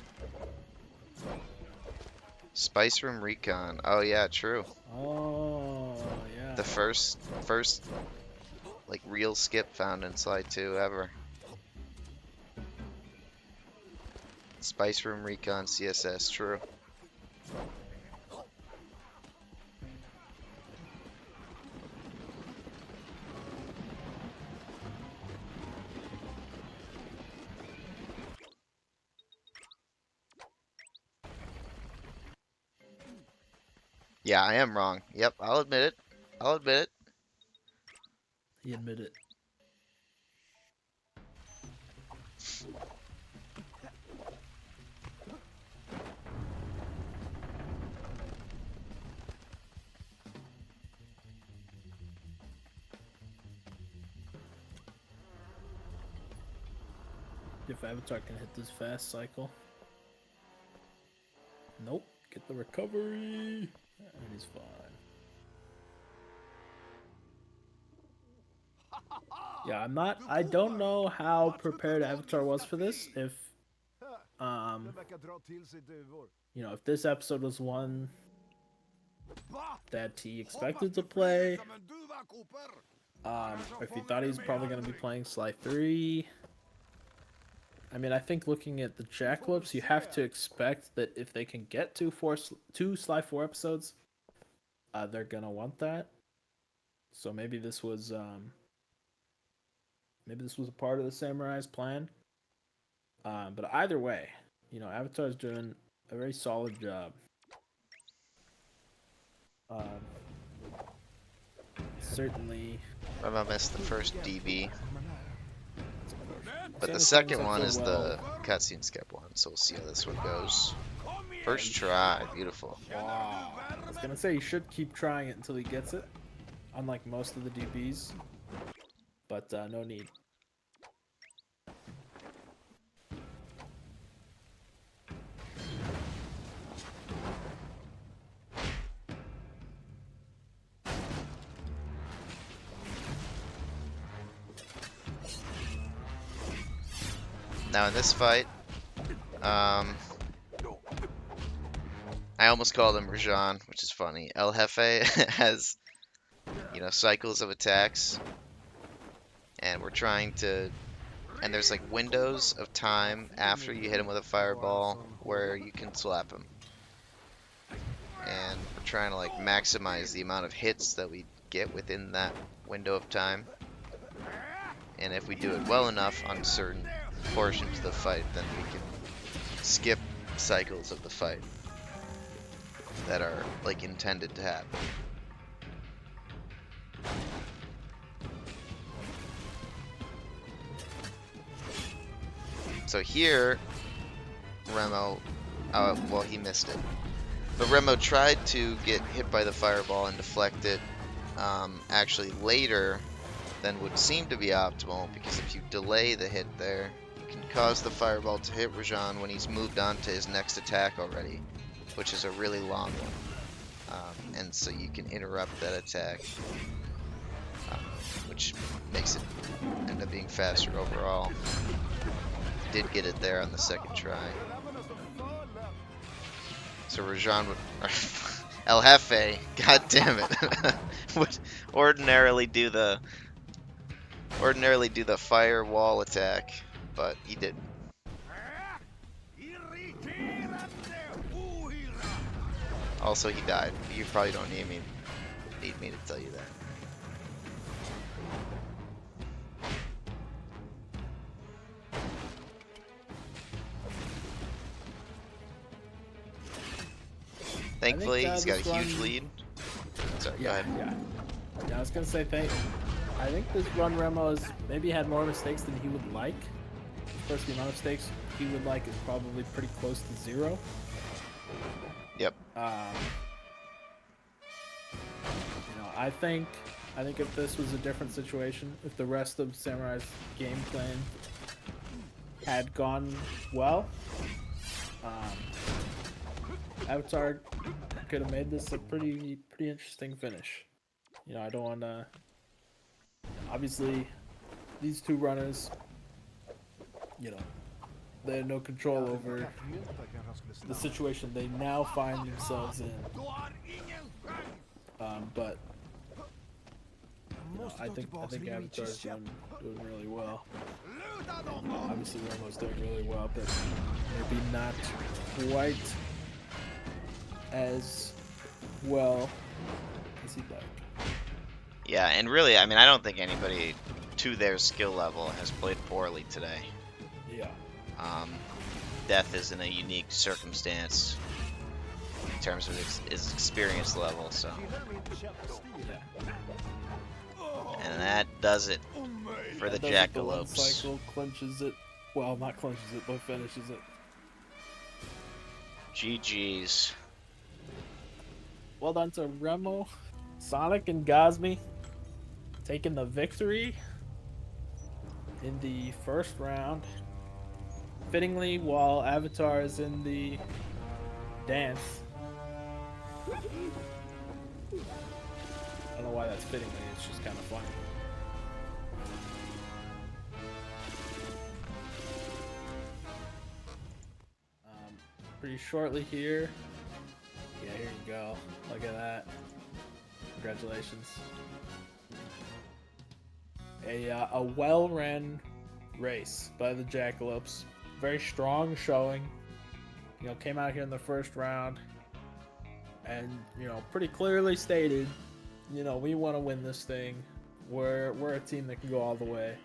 Spice Room Recon. Oh yeah, true. Oh yeah. The first like real skip found in Sly 2 ever. Spice Room Recon CSS. True. Yeah, I am wrong. Yep, I'll admit it. I'll admit it. He admitted. if Avatar can hit this fast cycle. Nope. Get the recovery. And he's fine. Yeah, I don't know how prepared Avatar was for this. If if this episode was one that he expected to play, or if he thought he was probably going to be playing Sly 3. I mean, I think looking at the Jackalopes, you have to expect that if they can get two Sly 4 episodes, they're going to want that. So maybe this was a part of the Samurai's plan. But either way, Avatar's doing a very solid job. Certainly. Remo missed the first DB. But the Certainly second one is well. the cutscene skip one, so we'll see how this one goes. First try, beautiful. Wow. I was gonna say he should keep trying it until he gets it, unlike most of the DBs. But no need. Now in this fight, I almost called him Rajan, which is funny. El Jefe has, cycles of attacks, and we're trying to, and there's like windows of time after you hit him with a fireball where you can slap him. And we're trying to like maximize the amount of hits that we get within that window of time. And if we do it well enough on certain portions of the fight, then we can skip cycles of the fight that are like intended to happen. So here, Remo, well, he missed it. But Remo tried to get hit by the fireball and deflect it actually later than would seem to be optimal, because if you delay the hit there, you can cause the fireball to hit Rajan when he's moved on to his next attack already, which is a really long one. And so you can interrupt that attack, which makes it end up being faster overall. Did get it there on the second try. So Rajan would... El Jefe, god damn it, would ordinarily do the firewall attack, but he didn't. Also, he died. You probably don't need me to tell you that. Thankfully, he's got a huge lead. Sorry, go ahead. Yeah, I was gonna say I think this run Remo has maybe had more mistakes than he would like. Of course, the amount of mistakes he would like is probably pretty close to 0. Yep. I think if this was a different situation, if the rest of Samurai's game plan had gone well, Avatar could have made this a pretty interesting finish. I don't want to. Obviously, these two runners, they had no control over the situation they now find themselves in. But I think Avatar's doing really well. And obviously, Romo's doing really well, but maybe not quite as well as he'd like. Yeah, and really, I mean, I don't think anybody to their skill level has played poorly today. Yeah. Death is in a unique circumstance in terms of his experience level, so. And that does it for the Jackalopes. Cycle clinches it. Well, not clinches it, but finishes it. GG's. Well done to Remo, Sonic, and Gosmi, taking the victory in the first round fittingly, while Avatar is in the dance. I don't know why that's fittingly. It's just kind of funny. Pretty shortly here. Yeah, here you go. Look at that. Congratulations. A well-ran race by the Jackalopes. Very strong showing. You know, came out here in the first round and, you know, pretty clearly stated, you know, we want to win this thing. We're a team that can go all the way.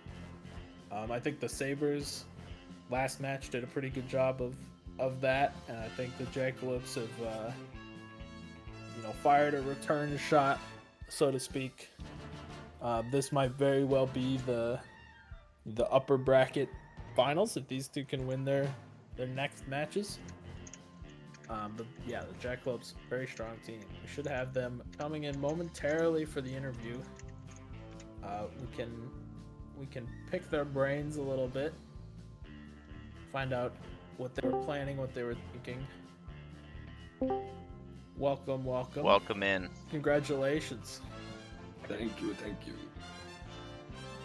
I think the Sabres last match did a pretty good job of that, and I think the Jackalopes have, you know, fired a return shot, so to speak. This might very well be the upper bracket finals if these two can win their next matches. But yeah, the Jackalopes, very strong team. We should have them coming in momentarily for the interview. We can pick their brains a little bit, find out what they were planning, what they were thinking. Welcome. Welcome in. Congratulations. Thank you.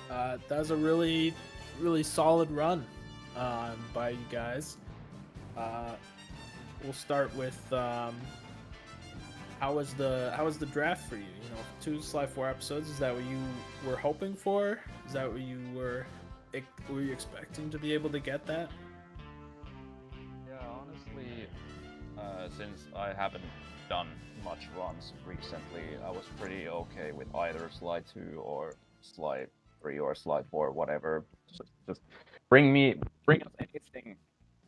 That was a really, really solid run by you guys. We'll start with how was the draft for you? You know, 2 Sly 4 episodes. Is that what you were hoping for? Is that what you were you expecting to be able to get that? Yeah, honestly, since I haven't done much runs recently, I was pretty okay with either Slide 2 or Slide 3 or Slide 4, whatever. Just bring us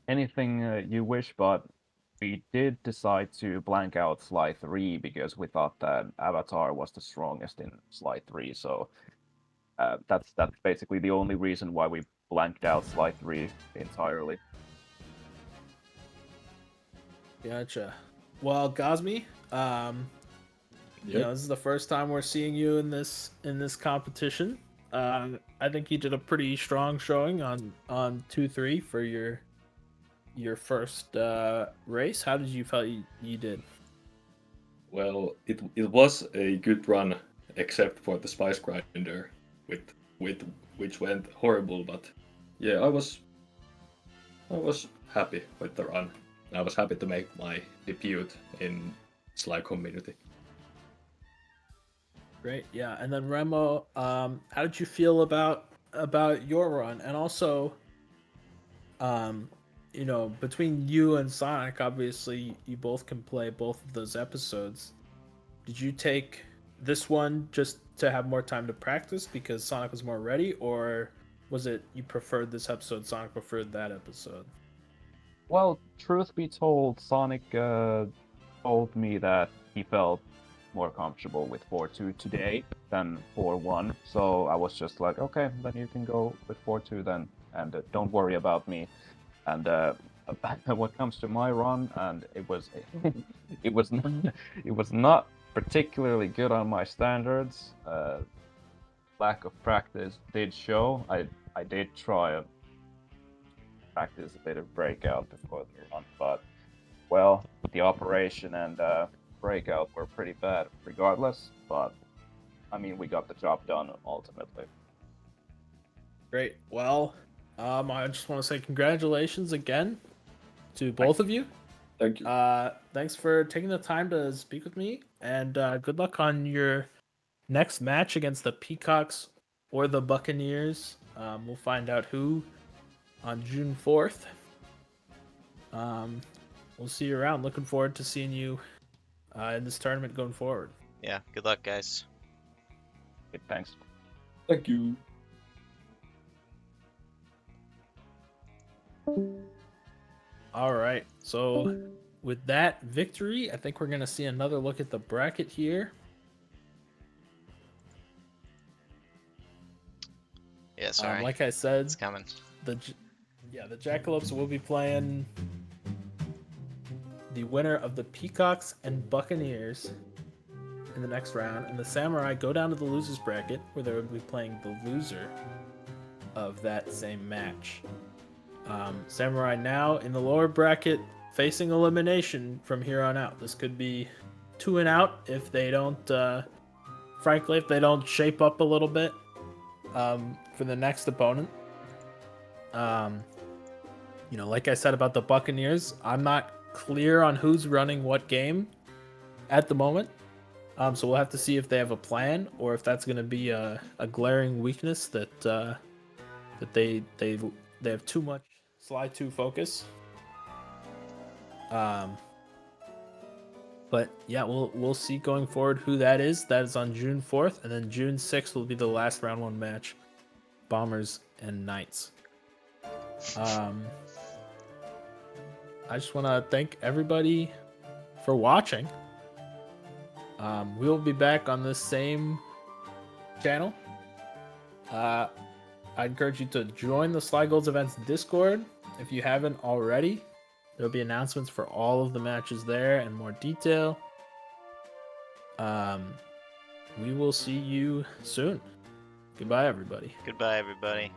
anything you wish, but we did decide to blank out Slide 3 because we thought that Avatar was the strongest in Slide 3, so that's basically the only reason why we blanked out Slide 3 entirely. Gotcha. Well, Gosmi, you know, this is the first time we're seeing you in this competition. I think you did a pretty strong showing on 2-3 for your first race. How did you feel you did? Well, it was a good run, except for the spice grinder, which went horrible. But yeah, I was happy with the run. I was happy to make my debut in Sly community. Great, yeah. And then Remo, how did you feel about your run? And also, you know, between you and Sonic, obviously you both can play both of those episodes. Did you take this one just to have more time to practice because Sonic was more ready, or was it you preferred this episode, Sonic preferred that episode? Well, truth be told, Sonic told me that he felt more comfortable with 4-2 today than 4-1, so I was just like, okay, then you can go with 4-2 then, and don't worry about me. And what comes to my run, and it was not particularly good on my standards. Lack of practice did show. I did try practice a bit of breakout before the run, but well, the operation and breakout were pretty bad regardless, but I mean, we got the job done ultimately. Great. Well, I just want to say congratulations again to both of you. Thank you. Thanks for taking the time to speak with me, and good luck on your next match against the Peacocks or the Buccaneers. We'll find out who on June 4th. We'll see you around. Looking forward to seeing you in this tournament going forward. Yeah, good luck, guys. Okay, thanks. Thank you. All right. So with that victory, I think we're going to see another look at the bracket here. Yeah, sorry. Like I said, it's coming. The Jackalopes will be playing the winner of the Peacocks and Buccaneers in the next round, and the Samurai go down to the losers bracket where they will be playing the loser of that same match. Samurai now in the lower bracket, facing elimination from here on out. This could be 2 and out if they don't, frankly, if they don't shape up a little bit for the next opponent. Like I said about the Buccaneers, I'm not clear on who's running what game at the moment. So we'll have to see if they have a plan or if that's going to be a glaring weakness that they have too much Slide 2 focus. But yeah, we'll see going forward who that is. That is on June 4th, and then June 6th will be the last round 1 match, Bombers and Knights. I just want to thank everybody for watching. We'll be back on this same channel. I encourage you to join the Sly Goals Events Discord if you haven't already. There'll be announcements for all of the matches there and more detail. We will see you soon. Goodbye, everybody. Goodbye, everybody.